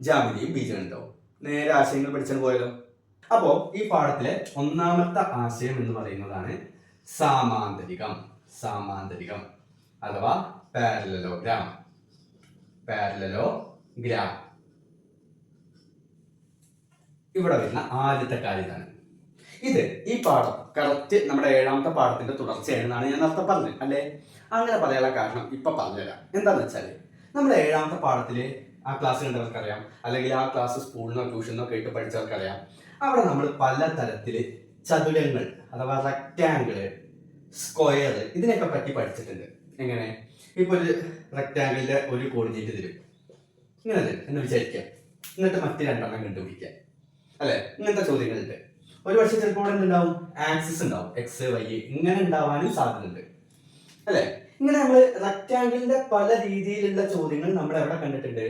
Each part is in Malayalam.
ജാമിതിയും ബീജഗണിതവും. നേരെ ആശയങ്ങൾ പഠിച്ചാൽ പോയാലോ. അപ്പോൾ ഈ പാഠത്തിലെ ഒന്നാമത്തെ ആശയം എന്ന് പറയുന്നതാണ് സാമാന്തരികം. സാമാന്തരികം അഥവാ പാരലലോഗ്രാം. പാരലലോഗ്രാം. ഇവിടെ വരുന്ന ആദ്യത്തെ കാര്യം ഇതാണ്. ഇത് ഈ പാഠം കറക്റ്റ് നമ്മുടെ 7ാമത്തെ പാഠത്തിന്റെ തുടർച്ചയാണെന്നാണ് ഞാൻ നേരത്തെ പറഞ്ഞത് അല്ലേ. അങ്ങനെ പറയാനുള്ള കാരണം ഇപ്പൊ പറഞ്ഞുതരാം. എന്താന്ന് വെച്ചാൽ നമ്മുടെ 7ാമത്തെ പാഠത്തില് ആ ക്ലാസ് കണ്ടവർക്കറിയാം, അല്ലെങ്കിൽ ആ ക്ലാസ് സ്കൂളിനോ ട്യൂഷനോ കേട്ട് പഠിച്ചവർക്കറിയാം. അവിടെ നമ്മൾ പലതരത്തില് ചതുരങ്ങൾ അഥവാ റെക്റ്റാങ്കിള്, സ്ക്വയർ ഇതിനൊക്കെ പറ്റി പഠിച്ചിട്ടുണ്ട്. എങ്ങനെ? ഇപ്പൊ ഒരു റെക്റ്റാങ്കിളിന്റെ ഒരു കോർഡിനേറ്റ് തരും, ഇങ്ങനെ എന്ന് വിചാരിക്കാം, എന്നിട്ട് മറ്റ് 2 കണ്ടുപിടിക്കാം അല്ലെ. ഇങ്ങനത്തെ ചോദ്യങ്ങളുണ്ട്. ഒരു പക്ഷേ ചിലപ്പോൾ എന്തുണ്ടാവും, ആക്സിസ് ഉണ്ടാവും, എക്സ് വൈ ഇങ്ങനെ ഉണ്ടാവാനും സാധ്യതയുണ്ട് അല്ലെ. ഇങ്ങനെ നമ്മൾ റെക്റ്റാങ്കിളിന്റെ പല രീതിയിലുള്ള ചോദ്യങ്ങൾ നമ്മൾ എവിടെ കണ്ടിട്ടുണ്ട്?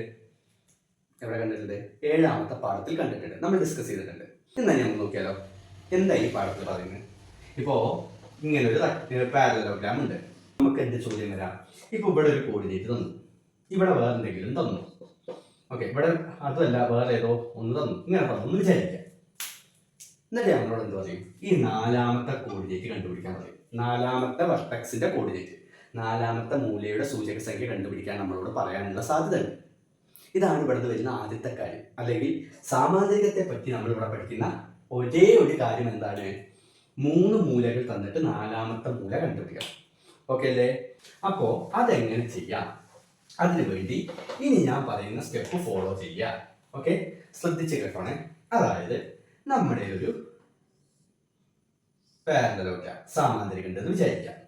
7ാമത്തെ പാഠത്തിൽ കണ്ടിട്ടുണ്ട്, നമ്മൾ ഡിസ്കസ് ചെയ്തിട്ടുണ്ട്. എന്നാ നമുക്ക് നോക്കിയാലോ, എന്താ ഈ പാഠത്തിൽ പറയുന്നത്. ഇപ്പോ ഇങ്ങനെ ഒരു പാരലലോഗ്രാം ഉണ്ട്. നമുക്ക് എന്ത് ചോദ്യം വരാം? ഇപ്പൊ ഇവിടെ ഒരു കോർഡിനേറ്റ് തന്നു, ഇവിടെ വേറെ എന്തെങ്കിലും തന്നു. ഓക്കെ, ഇവിടെ അതുമല്ല വേറെ ഏതോ ഒന്ന് തന്നു, ഇങ്ങനെ തന്നു എന്ന് വിചാരിക്കാം. എന്നിട്ട് നമ്മളോട് എന്ത് പറയും? ഈ 4ാമത്തെ കോർഡിനേറ്റ് കണ്ടുപിടിക്കാൻ പറയും. 4ാമത്തെ വെർട്ടെക്സിന്റെ കോർഡിനേറ്റ്, 4ാമത്തെ മൂലയുടെ സൂചക സംഖ്യ കണ്ടുപിടിക്കാൻ നമ്മളോട് പറയാനുള്ള സാധ്യതയുണ്ട്. ഇതാണ് ഇവിടുന്ന് വരുന്ന ആദ്യത്തെ കാര്യം. അല്ലെങ്കിൽ സാമാന്തരികത്തെ പറ്റി നമ്മൾ ഇവിടെ പഠിക്കുന്ന ഒരേ ഒരു കാര്യം എന്താണ്? 3 മൂലകൾ തന്നിട്ട് 4ാമത്തെ മൂല കണ്ടുപിടിക്കണം. ഓക്കെ അല്ലേ? അപ്പോ അതെങ്ങനെ ചെയ്യാം? അതിനു വേണ്ടി ഇനി ഞാൻ പറയുന്ന സ്റ്റെപ്പ് ഫോളോ ചെയ്യാം. ഓക്കെ, ശ്രദ്ധിച്ച് കേട്ടോണേ. അതായത് നമ്മുടെ ഒരു പാരലലോഗ്രാം സാമാന്തരികം ഉണ്ടെന്ന് വിചാരിക്കാം.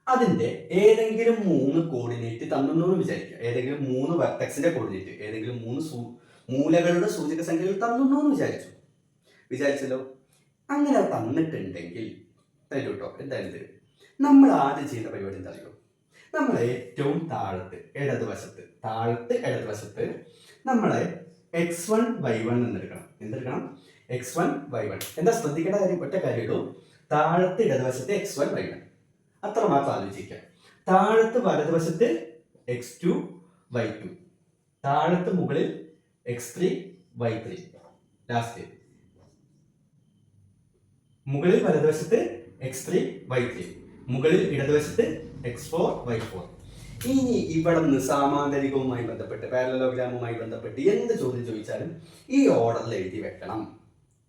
അതിന്റെ ഏതെങ്കിലും 3 കോർഡിനേറ്റ് തന്നു വിചാരിക്കുക. ഏതെങ്കിലും 3 വെർട്ടെക്സിന്റെ കോർഡിനേറ്റ്, ഏതെങ്കിലും 3 മൂലകളുടെ സൂചക സംഖ്യകൾ തന്നു വിചാരിച്ചല്ലോ. അങ്ങനെ തന്നിട്ടുണ്ടെങ്കിൽ തരും കേട്ടോ, എന്തായാലും തരും. നമ്മൾ ആദ്യം ചെയ്യുന്ന പരിപാടി എന്താ അറിയോ? നമ്മൾ ഏറ്റവും ഇടതുവശത്ത് നമ്മളെ x1 y1 എന്നെടുക്കണം. എന്തെടുക്കണം? x1 y1. എന്താ ശ്രദ്ധിക്കേണ്ട കാര്യം? ഒറ്റ കാര്യമുള്ളൂ. താഴത്ത് ഇടതുവശത്ത് x1 y1, അത്ര മാത്രം ആലോചിക്കാം. താഴത്ത് വലതുവശത്ത് x2 y2, താഴത്ത് മുകളിൽ x3 y3, ലാസ്റ്റ് മുകളിൽ വലതുവശത്ത് x3 y3, മുകളിൽ ഇടതുവശത്ത് x4 y4. ഇനി ഇവിടെ നിന്ന് സാമാന്തരികവുമായി ബന്ധപ്പെട്ട്, പാരലലോഗ്രാമുമായി ബന്ധപ്പെട്ട് എന്ത് ചോദ്യം ചോദിച്ചാലും ഈ ഓർഡറിൽ എഴുതി വെക്കണം.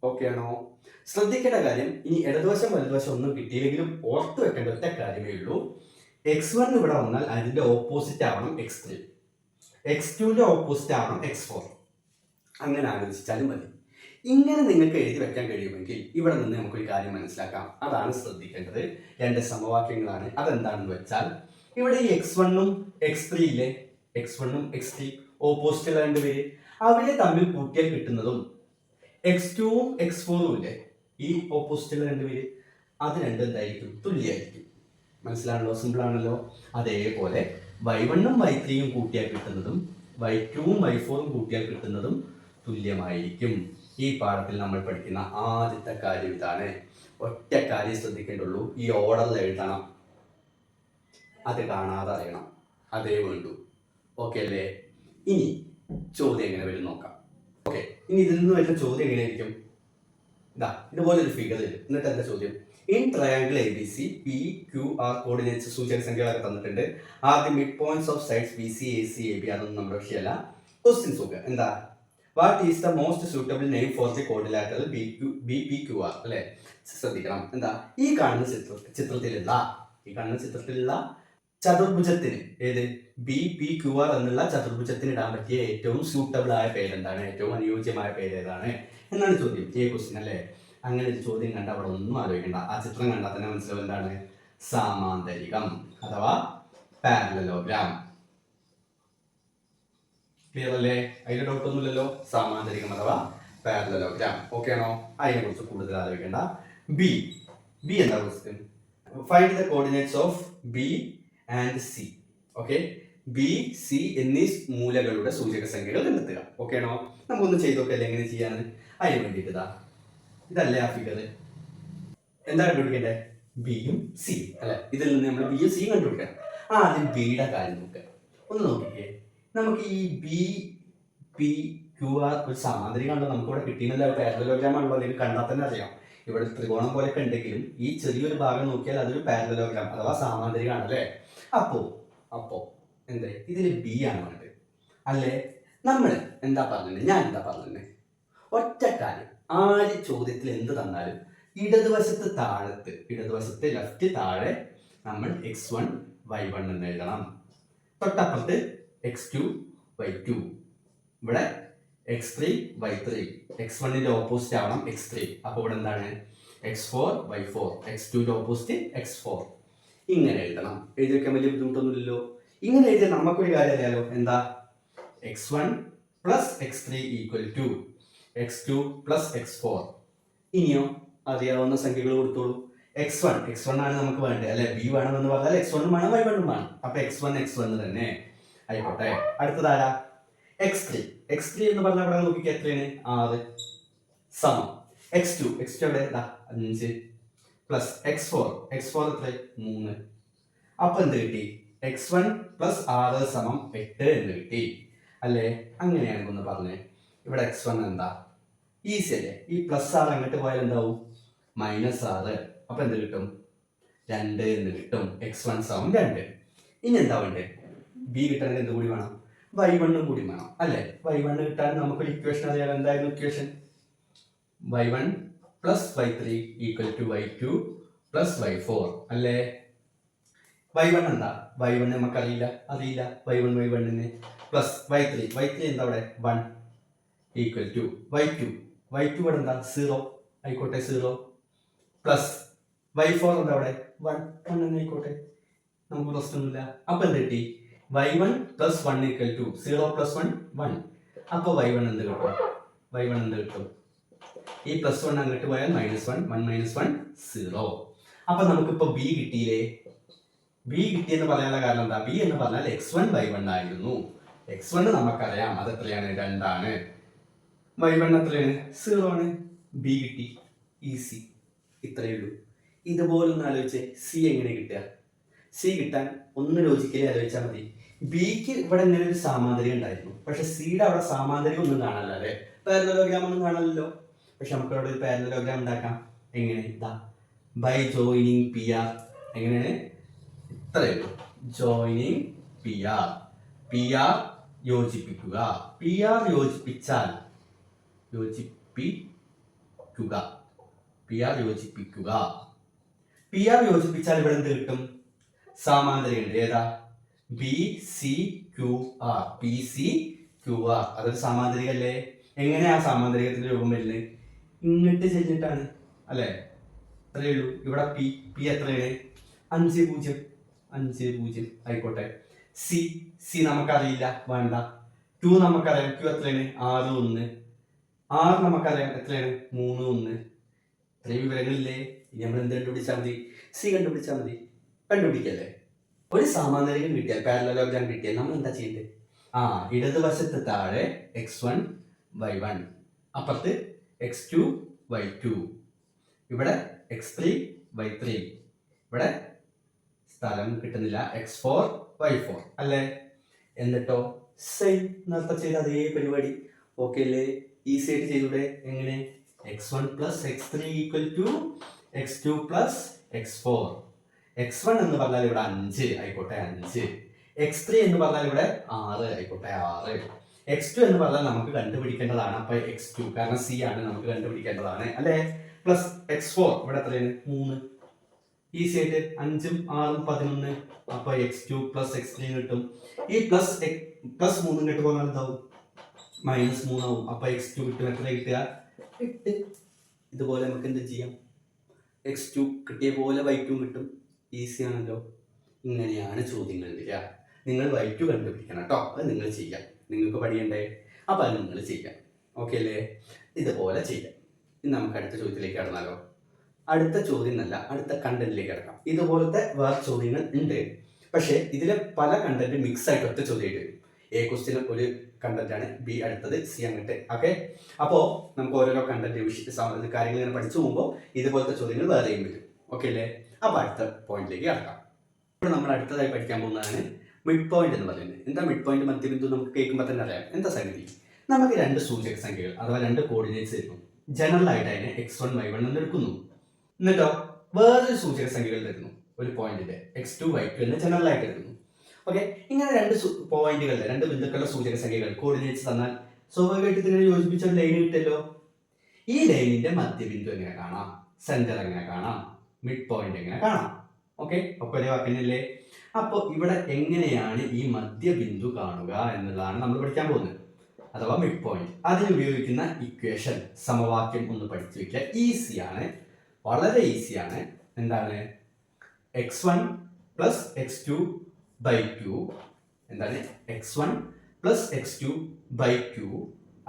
ഓക്കെ ആണോ? ശ്രദ്ധിക്കേണ്ട കാര്യം, ഇനി ഇടതുവശം വലതുവശം ഒന്നും കിട്ടിയില്ലെങ്കിലും ഓർത്ത് വെക്കേണ്ട ഒറ്റ കാര്യമേ ഉള്ളൂ. x1 ഇവിടെ വന്നാൽ അതിന്റെ ഓപ്പോസിറ്റ് ആവണം x3, x2ന്റെ ഓപ്പോസിറ്റ് ആവണം x4. അങ്ങനെ ആലോചിച്ചാലും മതി. ഇങ്ങനെ നിങ്ങൾക്ക് എഴുതി വെക്കാൻ കഴിയുമെങ്കിൽ ഇവിടെ നിന്ന് നമുക്കൊരു കാര്യം മനസ്സിലാക്കാം. അതാണ് ശ്രദ്ധിക്കേണ്ടത്. 2 സമവാക്യങ്ങളാണ്. അതെന്താണെന്ന് വെച്ചാൽ, ഇവിടെ ഈ x1ഉം x3 ഇല്ലേ, x1ഉം x3 ഓപ്പോസിറ്റ് ഉള്ള 2 പേര്, അവരെ തമ്മിൽ കൂട്ടിയാൽ കിട്ടുന്നതും x2ഉം x4ഉം ഇല്ലേ, ഈ ഓപ്പോസിറ്റ് ഉള്ള 2 പേര്, അത് രണ്ടും എന്തായിരിക്കും? തുല്യമായിരിക്കും. മനസ്സിലാണല്ലോ? സിമ്പിൾ ആണല്ലോ. അതേപോലെ y1ഉം y3യും കൂട്ടിയാൽ കിട്ടുന്നതും y2ഉം y4ഉം കൂട്ടിയാൽ കിട്ടുന്നതും തുല്യമായിരിക്കും. ഈ പാഠത്തിൽ നമ്മൾ പഠിക്കുന്ന ആദ്യത്തെ കാര്യം ഇതാണ്. ഒറ്റ കാര്യം ശ്രദ്ധിക്കേണ്ടുള്ളൂ, ഈ ഓർഡറിൽ എഴുതണം. അത് കാണാതെ അറിയണം, അതേ വേണ്ടൂ. ഓക്കെ അല്ലേ? ഇനി ചോദ്യം എങ്ങനെ വരും നോക്കാം. ഓക്കെ, ഇനി ഇതിൽ നിന്ന് വരുന്ന ചോദ്യം എങ്ങനെയായിരിക്കും? ഇതുപോലെ ഒരു ഫിഗർ തരും. എന്നിട്ട് എന്താ ചോദ്യം? In triangle ABC PQR coordinates സൂചക സംഖ്യകളൊക്കെ തന്നിട്ടുണ്ട്. ആദ്യം mid points of sides BC AC AB, അതൊന്നും നമ്മുടെ വിഷയമല്ല. ക്വസ്റ്റ്യൻസ് നോക്കുക. എന്താ? What is the most suitable name for the quadrilateral BPQR അല്ലെ. ശ്രദ്ധിക്കണം. എന്താ? ഈ കാണുന്ന ചിത്രത്തിലുള്ള ചതുർഭുജത്തിന്, ഏത് BPQR എന്നുള്ള ചതുർഭുജത്തിന് ഇടാൻ പറ്റിയ ഏറ്റവും സൂട്ടബിൾ ആയ പേരെന്താണ്? ഏറ്റവും അനുയോജ്യമായ പേര് ഏതാണ് എന്നാണ് ചോദ്യം. ക്വസ്റ്റ്യൻ അല്ലേ. അങ്ങനെ ഒരു ചോദ്യം കണ്ട അവിടെ ഒന്നും ആലോചിക്കണ്ട. ആ ചിത്രം കണ്ടാൽ തന്നെ മനസ്സിലാവും എന്താണ്? സാമാന്തരികം അഥവാ പാരലലോഗ്രാം. ക്ലിയർ അല്ലേ? അതിന്റെ ഡൗട്ട് ഒന്നുമില്ലല്ലോ. സാമാന്തരികം അഥവാ പാരലലോഗ്രാം. ഓക്കെ ആണോ? അതിനെ കുറിച്ച് കൂടുതൽ ആലോചിക്കേണ്ട. ബി എന്താ question? Find the coordinates of B and C. Okay, B, C എന്നീ മൂലകളുടെ സൂചക സംഖ്യകൾ കണ്ടെത്തുക. ഓക്കെ ആണോ? നമുക്കൊന്ന് ചെയ്ത് നോക്കല്ലേ എങ്ങനെ ചെയ്യാന്ന്. അതിന് വേണ്ടിയിട്ട് ഇതല്ലേ ആ ഫിഗർ. എന്താ കണ്ടുപിടിക്കേണ്ടത്? ബിയും സിയും അല്ലെ. ഇതിൽ നിന്ന് നമ്മൾ ബിയും സിയും കണ്ടുപിടിക്കണം. ആദ്യം ബിയുടെ കാര്യം നോക്കുക. ഒന്ന് നോക്കിക്കേ. നമുക്ക് ഈ B, P ക്യു ആർ ഒരു സാമാന്തരികമാണല്ലോ നമുക്ക് ഇവിടെ കിട്ടിയെന്നല്ല പാരലലോഗ്രാം ആണല്ലോ, അല്ലെങ്കിൽ കണ്ടാൽ തന്നെ അറിയാം. ഇവിടെ ത്രികോണം പോലെയൊക്കെ ഉണ്ടെങ്കിലും ഈ ചെറിയൊരു ഭാഗം നോക്കിയാൽ അതൊരു പാരലലോഗ്രാം അഥവാ സാമാന്തരികമാണ് അല്ലേ. അപ്പോ എന്തേ ഇതിൽ ബി ആണ് വേണ്ടത് അല്ലേ. നമ്മൾ എന്താ പറഞ്ഞത്, ഞാൻ എന്താ പറഞ്ഞത്, ഒറ്റ കാര്യം, ആര് ചോദ്യത്തിൽ എന്ത് തന്നാലും ഇടതുവശത്ത് ലെഫ്റ്റ് താഴെ നമ്മൾ x1 y1 എന്ന് എഴുതണം. തൊട്ടപ്പുറത്ത് x2 y2, ഇവിടെ x3 y3, x1ന്റെ ഓപ്പോസിറ്റ് ആവണം x3. അപ്പോൾ ഇവിടെ എന്താണ് x4 y4, x2ന്റെ ഓപ്പോസിറ്റ് x4. ഇങ്ങനെ എഴുതണം. എഴുതി വെക്കാൻ വലിയ ബുദ്ധിമുട്ടൊന്നുമില്ലല്ലോ. ഇങ്ങനെ എഴുതിയാൽ നമുക്കൊരു കാര്യം അറിയാലോ, എന്താ x1 plus x3 equal to x2 plus x4. ഇനിയോ അറിയാവുന്ന സംഖ്യകൾ കൊടുത്തോളൂ. x1 ആണ് നമുക്ക് വേണ്ടത് അല്ലെ. b വേണമെന്ന് പറഞ്ഞാൽ x1 വേണം y1 വേണം. അപ്പൊ x1 തന്നെ ആയിക്കോട്ടെ. അടുത്തതാരാ x3 എന്ന് പറഞ്ഞാൽ ഇവിടെ നോക്കിക്കുക എത്രയാണ് 6 സമം x2 എവിടെ 5 പ്ലസ് x4 എത്ര 3. അപ്പൊ എന്ത് കിട്ടി x1 പ്ലസ് 6 സമം 8 എന്ന് കിട്ടി അല്ലേ. അങ്ങനെയാണെങ്കിൽ ഒന്ന് പറഞ്ഞേ ഇവിടെ x1 എന്താ, ഈസി അല്ലേ. ഈ പ്ലസ് 6 അങ്ങോട്ട് പോയാൽ എന്താവും -6. അപ്പൊ എന്ത് കിട്ടും 2 എന്ന് കിട്ടും. x1 സമം 2. ഇനി എന്താ വേണ്ടേ, b കിട്ടണമെങ്കിൽ എന്ത് കൂടി വേണം, y1 കൂടി വേണം അല്ലേ. y1 കിട്ടാൻ നമുക്കൊരു ഇക്വേഷൻ അറിയാം. എന്തായിരുന്നു equation, y1 plus y3 equal to y2 plus y4 അല്ലേ. y1 എന്താ, y1 നമുക്ക് അറിയില്ല y1 പ്ലസ് y3 എന്താ അവിടെ 1 ഈക്വൽ ടു y2 ഇവിടെ എന്താ 0 ആയിക്കോട്ടെ 0 പ്ലസ് y4 എന്താ അവിടെ 1 എന്ന് ആയിക്കോട്ടെ, നമുക്ക് പ്രശ്നമൊന്നുമില്ല. അപ്പൊ എന്ത് കിട്ടി y1 plus 1 equal to 0 plus 1 അപ്പൊ y1 എന്ത് കിട്ടും, ഈ പ്ലസ് 1 അങ്ങോട്ട് പോയാൽ -1 0. അപ്പൊ നമുക്കിപ്പോ b കിട്ടിയില്ലേ. b കിട്ടിയെന്ന് പറയാനുള്ള കാരണം എന്താ, b എന്ന് പറഞ്ഞാൽ x1 y1 ആയിരുന്നു. x1 നമുക്കറിയാം അത് എത്രയാണ് 2 ആണ്, y1 എത്രയാണ് 0 ആണ്. b കിട്ടി, ഈസി, ഇത്രയേ ഉള്ളൂ. ഇതുപോലെ ഒന്ന് ആലോചിച്ചേ c എങ്ങനെ കിട്ടുക. c കിട്ടാൻ ഒന്ന് ലോജിക്കലി ആലോചിച്ചാൽ മതി. ബിക്ക് ഇവിടെ ഇങ്ങനെ ഒരു സാമാന്തരികം ഉണ്ടായിരുന്നു, പക്ഷെ സിയുടെ അവിടെ സാമാന്തരികം ഒന്നും കാണാനല്ല അല്ലേ, പാരലലോഗ്രാം ഒന്നും കാണാനല്ലോ. പക്ഷെ നമുക്ക് അവിടെ ഒരു പാരലലോഗ്രാം ഉണ്ടാക്കാം. എങ്ങനെ, ഇതാ ബൈ ജോയിനിങ് പി ആർ. എങ്ങനെയാണ്, ഇത്രയേ ഉള്ളൂ, ജോയിനിങ് പി ആർ യോജിപ്പിക്കുക. പി ആർ യോജിപ്പിച്ചാൽ ഇവിടെ എന്ത് കിട്ടും, സാമാന്തരികം ഉണ്ട്. ഏതാ, ബി സി ക്യു ആർ. അതൊരു സാമാന്തരികല്ലേ. എങ്ങനെയാ സാമാന്തരികത്തിന്റെ രൂപം വരുന്നത്, ഇങ്ങോട്ട് ചെല്ലിട്ടാണ് അല്ലെ. അത്രയേ ഉള്ളൂ. ഇവിടെ പി എത്രയാണ് 5 ആയിക്കോട്ടെ. സി നമുക്കറിയില്ല, വേണ്ട. 2 നമുക്കറിയാം, ക്യൂ എത്രയാണ് 6 1. R നമുക്കറിയാം എത്രയാണ് 3 1. ഇത്രയും വിവരങ്ങളില്ലേ. ഇനി നമ്മൾ എന്ത് കണ്ടുപിടിച്ചാൽ മതി, സി കണ്ടുപിടിച്ചാൽ മതി. കണ്ടുപിടിക്കല്ലേ. ഒരു സാമാന്തരികം കിട്ടിയാൽ, പാരലലോഗ്രാം കിട്ടിയാൽ നമ്മൾ എന്താ ചെയ്യേണ്ടത്, ഇടതുവശത്ത് താഴെ x1 y1, അപ്പുറത്ത് x2 y2, ഇവിടെ x3 y3, ഇവിടെ സ്ഥലം കിട്ടുന്നില്ല x4 y4 അല്ലേ. എന്നിട്ടോ സെയിം നേരത്തെ ചെയ്ത അതേ പരിപാടി ഓക്കെ അല്ലേ. ഈസി ആയിട്ട് ചെയ്തൂടെ. എങ്ങനെ, x1 plus x3 equal to x2 plus x4. x1 എന്ന് പറഞ്ഞാൽ ഇവിടെ 5 ആയിക്കോട്ടെ 5, x3 എന്ന് പറഞ്ഞാൽ ഇവിടെ 6 ആയിക്കോട്ടെ 6, x2 എന്ന് പറഞ്ഞാൽ നമുക്ക് കണ്ടുപിടിക്കേണ്ടതാണ്. അപ്പൊ x2 കാരണം c ആണ്, നമുക്ക് കണ്ടുപിടിക്കേണ്ടതാണ് അല്ലെ. പ്ലസ് x4 ഇവിടെ എത്രയാണ് 3. ഈസി ആയിട്ട് 5 6 11. അപ്പൊ x2 പ്ലസ് x3 കിട്ടും. ഈ പ്ലസ് 3 ഇങ്ങോട്ട് പോകാൻ എന്താവും, -3 ആവും. അപ്പൊ x2 കിട്ടും. എത്ര കിട്ടുക 8. ഇതുപോലെ നമുക്ക് എന്ത് ചെയ്യാം, x2 കിട്ടിയ പോലെ y2 കിട്ടും. ഈസി ആണല്ലോ. ഇങ്ങനെയാണ് ചോദ്യങ്ങൾ വരിക. നിങ്ങൾ y2 കണ്ടുപിടിക്കണം കേട്ടോ. അത് നിങ്ങൾ ചെയ്യാം, നിങ്ങൾക്ക് പഠിയണ്ടേ. അപ്പൊ അത് നിങ്ങൾ ചെയ്യാം. ഓക്കെ അല്ലേ. ഇതുപോലെ ചെയ്യാം. ഇനി നമുക്ക് അടുത്ത ചോദ്യത്തിലേക്ക് കടന്നാലോ. അടുത്ത ചോദ്യം എന്നല്ല, അടുത്ത കണ്ടന്റിലേക്ക് കിടക്കാം. ഇതുപോലത്തെ വേറെ ചോദ്യങ്ങൾ ഉണ്ട്, പക്ഷെ ഇതിലെ പല കണ്ടന്റ് മിക്സ് ആയിട്ട് ഒറ്റ ചോദ്യമായിട്ട് വരും. എ ക്വസ്റ്റ്യൻ ഒരു കണ്ടന്റ് ആണ്, ബി അടുത്തത്, സി അങ്ങോട്ട്. ഓക്കെ, അപ്പോൾ നമുക്ക് ഓരോരോ കണ്ടന്റ് കാര്യങ്ങൾ ഇങ്ങനെ പഠിച്ചു പോകുമ്പോൾ ഇതുപോലത്തെ ചോദ്യങ്ങൾ വേറെയും വരും. ഓക്കെ അല്ലേ. അപ്പോൾ അടുത്ത പോയിന്റിലേക്ക് കിടക്കാം. ഇപ്പോൾ നമ്മൾ അടുത്തതായി പഠിക്കാൻ പോകുന്നതാണ് മിഡ് പോയിന്റ് എന്ന് പറയുന്നത്. എന്താ മിഡ് പോയിന്റ്, മധ്യബിന്ദു? നമുക്ക് കേൾക്കുമ്പോൾ തന്നെ അറിയാം എന്താ സംഗതി. നമുക്ക് രണ്ട് സൂചക സംഖ്യകൾ അഥവാ രണ്ട് കോർഡിനേറ്റ്സ് തരുന്നു. ജനറൽ ആയിട്ട് അതിനെ x1 y1 എന്ന് എടുക്കുന്നു. എന്നിട്ടോ വേറൊരു സൂചക സംഖ്യകൾ തരുന്നു, ഒരു പോയിന്റിന്റെ x2 y2 എന്ന് ജനറൽ ആയിട്ട് എടുക്കുന്നു. ഓക്കെ, ഇങ്ങനെ രണ്ട് പോയിന്റുകളുടെ രണ്ട് ബിന്ദുക്കളുടെ സൂചക സംഖ്യകൾ കോർഡിനേറ്റ്സ് തന്നാൽ സ്വാഭാവികമായിട്ട് ഇതിനെ യോജിപ്പിച്ച ഒരു ലൈൻ കിട്ടല്ലോ. ഈ ലൈനിന്റെ മധ്യബിന്ദു എങ്ങനെ കാണാം, സെന്റർ എങ്ങനെ കാണാം, മിഡ് പോയിന്റ് എങ്ങനെ കാണാം? ഓക്കെ, ഒക്കെ ഒരേ വാക്കനല്ലേ. അപ്പോൾ ഇവിടെ എങ്ങനെയാണ് ഈ മധ്യബിന്ദു കാണുക എന്നുള്ളതാണ് നമ്മൾ പഠിക്കാൻ പോകുന്നത്, അഥവാ മിഡ് പോയിന്റ്. അതിന് ഉപയോഗിക്കുന്ന ഇക്വേഷൻ സമവാക്യം ഒന്ന് പഠിച്ചു വെക്കുക. ഈസിയാണ്, വളരെ ഈസിയാണ്. എന്താണ് x1 പ്ലസ് x2 ബൈ 2, എന്താണ് x1 പ്ലസ് x2 ബൈ 2,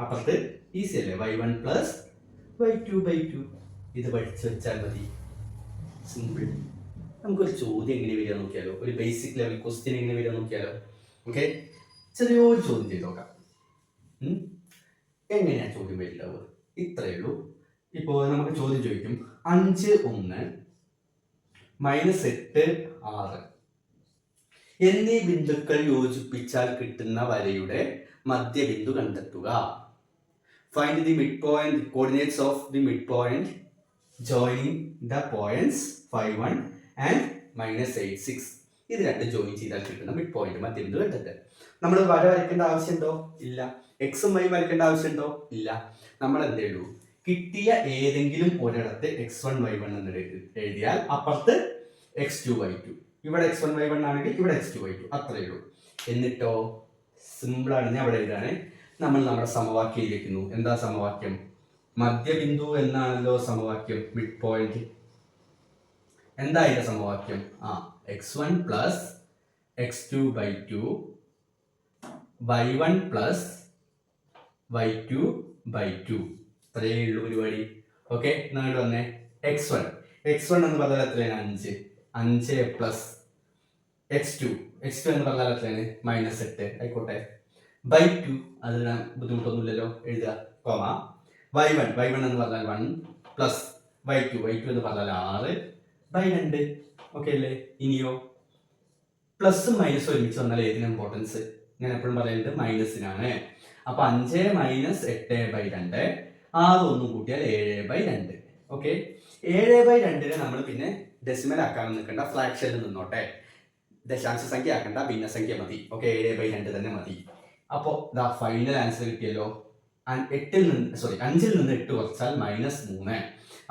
അപ്പുറത്ത് ഈസി അല്ലേ y1 പ്ലസ് y2 ബൈ 2. ഇത് പഠിച്ചു വെച്ചാൽ മതി, സിമ്പിൾ. നമുക്കൊരു ചോദ്യം എങ്ങനെ വരിക നോക്കിയാലോ, ഒരു ബേസിക് ലെവൽ ക്വസ്റ്റ്യൻ എങ്ങനെ വരിക നോക്കിയാലോ. ഓക്കെ, ചെറിയൊരു ചോദ്യം ചെയ്ത് നോക്കാം. എങ്ങനെയാണ് ചോദ്യം വരില്ലാവുക? ഇത്രയേ ഉള്ളൂ. ഇപ്പോൾ നമുക്ക് ചോദ്യം ചോദിക്കും 5 1 -8 6 എന്നീ ബിന്ദുക്കൾ യോജിപ്പിച്ചാൽ കിട്ടുന്ന വരയുടെ മധ്യബിന്ദു കണ്ടെത്തുക. Find the mid point coordinates of the mid point joining the points 5 1 and -8 6. ഇത് രണ്ട് ജോയിൻ ചെയ്താൽ കിട്ടുന്ന മിഡ് പോയിന്റ് മധ്യബിന്ദു കണ്ടെത്തുക. നമ്മൾ വര വരയ്ക്കേണ്ട ആവശ്യമുണ്ടോ? ഇല്ല. എക്സും വൈ വരയ്ക്കേണ്ട ആവശ്യമുണ്ടോ? ഇല്ല. നമ്മൾ എന്തേ ഉള്ളൂ, കിട്ടിയ ഏതെങ്കിലും ഒരിടത്ത് x1 y1 എന്ന് എഴുതിയാൽ അപ്പുറത്ത് x2 y2. ഇവിടെ x1 y1 ആണെങ്കിൽ ഇവിടെ x2 y2, അത്രയേ ഉള്ളൂ. എന്നിട്ടോ സിമ്പിൾ ആണ്, ഞാൻ അവിടെ എഴുതാണ്. നമ്മൾ നമ്മുടെ സമവാക്യം ഇരിക്കുന്നു. എന്താ സമവാക്യം? മധ്യബിന്ദു എന്നാണല്ലോ സമവാക്യം, മിഡ് പോയിന്റ്. എന്താ ഇതിന്റെ സമവാക്യം? x1 plus x2 by 2 y1 plus y2 by 2. ഇത്രയേ ഉള്ളൂ പരിപാടി. ഓക്കെ, നിങ്ങൾ വന്നേ x1 എന്ന് പറഞ്ഞാൽ എത്രയാണ്? 5. 5 പ്ലസ് x2 എന്ന് പറഞ്ഞാൽ എത്രയാണ്? -8. ആയിക്കോട്ടെ. ബൈ 2, അതിന് ബുദ്ധിമുട്ടൊന്നുമില്ലല്ലോ, എഴുതുക. കോമ y1 എന്ന് പറഞ്ഞാൽ 1 പ്ലസ് y2 എന്ന് പറഞ്ഞാൽ 6 ബൈ 2. ഓക്കെ അല്ലേ? ഇനിയോ പ്ലസും മൈനസും ഒരുമിച്ച് വന്നാൽ ഏതിന് ഇമ്പോർട്ടൻസ്? ഞാൻ എപ്പോഴും പറയുന്നത് മൈനസിനാണ്. അപ്പൊ 5 - 8 ബൈ 2, 6 ഒന്നും കൂട്ടിയാൽ 7 ബൈ 2. ഓക്കെ, 7 ബൈ 2 നമ്മൾ പിന്നെ ഡെസിമൽ ആക്കാൻ നിൽക്കണ്ട, ഫ്രാക്ഷനിൽ നിന്നോട്ടെ. ദശാംശ സംഖ്യ ആക്കണ്ട, ഭിന്നസംഖ്യ മതി. ഓക്കെ, 7 ബൈ 2 തന്നെ മതി. അപ്പോൾ ദാ ഫൈനൽ ആൻസർ കിട്ടിയല്ലോ. 5-ൽ നിന്ന് 8 കുറച്ചാൽ -3.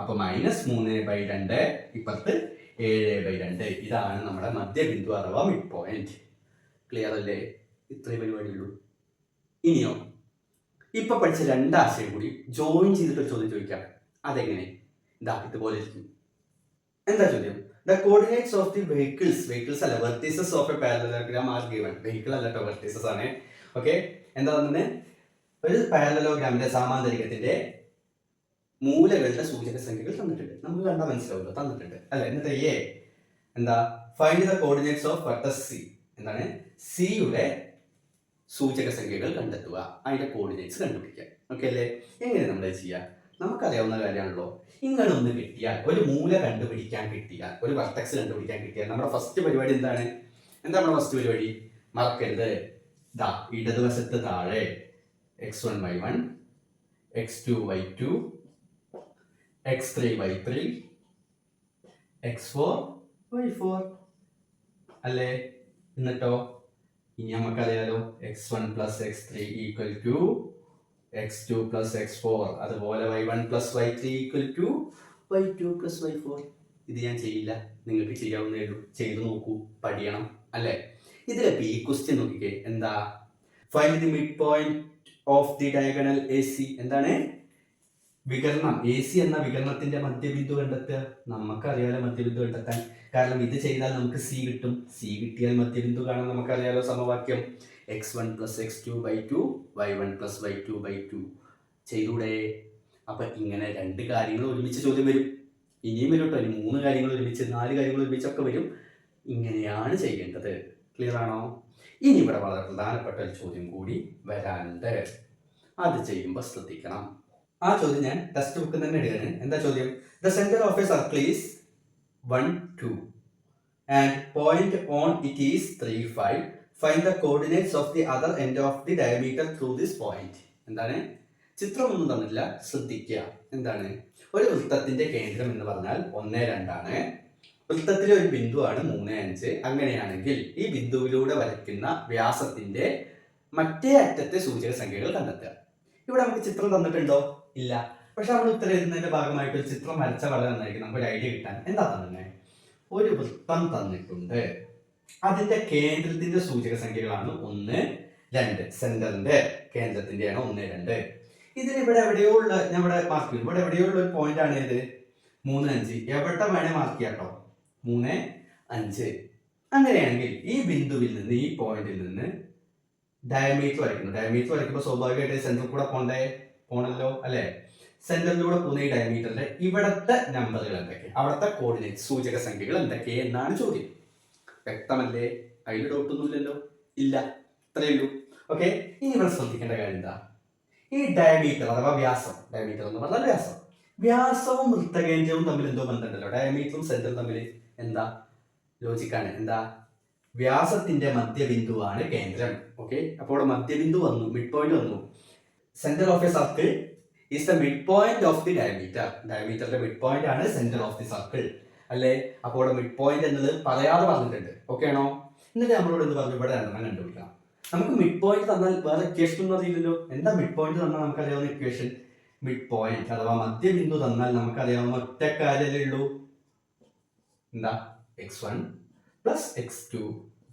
അപ്പൊ -3 ബൈ 2, ഇപ്പുറത്ത് 7 ബൈ 2. ഇതാണ് നമ്മുടെ മധ്യബിന്ദു അഥവാ മിഡ് പോയിന്റ്. ക്ലിയർ അല്ലേ? ഇത്രയും പരിപാടിയുള്ളൂ. ഇനിയോ ഇപ്പൊ പഠിച്ച രണ്ടാശയം കൂടി ജോയിൻ ചെയ്തിട്ട് ചോദ്യം ചോദിക്കാം. അതെങ്ങനെ? ഇതാ ഇതുപോലെ ഇരിക്കും. എന്താ ചോദ്യം? The coordinates of the vehicles അല്ല, vertices of a parallelogram are given. Vehicle അല്ല കേട്ടോ, വെർട്ടീസസ് ആണ്. ഓക്കെ, എന്താ തന്നെ ഒരു പാരലലോഗ്രാമിന്റെ സാമാന്തരികത്തിന്റെ മൂലകളുടെ സൂചക സംഖ്യകൾ തന്നിട്ടുണ്ട്. നമുക്ക് കണ്ടാൽ മനസ്സിലാവുമല്ലോ, തന്നിട്ടുണ്ട് അല്ലെ? എന്നിട്ട് എന്താ find the coordinates of vertex C. എന്താണ്? സിയുടെ സൂചക സംഖ്യകൾ കണ്ടെത്തുക, അതിന്റെ കോർഡിനേറ്റ്സ് കണ്ടുപിടിക്കുക. ഓക്കെ അല്ലേ? എങ്ങനെ നമ്മൾ ചെയ്യുക? നമുക്കറിയാവുന്ന കാര്യമാണല്ലോ. ഇങ്ങനൊന്ന് കിട്ടിയാൽ, ഒരു മൂല കണ്ടുപിടിക്കാൻ കിട്ടിയാൽ, ഒരു വെർട്ടെക്സ് കണ്ടുപിടിക്കാൻ കിട്ടിയാൽ നമ്മുടെ ഫസ്റ്റ് പരിപാടി എന്താണ്? നമ്മുടെ ഫസ്റ്റ് പരിപാടി? മറക്കരുത്, ഇടതുവശത്ത് താഴെ x1 y1, x2 y2, x3 y3, x4 y4 അല്ലേ? എന്നിട്ടോ ഇനി നമുക്കറിയാലോ x1 plus x3 equal to x2 plus x4, അതുപോലെ y1 plus y3 equal to y2 plus y4. ഇത് ഞാൻ ചെയ്യില്ല, നിങ്ങൾക്ക് ചെയ്യാവുന്നേ ഉള്ളൂ. ചെയ്തു നോക്കൂ, പഠിക്കണം അല്ലേ? ഇതിലെ ബി ക്വസ്റ്റ്യൻ നോക്കിക്കേ. എന്താ? Find the mid point of the diagonal AC. എന്താണ്? വികരണം. AC എന്ന വികരണത്തിന്റെ മധ്യബിന്ദു കണ്ടെത്തുക. നമുക്കറിയാലോ മധ്യബിന്ദു കണ്ടെത്താൻ, കാരണം ഇത് ചെയ്താൽ നമുക്ക് C കിട്ടും. C കിട്ടിയാൽ മധ്യബിന്ദു കാണാൻ നമുക്കറിയാലോ സമവാക്യം x1 plus x2 by 2 y1 plus y2 by 2. ചെയ്തൂടെ? അപ്പൊ ഇങ്ങനെ രണ്ട് കാര്യങ്ങൾ ഒരുമിച്ച് ചോദ്യം വരും. ഇനിയും വരും കേട്ടോ, 3 കാര്യങ്ങൾ ഒരുമിച്ച്, 4 കാര്യങ്ങൾ ഒരുമിച്ചൊക്കെ വരും. ഇങ്ങനെയാണ് ചെയ്യേണ്ടത്. ക്ലിയർ ആണോ? ഇനി ഇവിടെ വളരെ പ്രധാനപ്പെട്ട ഒരു ചോദ്യം കൂടി വരാനുണ്ട്. അത് ചെയ്യുമ്പോൾ ശ്രദ്ധിക്കണം. ആ ചോദ്യം ഞാൻ ടെക്സ്റ്റ് ബുക്കിൽ തന്നെ ഇടുകയാണ്. എന്താ ചോദ്യം? The centre of a circle is 1 2 and point on it is 3 5. Find the coordinates of the other end of the diameter through this point. എന്താണ്? ചിത്രമൊന്നും തന്നില്ല, ശ്രദ്ധിക്കുക. എന്താണ്? ഒരു വൃത്തത്തിന്റെ കേന്ദ്രം എന്ന് പറഞ്ഞാൽ 1, 2 ആണ്. വൃത്തത്തിലെ ഒരു ബിന്ദുവാണ് 3, 5. അങ്ങനെയാണെങ്കിൽ ഈ ബിന്ദുവിലൂടെ വരയ്ക്കുന്ന വ്യാസത്തിന്റെ മറ്റേ അറ്റത്തെ സൂചക സംഖ്യകൾ കണ്ടെത്തുക. ഇവിടെ നമുക്ക് ചിത്രം തന്നിട്ടുണ്ടോ? ഇല്ല. പക്ഷെ നമ്മൾ ഉത്തരം എഴുതുന്നതിന്റെ ഭാഗമായിട്ട് ഒരു ചിത്രം വരച്ച വളരെ നന്നായിരിക്കും നമുക്ക് ഒരു ഐഡിയ കിട്ടാൻ. എന്താ തന്നെ? ഒരു വൃത്തം തന്നിട്ടുണ്ട്, അതിന്റെ കേന്ദ്രത്തിന്റെ സൂചക സംഖ്യകളാണ് 1, 2. സെന്ററിന്റെ കേന്ദ്രത്തിന്റെയാണ് 1, 2. ഇതിന് ഇവിടെ എവിടെയോ ഉള്ള, ഞാൻ ഇവിടെ മാർക്ക് ചെയ്യും, ഇവിടെ എവിടെയോ ഉള്ള ഒരു പോയിന്റ് ആണ് ഇത് 3, 5. എവിടെ വേണേ മാർക്ക് ചെയ്യാം കേട്ടോ, 3, 5. അങ്ങനെയാണെങ്കിൽ ഈ ബിന്ദുവിൽ നിന്ന്, ഈ പോയിന്റിൽ നിന്ന് ഡയമീറ്റർ വരയ്ക്കുന്നു. ഡയമീറ്റർ വരയ്ക്കുമ്പോൾ സ്വാഭാവികമായിട്ട് സെന്ററിൽ കൂടെ പോണല്ലോ അല്ലെ? സെന്ററിലൂടെ പോകുന്ന ഈ ഡയമീറ്ററിന്റെ ഇവിടത്തെ നമ്പറുകൾ എന്തൊക്കെ, അവിടുത്തെ കോർഡിനേറ്റ് സൂചക സംഖ്യകൾ എന്തൊക്കെ എന്നാണ് ചോദ്യം. വ്യക്തമല്ലേ? അതിൽ ഡൗട്ടൊന്നുമില്ലല്ലോ? ഇല്ല. ഇത്രയേ ഉള്ളൂ. ഓക്കെ. ഇനി ഇവിടെ ശ്രദ്ധിക്കേണ്ട കാര്യം എന്താ? ഈ ഡയമീറ്റർ അഥവാ വ്യാസം, ഡയമീറ്റർ എന്ന് പറഞ്ഞാൽ വ്യാസവും വൃത്തകേന്ദ്രവും തമ്മിൽ എന്തോ ബന്ധമുണ്ടല്ലോ. ഡയമീറ്ററും സെന്ററും തമ്മിൽ എന്താ ലോജിക്കാണ്? എന്താ? വ്യാസത്തിന്റെ മധ്യബിന്ദുവാണ് കേന്ദ്രം. ഓക്കെ. അപ്പോൾ മധ്യബിന്ദു വന്നു, മിഡ് പോയിന്റ് വന്നു. Centre of a circle is the mid point of the diameter. ഡയമീറ്ററിന്റെ മിഡ് പോയിന്റ് ആണ് സെന്റർ ഓഫ് ദി സർക്കിൾ അല്ലേ? അപ്പോൾ മിഡ് പോയിന്റ് എന്നത് പറയാതെ പറഞ്ഞിട്ടുണ്ട്. ഓക്കെ ആണോ? എന്നിട്ട് നമ്മളോട് എന്ത് പറഞ്ഞു? ഇവിടെ 2 കണ്ടുപിടിക്കണം. നമുക്ക് മിഡ് പോയിന്റ് തന്നാൽ വേറെ ഇക്വേഷൻ ഒന്നും അറിയില്ലല്ലോ. എന്താ മിഡ് പോയിന്റ് തന്നാൽ നമുക്കറിയാവുന്ന ഇക്വേഷൻ? മിഡ് പോയിന്റ് അഥവാ മധ്യബിന്ദു തന്നാൽ നമുക്കറിയാവുന്ന ഒറ്റ കാര്യമല്ലേ ഉള്ളൂ. എന്താ? x1 plus x2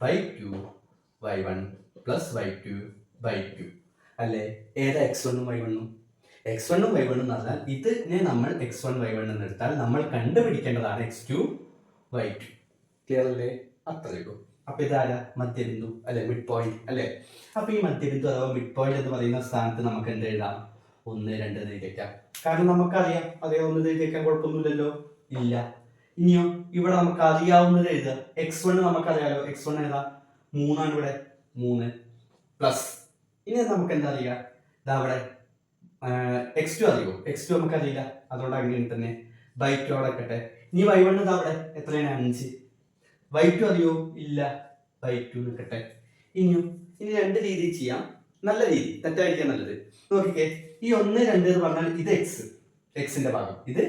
by 2 y1 plus y2 by 2 അല്ലേ? ഏതാ x1 ഉം y1 ഉം? x1 ഉം y1 എന്ന് പറഞ്ഞാൽ ഇതിനെ നമ്മൾ x1 y1 എന്ന് എടുത്താൽ നമ്മൾ കണ്ടുപിടിക്കേണ്ടതാണ് x2 y2. ക്ലിയർ അല്ലേ? അത്രയേ ഉള്ളൂ. അപ്പൊ ഇതാരാ? മധ്യബിന്ദു അല്ലെ? മിഡ് പോയിന്റ് അല്ലെ? അപ്പൊ ഈ മധ്യബിന്ദു അഥവാ മിഡ് പോയിന്റ് എന്ന് പറയുന്ന സ്ഥാനത്ത് നമുക്ക് എന്ത് എഴുതാം? 1, 2 എന്ന് എഴുതിയേക്കാം. കാരണം നമുക്കറിയാം. അറിയാവുന്നത് എഴുതിയേക്കാൻ കുഴപ്പമൊന്നുമില്ലല്ലോ. ഇല്ല. ഇനിയോ ഇവിടെ നമുക്ക് അറിയാവുന്നത് എഴുതുക. x1 നമുക്കറിയാലോ. x1 ഏതാ? 3 ആണ് ഇവിടെ. 3 പ്ലസ് ഇനി നമുക്ക് എന്താ അറിയാം? ഇതാ അവിടെ x2 അറിയോ? x2 നമുക്കറിയില്ല, അതുകൊണ്ട് അങ്ങനെ തന്നെ ബൈ 2 അവിടെ വെക്കട്ടെ. ഇനി y1 ഇതാ അവിടെ എത്രയാണ്? 5. y2 അറിയോ? ഇല്ല, ബൈ 2 നിൽക്കട്ടെ. ഇനി 2 രീതി ചെയ്യാം. നല്ല രീതി, തെറ്റായിരിക്കാം നല്ലത്. നോക്കിക്കേ, ഈ 1, 2 എന്ന് പറഞ്ഞാൽ ഇത് എക്സിന്റെ ഭാഗം, ഇത്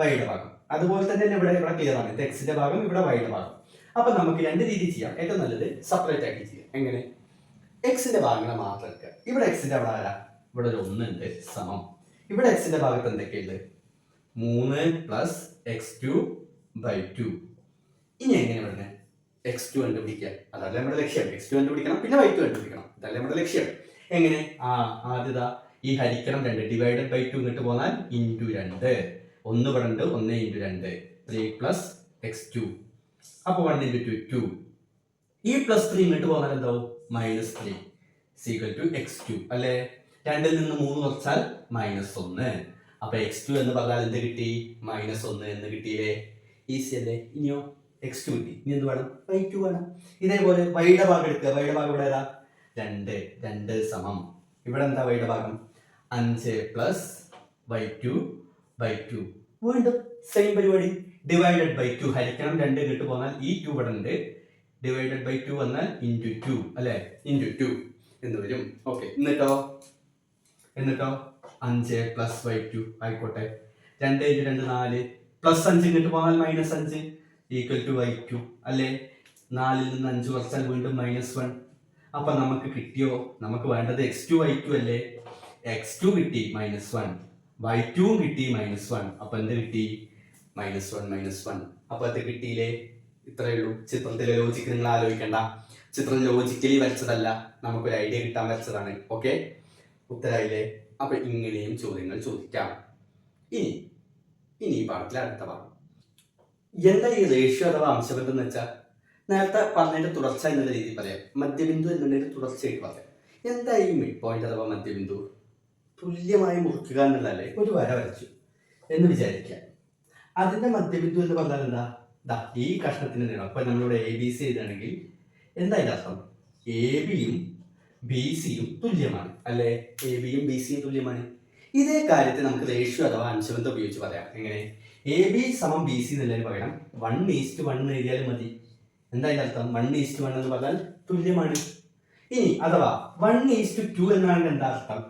വൈയുടെ ഭാഗം. അതുപോലെ തന്നെ ഇവിടെ ക്ലിയർ ആണ്. ഇത് എക്സിന്റെ ഭാഗം, ഇവിടെ വൈയുടെ ഭാഗം. അപ്പൊ നമുക്ക് 2 രീതി ചെയ്യാം. ഏറ്റവും നല്ലത് സെപ്പറേറ്റ് ആക്കി ചെയ്യാം. എങ്ങനെ? എക്സിന്റെ ഭാഗങ്ങളെ മാത്രം എടുക്കുക. ഇവിടെ എക്സിന്റെ അവിടെ ആരാ? ഇവിടെ ഒരു 1 ഉണ്ട് സമം. ഇവിടെ എക്സിന്റെ ഭാഗത്ത് എന്തൊക്കെയുണ്ട്? 3 പ്ലസ് x2 ബൈ 2. ഇനി എങ്ങനെ പറഞ്ഞ x2 കണ്ടുപിടിക്കുക? അതല്ല നമ്മുടെ ലക്ഷ്യം. x2 കണ്ടുപിടിക്കണം, പിന്നെ y2 കണ്ടുപിടിക്കണം. അതല്ല നമ്മുടെ ലക്ഷ്യം. എങ്ങനെ? ആദ്യത ഈ ഹരിക്കണം 2 ഡിവൈഡഡ് ബൈ 2 ഇങ്ങോട്ട് പോന്നാൽ ഇൻറ്റു 2. 1 ഇവിടെ ഉണ്ട്. 1 ഇൻറ്റു 2 3 പ്ലസ് x2. അപ്പോൾ 1 ഇൻറ്റു 2 ഈ പ്ലസ് 3 ഇങ്ങോട്ട് പോന്നാൽ എന്താവും? -3 സീക്വൽ ടു x2 അല്ലേ? 2ൽ നിന്ന് 3 കുറച്ചാൽ -1. അപ്പൊ x2 എന്ന് പറഞ്ഞാൽ എന്ത് കിട്ടി? -1 എന്ന് കിട്ടിയില്ലേ? ഈസി അല്ലേ? ഇനിയോ x2 കിട്ടി. ഇനി എന്ത് വേണം? y2 വേണം. ഇതേപോലെ വൈയുടെ ഭാഗം എടുക്കുക. വൈയുടെ ഭാഗം ഇവിടെ ഏതാ? 2 സമം. ഇവിടെ എന്താ വൈയുടെ ഭാഗം? 5 പ്ലസ് y2 ബൈ 2. വീണ്ടും സെയിം പരിപാടി. ഡിവൈഡഡ് ബൈ 2 ഹരിക്കണം 2 ഇങ്ങോട്ട് പോന്നാൽ ഈ 2 ഇവിടെ ഉണ്ട്. ഡിവൈഡഡ് ബൈ 2 വന്നാൽ ഇൻറ്റു 2 അല്ലെ? ഇൻറ്റു 2 എന്ന് വരും. ഓക്കെ. എന്നിട്ടോ 5 പ്ലസ് y2 ആയിക്കോട്ടെ. 2 ഇൻറ്റു 2 4 പ്ലസ് 5 ഇങ്ങോട്ട് പോന്നാൽ -5 ഈക്വൽ ടു y2 അല്ലേ? 4ൽ നിന്ന് 5 കുറച്ചാൽ വീണ്ടും -1. അപ്പൊ നമുക്ക് കിട്ടിയോ? നമുക്ക് വേണ്ടത് x2 y2 അല്ലേ? x2 കിട്ടി -1, y2 കിട്ടി -1. അപ്പൊ എന്ത് കിട്ടി? -1. അപ്പൊ അത് കിട്ടിയില്ലേ? ഇത്രയേ ഉള്ളൂ. ചിത്രത്തിലെ ലോജിക്ക് നിങ്ങൾ ആലോചിക്കണ്ട. ചിത്രം ലോജിക്കലി വരച്ചതല്ല, നമുക്കൊരു ഐഡിയ കിട്ടാൻ വരച്ചതാണ്. ഓക്കെ, ഉത്തരായില്ലേ? അപ്പൊ ഇങ്ങനെയും ചോദ്യങ്ങൾ ചോദിക്കാം. ഇനി ഈ പാഠത്തിലെ അടുത്ത ഭാഗം എന്താ ഈ റേഷ്യോ അഥവാ അംശബന്ധം എന്ന് വെച്ചാൽ നേരത്തെ പറഞ്ഞതിന്റെ തുടർച്ച എന്നുള്ള രീതിയിൽ പറയാം. മധ്യബിന്ദു എന്നുള്ളതിന്റെ തുടർച്ചയായിട്ട് പറയാം. എന്താ ഈ മിഡ് പോയിന്റ് അഥവാ മധ്യബിന്ദു? തുല്യമായി മുറിക്കുക എന്നുള്ളതല്ലേ? ഒരു വര വരച്ചു എന്ന് വിചാരിക്കാം. അതിന്റെ മധ്യബിന്ദു എന്ന് പറഞ്ഞാൽ എന്താ? ഈ കഷ്ണത്തിന്റെ നീളം. അപ്പൊ നമ്മളിവിടെ ABC എഴുതുകയാണെങ്കിൽ എന്താ ഇതിന്റെ അർത്ഥം? AB-യും BC-യും തുല്യമാണ് അല്ലെ? AB-യും BC-യും തുല്യമാണ്. ഇതേ കാര്യത്തെ നമുക്ക് റേഷ്യോ അഥവാ അംശബന്ധം ഉപയോഗിച്ച് പറയാം. എങ്ങനെ? AB സമം BC എന്നുള്ളതിന് പകരം 1:1 എഴുതിയാലും മതി. എന്താ ഇതിന്റെ അർത്ഥം? 1:1 എന്ന് പറഞ്ഞാൽ തുല്യമാണ്. ഇനി അഥവാ 1:2 എന്നാണെങ്കിൽ എന്താ അർത്ഥം?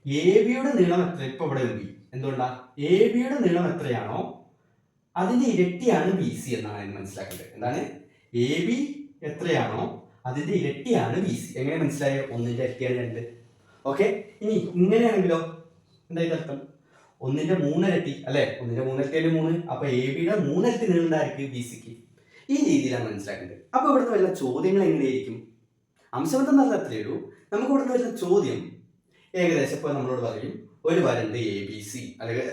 എ ബിയുടെ നീളം എത്ര, ഇപ്പൊ ഇവിടെ ബി, എന്തുകൊണ്ടാ എ ബിയുടെ നീളം എത്രയാണോ അതിന്റെ ഇരട്ടിയാണ് ബി സി എന്നാണ് അതിന് മനസ്സിലാക്കേണ്ടത്. എന്താണ്, എ ബി എത്രയാണോ അതിന്റെ ഇരട്ടിയാണ് ബി സി. എങ്ങനെ മനസ്സിലായോ? 1ന്റെ ഇരട്ടിയാണ് 2. ഓക്കെ, ഇനി ഇങ്ങനെയാണെങ്കിലോ എന്തായിട്ട് അർത്ഥം? 1ന്റെ 3 ഇരട്ടി അല്ലെ, 1ന്റെ 3 ഇരട്ടിയല്ലേ 3. അപ്പൊ എ ബിയുടെ 3 ഇരട്ടി നീളം ഉണ്ടായിരിക്കും ബി സിക്ക്. ഈ രീതിയിലാണ് മനസ്സിലാക്കേണ്ടത്. അപ്പൊ ഇവിടുന്ന് വരുന്ന ചോദ്യങ്ങൾ എങ്ങനെയായിരിക്കും? അംശബന്ധം നല്ല അത്രയേ ഉള്ളൂ. നമുക്ക് ഇവിടുന്ന് വരുന്ന ചോദ്യം ഏകദേശം ഇപ്പോൾ നമ്മളോട് പറയും ഒരു വരണ്ട് എ ബി സി അല്ലെങ്കിൽ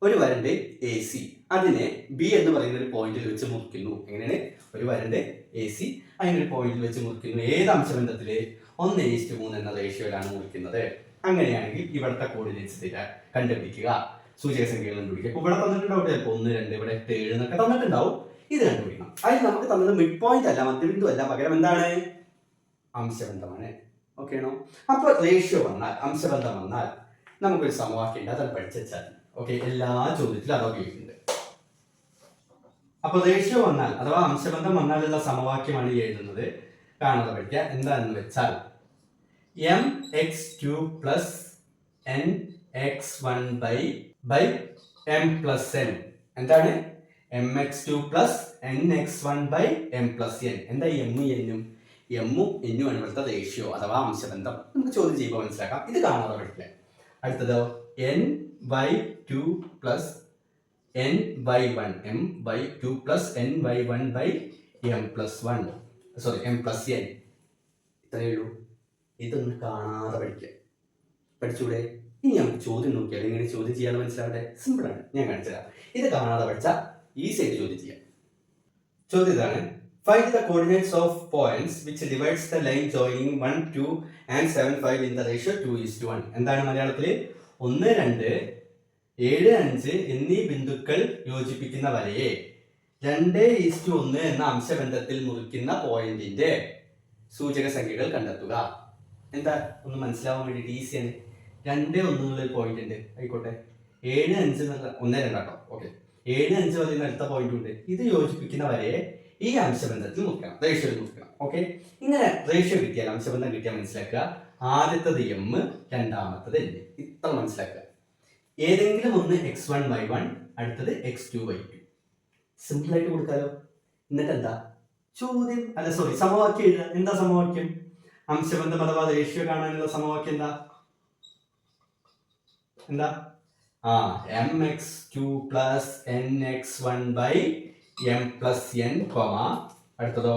ഒരു വരണ്ട് എ സി, അതിനെ ബി എന്ന് പറയുന്ന ഒരു പോയിന്റിൽ വെച്ച് മുറിക്കുന്നു. എങ്ങനെയാണ്? ഒരു വരണ്ട് എ സി അതിന് ഒരു പോയിന്റിൽ വെച്ച് മുറിക്കുന്നു. ഏത് അംശബന്ധത്തില്? 1:3 എന്ന റേഷ്യോയിലാണ് മുറിക്കുന്നത്. അങ്ങനെയാണെങ്കിൽ ഇവിടുത്തെ കോർഡിനേറ്റ്സ് കണ്ടുപിടിക്കുക, സൂചക സംഖ്യകൾ കണ്ടുപിടിക്കുക. ഇപ്പൊ ഇവിടെ തന്നിട്ടുണ്ടാവും ചിലപ്പോൾ 1, 2, ഇവിടെ 7 എന്നൊക്കെ തന്നിട്ടുണ്ടാവും. ഇത് കണ്ടുപിടിക്കണം. അതിന് നമുക്ക് തന്നത് മിഡ് പോയിന്റ് അല്ല, മധ്യബിന്ദു അല്ല, പകരം എന്താണ്? അംശബന്ധമാണ്. ഓക്കെ ആണോ? അപ്പൊ റേഷ്യോ വന്നാൽ, അംശബന്ധം വന്നാൽ നമുക്കൊരു സമവാക്യം ഉണ്ട്, അത് പഠിച്ചാൽ. ഓക്കെ, എല്ലാ ചോദ്യത്തിലും അതൊക്കെ ഉണ്ട്. അപ്പൊ റേഷ്യോ വന്നാൽ അഥവാ അംശബന്ധം വന്നാലുള്ള സമവാക്യമാണ് ഈ എഴുതുന്നത്. കാണാതെ പഠിക്കുക. എന്താണെന്ന് വെച്ചാൽ mx2 plus nx1 by m plus n. എന്താണ്? mx2 plus nx1 by m plus n. എന്താ എം എന്നും? എമ്മും എന്നും ആണ് ഇവിടുത്തെ റേഷ്യോ അഥവാ അംശബന്ധം. നമുക്ക് ചോദ്യം ചെയ്യുമ്പോൾ മനസ്സിലാക്കാം. ഇത് കാണാതെ പഠിക്കുക. അടുത്തതോ n/2 plus n/1 m/2 plus n/1 by m plus 1 sorry m plus n. ഇത്രയേ ഉള്ളൂ. ഇതൊന്ന് കാണാതെ പഠിക്കുക. പഠിച്ചൂടെ? ഇനി നമുക്ക് ചോദ്യം നോക്കിയാൽ എങ്ങനെ ചോദ്യം ചെയ്യാതെ മനസ്സിലാവട്ടെ. സിമ്പിളാണ്, ഞാൻ കാണിച്ചുതരാം. ഇത് കാണാതെ പഠിച്ചാൽ ഈസി ആയിട്ട് ചോദ്യം ചെയ്യാം. ചോദ്യം ഇതാണ്: find the coordinates of points which divides the line joining 1, 2 and 7, 5 in the ratio 2:1. എന്താണ് മലയാളത്തില്? 1, 2, 7, 5 എന്നീ ബിന്ദുക്കൾ യോജിപ്പിക്കുന്ന വരയെ 2:1 എന്ന അംശബന്ധത്തിൽ മുറിക്കുന്ന പോയിന്റിന്റെ സൂചക സംഖ്യകൾ കണ്ടെത്തുക. എന്താ ഒന്ന് മനസ്സിലാവാൻ വേണ്ടിയിട്ട് ഈസിയാണ്. 2, 1 എന്നുള്ള പോയിന്റ് ഉണ്ട്, ആയിക്കോട്ടെ. 7, 5 എന്നുള്ള 1, 2 കേട്ടോ. ഓക്കെ, 7, 5 പറയുന്ന അടുത്ത പോയിന്റ് ഉണ്ട്. ഇത് യോജിപ്പിക്കുന്ന വരയെ ഈ അംശബന്ധത്തിൽ മുറിക്കണം, റേഷ്യോയിൽ മുറിക്കണം. ഓക്കെ, ഇങ്ങനെ റേഷ്യോ കിട്ടിയാൽ, അംശബന്ധം കിട്ടിയാൽ മനസ്സിലാക്കുക, ആദ്യത്തത് എം, രണ്ടാമത്തത് എൻ. ഇത്ര മനസ്സിലാക്കുക. ഏതെങ്കിലും ഒന്ന് x1/1, അടുത്തത് x2/2. സിമ്പിൾ ആയിട്ട് കൊടുക്കാലോ. എന്നിട്ട് എന്താ ചോദ്യം, അല്ല സോറി സമവാക്യം എഴുതുക. എന്താ സമവാക്യം? അംശബന്ധം അഥവാ റേഷ്യോ കാണാനുള്ള സമവാക്യം എന്താ? mx2 plus nx1 by m plus n, അടുത്തതോ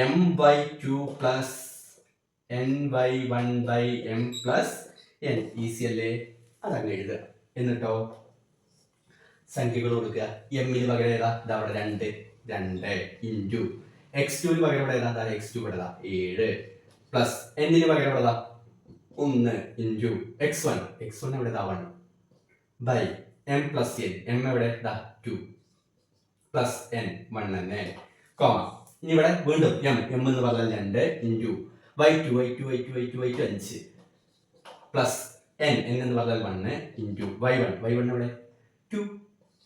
m/2 plus n/1 by m plus n. Easy അല്ലേ? അതങ്ങ് എഴുതുക. എന്നിട്ടോ സംഖ്യകൾ കൊടുക്കുക. എമ്മിന് പകരം ഏതാ? അവിടെ 2 ഇൻറ്റു x2 പകരം ഇവിടെ ഏതാ? x2 ഇവിടെ 7 പ്ലസ് എന്നിന് പകരം ഇവിടെ 1 ഇൻറ്റു x1 ഇവിടെ 1 by m plus n. m എവിടെ? 2 പ്ലസ് n 1 തന്നെ, കോമ. ഇനി ഇവിടെ വീണ്ടും m എന്ന് പറഞ്ഞാൽ 2 ഇൻറ്റു y2 5 പ്ലസ് n എന്ന് പറഞ്ഞാൽ 1 ഇൻറ്റു y1 ഇവിടെ 2.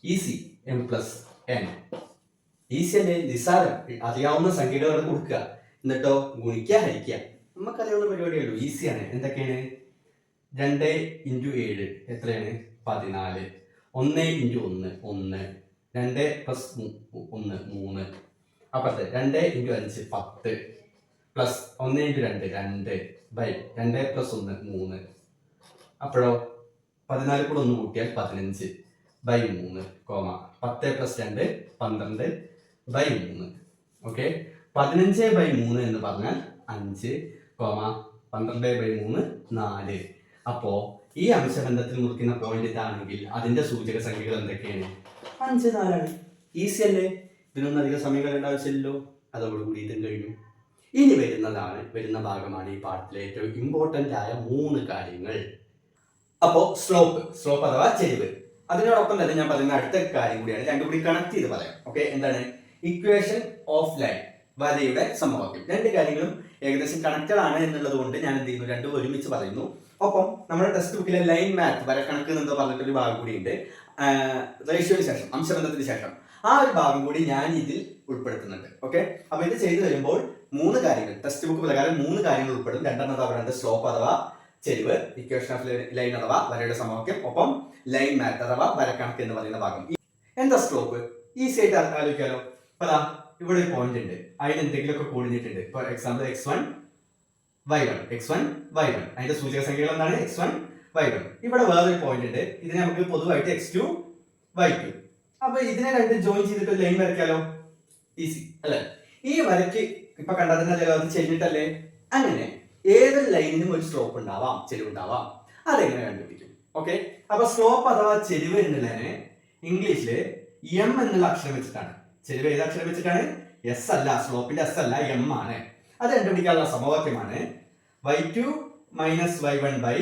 Easy, m plus n. Easy അല്ലേ? നിസ്സാരം. അറിയാവുന്ന സംഖ്യകൾ കൊടുക്കുക, എന്നിട്ടോ ഗുണിക്കുക, ഹരിക്കുക. നമുക്കറിയാവുന്ന പരിപാടിയേ ഉള്ളൂ, ഈസിയാണ്. എന്തൊക്കെയാണ്? 2 ഇൻറ്റു 7 എത്രയാണ്? 14. 1 ഇൻറ്റു 1 2 പ്ലസ് 1 3. അപ്പുറത്ത് 2 into 5 10 plus 1 into 2 by 2 plus 1 3. അപ്പോഴോ 14 കൂടെ 1 കൂട്ടിയാൽ 15 by 3, comma. 10 plus 2 12 by 3. Okay, 15 by 3 എന്ന് പറഞ്ഞാൽ 5, കോമ 12 ബൈ 3 4. അപ്പോ ഈ അംശബന്ധത്തിൽ മുറിക്കുന്ന പോയിന്റ് ഇതാണെങ്കിൽ അതിന്റെ സൂചക സംഖ്യകൾ എന്തൊക്കെയാണ്? 5, 4 ആണ്. ഈസി അല്ലേ? ഇതിനൊന്നും അധികം സമയം കളയേണ്ട ആവശ്യമില്ലല്ലോ. അതോടുകൂടി ഇതും കഴിഞ്ഞു. ഇനി വരുന്ന ഭാഗമാണ് ഈ പാഠത്തിലെ ഏറ്റവും ഇമ്പോർട്ടന്റ് ആയ 3 കാര്യങ്ങൾ. അപ്പോ സ്ലോപ്പ് അഥവാ ചെരിവ്. അതിനോടൊപ്പം തന്നെ ഞാൻ പറയുന്ന അടുത്ത കാര്യം കൂടിയാണ്, രണ്ടും കൂടി കണക്ട് ചെയ്ത് പറയാം. ഓക്കെ, എന്താണ്? ഇക്വേഷൻ ഓഫ് ലൈൻ, വരയുടെ സമവാക്യം. 2 കാര്യങ്ങളും ഏകദേശം കണക്റ്റഡ് ആണ് എന്നുള്ളത് കൊണ്ട് ഞാൻ എന്ത് ചെയ്യുന്നു, രണ്ടും ഒരുമിച്ച് പറയുന്നു. ഒപ്പം നമ്മുടെ ടെക്സ്റ്റ് ബുക്കിലെ ലൈൻ മാത്ത്, വരക്കണക്ക് എന്ന് പറഞ്ഞിട്ടൊരു ഭാഗം കൂടി ഉണ്ട്, റേഷ്യോന് ശേഷം, അംശബന്ധത്തിന് ശേഷം. ആ ഒരു ഭാഗം കൂടി ഞാൻ ഇതിൽ ഉൾപ്പെടുത്തുന്നുണ്ട്. ഓക്കെ, അപ്പൊ ഇത് ചെയ്തു വരുമ്പോൾ 3 കാര്യങ്ങൾ, ടെക്സ്റ്റ് ബുക്ക് പ്രകാരം 3 കാര്യങ്ങൾ ഉൾപ്പെടും. 2 സ്ലോപ്പ് അഥവാ ചെരിവ്, ഇക്വേഷൻ ഓഫ് ലൈൻ അഥവാ വരയുടെ സമവാക്യം, ഒപ്പം ലൈൻ മാത്ത് അഥവാ വരക്കണക്ക് എന്ന് പറയുന്ന ഭാഗം. എന്താ സ്ലോപ്പ്? ഈസി ആയിട്ട് ആലോചിക്കാലോ. അതാ ഇവിടെ ഒരു പോയിന്റ് ഉണ്ട്, അതിന് എന്തെങ്കിലുമൊക്കെ കൂടിഞ്ഞിട്ടുണ്ട്. For example x1 y1 x1 y1, അതിന്റെ സൂചക സംഖ്യകൾ എന്താണ്? x1 y1. ഇവിടെ വേറൊരു പോയിന്റ് ഉണ്ട്, ഇതിനെ നമുക്ക് പൊതുവായിട്ട് x2 y2. അപ്പൊ ഇതിനെ രണ്ട് ജോയിൻ ചെയ്തിട്ട് ലൈൻ വരയ്ക്കാലോ. ഈസി അല്ലെ? ഈ വരയ്ക്ക് ഇപ്പൊ കണ്ടതിനല്ലേ അത് ചെരിഞ്ഞിട്ടല്ലേ? അങ്ങനെ ഏതൊരു ലൈനിനും ഒരു സ്ലോപ്പ് ഉണ്ടാവാം, ചെരിവുണ്ടാവാം. അതെങ്ങനെ കണ്ടുപിടിക്കും? ഓക്കെ, അപ്പൊ സ്ലോപ്പ് അഥവാ ചെരിവ് എന്നുള്ളതിനെ ഇംഗ്ലീഷില് എം എന്നുള്ള അക്ഷരം വെച്ചിട്ടാണ്. ചെരിവ് ഏത് അക്ഷരം വെച്ചിട്ടാണ്? എസ് അല്ല, സ്ലോപ്പിന്റെ എസ് അല്ല, എം ആണ്. അത് കണ്ടുപിടിക്കാനുള്ള സമവാക്യമാണ് y2 minus y1 by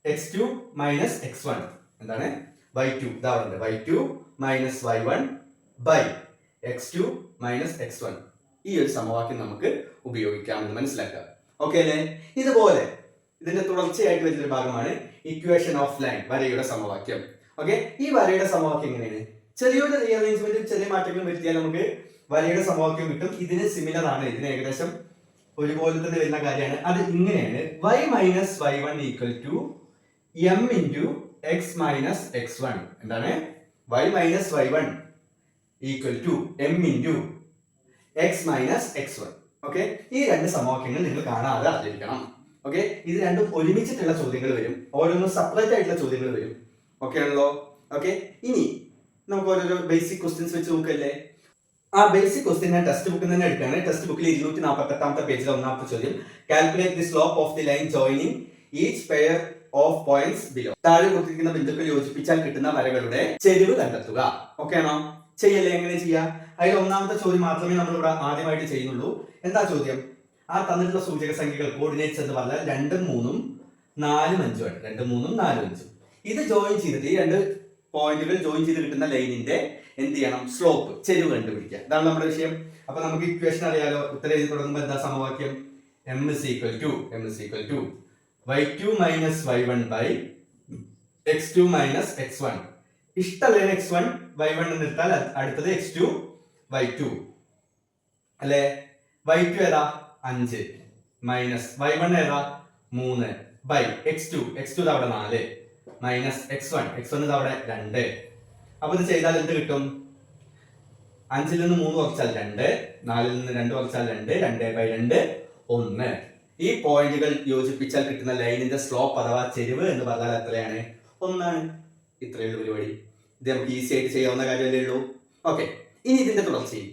x2 minus x1. എന്താണ്? y2 ഇതാ പറയുന്നത്, y2 minus y1 by x2 minus x1. ഈ ഒരു സമവാക്യം നമുക്ക് ഉപയോഗിക്കാമെന്ന് മനസ്സിലാക്കുക. ഓക്കെ അല്ലേ? ഇതുപോലെ ഇതിന്റെ തുടർച്ചയായിട്ട് വരുന്നൊരു ഭാഗമാണ് ഇക്വേഷൻ ഓഫ് ലൈൻ, വരയുടെ സമവാക്യം. ഓക്കെ, ഈ വരയുടെ സമവാക്യം എങ്ങനെയാണ്? ചെറിയൊരു റീഅറേഞ്ച്മെന്റ്, ചെറിയ മാറ്റങ്ങൾ വരുത്തിയാൽ നമുക്ക് വരയുടെ സമവാക്യം കിട്ടും. ഇതിന് സിമിലർ ആണ്, ഇതിന് ഏകദേശം ഒരുപോലെ തന്നെ വരുന്ന കാര്യമാണ്. അത് ഇങ്ങനെയാണ്: y minus y1 equal to m into X minus x1. എന്താണ്? y minus y1 equal to m into X minus x1. Okay, ഈ രണ്ട് സമവാക്യങ്ങൾ നിങ്ങൾ കാണാതെ അറിഞ്ഞിരിക്കണം. ഓക്കെ, ഇത് രണ്ടും ഒരുമിച്ചിട്ടുള്ള ചോദ്യങ്ങൾ വരും, ഓരോന്നും സെപ്പറേറ്റ് ആയിട്ടുള്ള ചോദ്യങ്ങൾ വരും. ഓക്കെ ആണല്ലോ? ഓക്കെ, ഇനി നമുക്ക് ഓരോരോ ബേസിക് ക്വസ്റ്റ്യൻസ് വെച്ച് നോക്കല്ലേ. ആ ബേസിക് ക്വസ്റ്റ്യൻ ഞാൻ ടെക്സ്റ്റ് ബുക്കിൽ തന്നെ എടുക്കുകയാണ്. ടെക്സ്റ്റ് ബുക്കിൽ 248 പേജിലെ ഒന്നാമത്തെ ചോദ്യം: calculate the slope of the line joining each pair of points below. താഴെ കൊടുത്തിരിക്കുന്ന ബിന്ദുക്കൾ യോജിപ്പിച്ചാൽ കിട്ടുന്ന വരകളുടെ ചെരിവ് കണ്ടെത്തുക. ഓക്കെ ആണോ? ചെയ്യല്ലേ? എങ്ങനെ ചെയ്യാം? അതിൽ ഒന്നാമത്തെ ചോദ്യം മാത്രമേ നമ്മൾ ഇവിടെ ആദ്യമായിട്ട് ചെയ്യുന്നുള്ളൂ. എന്താ ചോദ്യം? ആ തന്നിട്ടുള്ള സൂചക സംഖ്യകൾ കോർഡിനേറ്റ്സ് എന്ന് പറഞ്ഞാൽ 2, 3, 4, 5 ആണ്. 2, 3, 4, 5 ഇത് ജോയിൻ ചെയ്തിട്ട് ഈ രണ്ട് പോയിന്റുകൾ ജോയിൻ ചെയ്ത് കിട്ടുന്ന ലൈനിന്റെ എന്ത് ചെയ്യണം? സ്ലോപ്പ്, ചെരിവ് കണ്ടുപിടിക്കുക. ഇതാണ് നമ്മുടെ വിഷയം. അപ്പൊ നമുക്ക് ഇക്വേഷൻ അറിയാലോ. ഉത്തരം എഴുതി തുടങ്ങുമ്പോൾ എന്താ സമവാക്യം? m is equal to y2 minus y1 by x2 minus x1. ഇഷ്ടമല്ലേ x1 y1 എന്ന് എടുത്താൽ അടുത്തത് x2 y2 അല്ലെ? y2 ഏതാ? 5 മൈനസ് y1 ഏതാ? 3 ബൈ x2 അവിടെ 4 മൈനസ് x1 അവിടെ 2. അപ്പൊ ഇത് ചെയ്താൽ എന്ത് കിട്ടും? 5ൽ നിന്ന് 3 കുറച്ചാൽ 2, 4ൽ നിന്ന് 2 കുറച്ചാൽ 2, 2/2 1. ഈ പോയിന്റുകൾ യോജിപ്പിച്ചാൽ കിട്ടുന്ന ലൈനിന്റെ സ്ലോപ്പ് അഥവാ ചെരിവ് എന്ന് പറഞ്ഞാൽ എത്രയാണ്? 1 ആണ്. ഇത്രയുള്ള പരിപാടി. ഇത് നമുക്ക് ഈസി ആയിട്ട് ചെയ്യാവുന്ന കാര്യമല്ലേ ഉള്ളൂ. ഓക്കെ, ഇനി ഇതിന്റെ തുടർച്ചയിൽ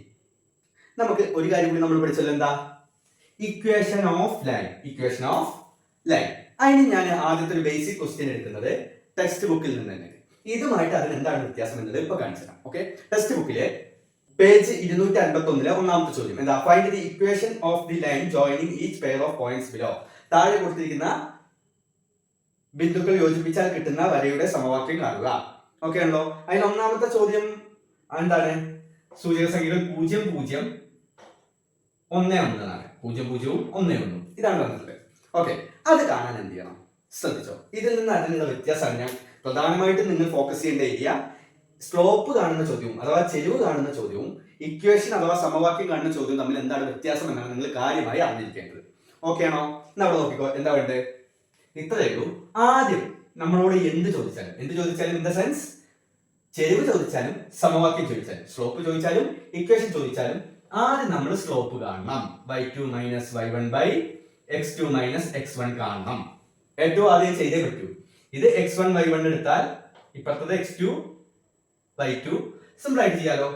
നമുക്ക് ഒരു കാര്യം കൂടി നമ്മൾ പഠിച്ചല്ലോ. എന്താ? Equation of line. അതിന് ഞാൻ ആദ്യത്തെ ഒരു ബേസിക് ക്വസ്റ്റ്യൻ എടുക്കുന്നത് ടെക്സ്റ്റ് ബുക്കിൽ നിന്ന് തന്നെ. ഇതുമായിട്ട് അതിന് എന്താണ് വ്യത്യാസം എന്നത് ഇപ്പൊ കാണിച്ചു തരാം. ഓക്കെ, ടെക്സ്റ്റ് ബുക്കിലെ പേജ് 251 ഒന്നാമത്തെ ചോദ്യം എന്താ? Find the equation of the line joining each pair of points below. താഴെ കൊടുത്തിരിക്കുന്ന ബിന്ദുക്കൾ യോജിപ്പിച്ചാൽ കിട്ടുന്ന വരയുടെ സമവാക്യം കാണുക. ഓക്കെ ആണല്ലോ? അതിൽ ഒന്നാമത്തെ ചോദ്യം എന്താണ്? സൂചക സംഖ്യകൾ 0, 0, 1, 1 ആണ്. 0, 0, 1, 1 ഇതാണ് പറഞ്ഞത്. ഓക്കെ, അത് കാണാൻ എന്ത് ചെയ്യണം? ശ്രദ്ധിച്ചോ. ഇതിൽ നിന്ന് അതിനുള്ള വ്യത്യാസമാണ് ഞാൻ പ്രധാനമായിട്ടും നിങ്ങൾ ഫോക്കസ് ചെയ്യേണ്ട ഏരിയ. സ്ലോപ്പ് കാണുന്ന ചോദ്യവും അഥവാ ചെരിവ് കാണുന്ന ചോദ്യവും ഇക്വേഷൻ അഥവാ സമവാക്യം കാണുന്ന ചോദ്യവും തമ്മിൽ എന്താണ് വ്യത്യാസം എന്നാണ് നിങ്ങൾ കാര്യമായി അറിഞ്ഞിരിക്കേണ്ടത്. ഓക്കെ ആണോ? എന്നാ അവിടെ നോക്കിക്കോ. എന്താ വേണ്ടത്? ഇത്രയേ ഉള്ളൂ. ആദ്യം നമ്മളോട് എന്ത് ചോദിച്ചാലും ഇൻ ദ സെൻസ് ചെരിവ് ചോദിച്ചാലും സമവാക്യം ചോദിച്ചാലും സ്ലോപ്പ് ചോദിച്ചാലും ഇക്വേഷൻ ചോദിച്ചാലും ആദ്യം നമ്മൾ സ്ലോപ്പ് കാണണം. y2 minus y1 by x2 minus x1 കാണണം. ഏറ്റവും ആദ്യം ചെയ്തേ പറ്റൂ. ഇത് x1 y1 എടുത്താൽ ഇപ്പുറത്തത് x2 y2. സിമ്പിൾ ആയിട്ട് ചെയ്യാലോ.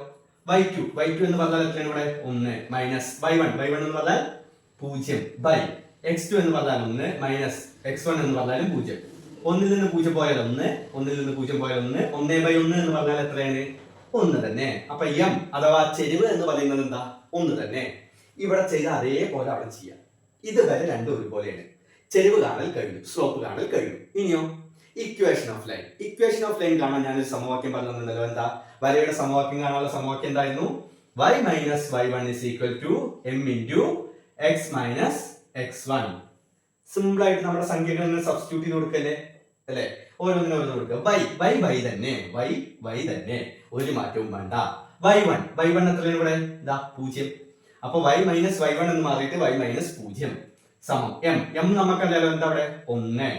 y2 എന്ന് പറഞ്ഞാൽ എത്രയാണ് ഇവിടെ? 1 മൈനസ് y1 എന്ന് പറഞ്ഞാൽ 0 ബൈ x2 എന്ന് പറഞ്ഞാൽ 1 മൈനസ് x1 എന്ന് പറഞ്ഞാലും 0. 1ൽ നിന്ന് 0 പോയാൽ 1, 1ൽ നിന്ന് 0 പോയാൽ 1, 1/1 എന്ന് പറഞ്ഞാൽ എത്രയാണ്? 1 തന്നെ. അപ്പൊ m അഥവാ ചെരിവ് എന്ന് പറയുന്നത് എന്താ? 1 തന്നെ. ഇവിടെ ചെയ്ത അതേപോലെ അവിടെ ചെയ്യാം. ഇതുവരെ രണ്ടും ഒരുപോലെയാണ്. ചെരിവ് കാണൽ കഴിഞ്ഞു, സ്ലോപ്പ് കാണൽ കഴിഞ്ഞു. ഇനിയോ ഇക്വേഷൻ ഓഫ് ലൈൻ കാണാൻ ഞാനൊരു സമവാക്യം പറഞ്ഞിട്ടുണ്ടല്ലോ. എന്താ? വരയുടെ സമവാക്യം കാണാനുള്ള സമവാക്യം എന്തായിരുന്നു? y minus y1 is equal to m into x minus x1. Simple ആയിട്ട് നമ്മുടെ സംഖ്യകളിൽ സബ്സ്റ്റിറ്റ്യൂട്ട് ചെയ്ത് കൊടുക്കല്ലേ അല്ലെ? ഓരോന്നിനും കൊടുക്കുക. y തന്നെ, y തന്നെ, ഒരു മാറ്റവും വേണ്ട. y1 എത്രയാണ് ഇവിടെ? ഇതാ 0. അപ്പൊ y മൈനസ് y1 എന്ന് മാറിയിട്ട് y മൈനസ് 0. സമം എം എം നമുക്കറിയാലോ എന്താ അവിടെ 1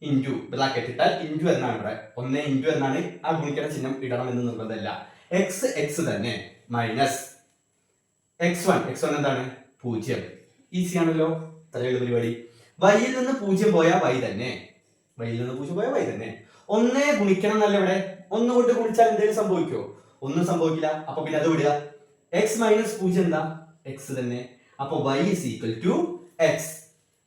ഇൻറ്റു ബ്രാക്കറ്റ് ഇട്ടാൽ ഇൻറ്റു എന്നാണ് ഇവിടെ 1 ഇൻറ്റു എന്നാണ് ആ ഗുണിക്കുന്ന ചിഹ്നം ഇടണം എന്ന് നിർബന്ധമില്ല. എക്സ് എക്സ് തന്നെ മൈനസ് x1 എന്താണ് 0. ഈസി ആണല്ലോ, ഇത്രയുള്ള പരിപാടി. വൈയിൽ നിന്ന് 0 പോയാൽ y തന്നെ, വൈയിൽ നിന്ന് 0 പോയാൽ y തന്നെ. 1 ഗുണിക്കണം എന്നല്ല ഇവിടെ, 1 കൊണ്ട് ഗുണിച്ചാൽ എന്തെങ്കിലും സംഭവിക്കുമോ? ഒന്നും സംഭവിക്കില്ല. അപ്പൊ പിന്നെ അത് വിടുക. x മൈനസ് 0 എന്താ x തന്നെ. അപ്പൊ y is equal to x.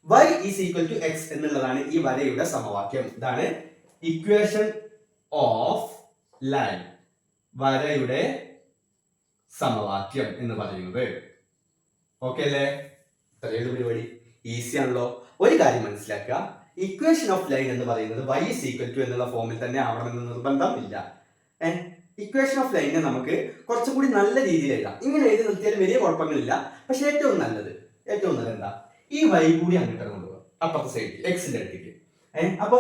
y is equal to x എന്നുള്ളതാണ് ഈ വരയുടെ സമവാക്യം. ഇതാണ് ഇക്വേഷൻ ഓഫ് ലൈൻ, വരയുടെ സമവാക്യം എന്ന് പറയുന്നത്. ഓക്കെ അല്ലേ? ഇത്രയുള്ള പരിപാടി ഈസി ആണല്ലോ. ഒരു കാര്യം മനസ്സിലാക്കുക, ഇക്വേഷൻ ഓഫ് ലൈൻ എന്ന് പറയുന്നത് y is equal to എന്നുള്ള ഫോമിൽ തന്നെ ആവണമെന്ന് നിർബന്ധമില്ല. ഇക്വേഷൻ ഓഫ് ലൈനെ നമുക്ക് കുറച്ചും കൂടി നല്ല രീതിയിൽ എഴുതാം. ഇങ്ങനെ എഴുതി നിർത്തിയാലും വലിയ കുഴപ്പങ്ങളില്ല. പക്ഷെ ഏറ്റവും നല്ലത് എന്താ, ഈ y കൂടി അങ്ങോട്ട് കൊണ്ടുപോകുക അപ്പുറത്തെ സൈഡിൽ എക്സിന്റെ അടുത്തേക്ക്. അപ്പൊ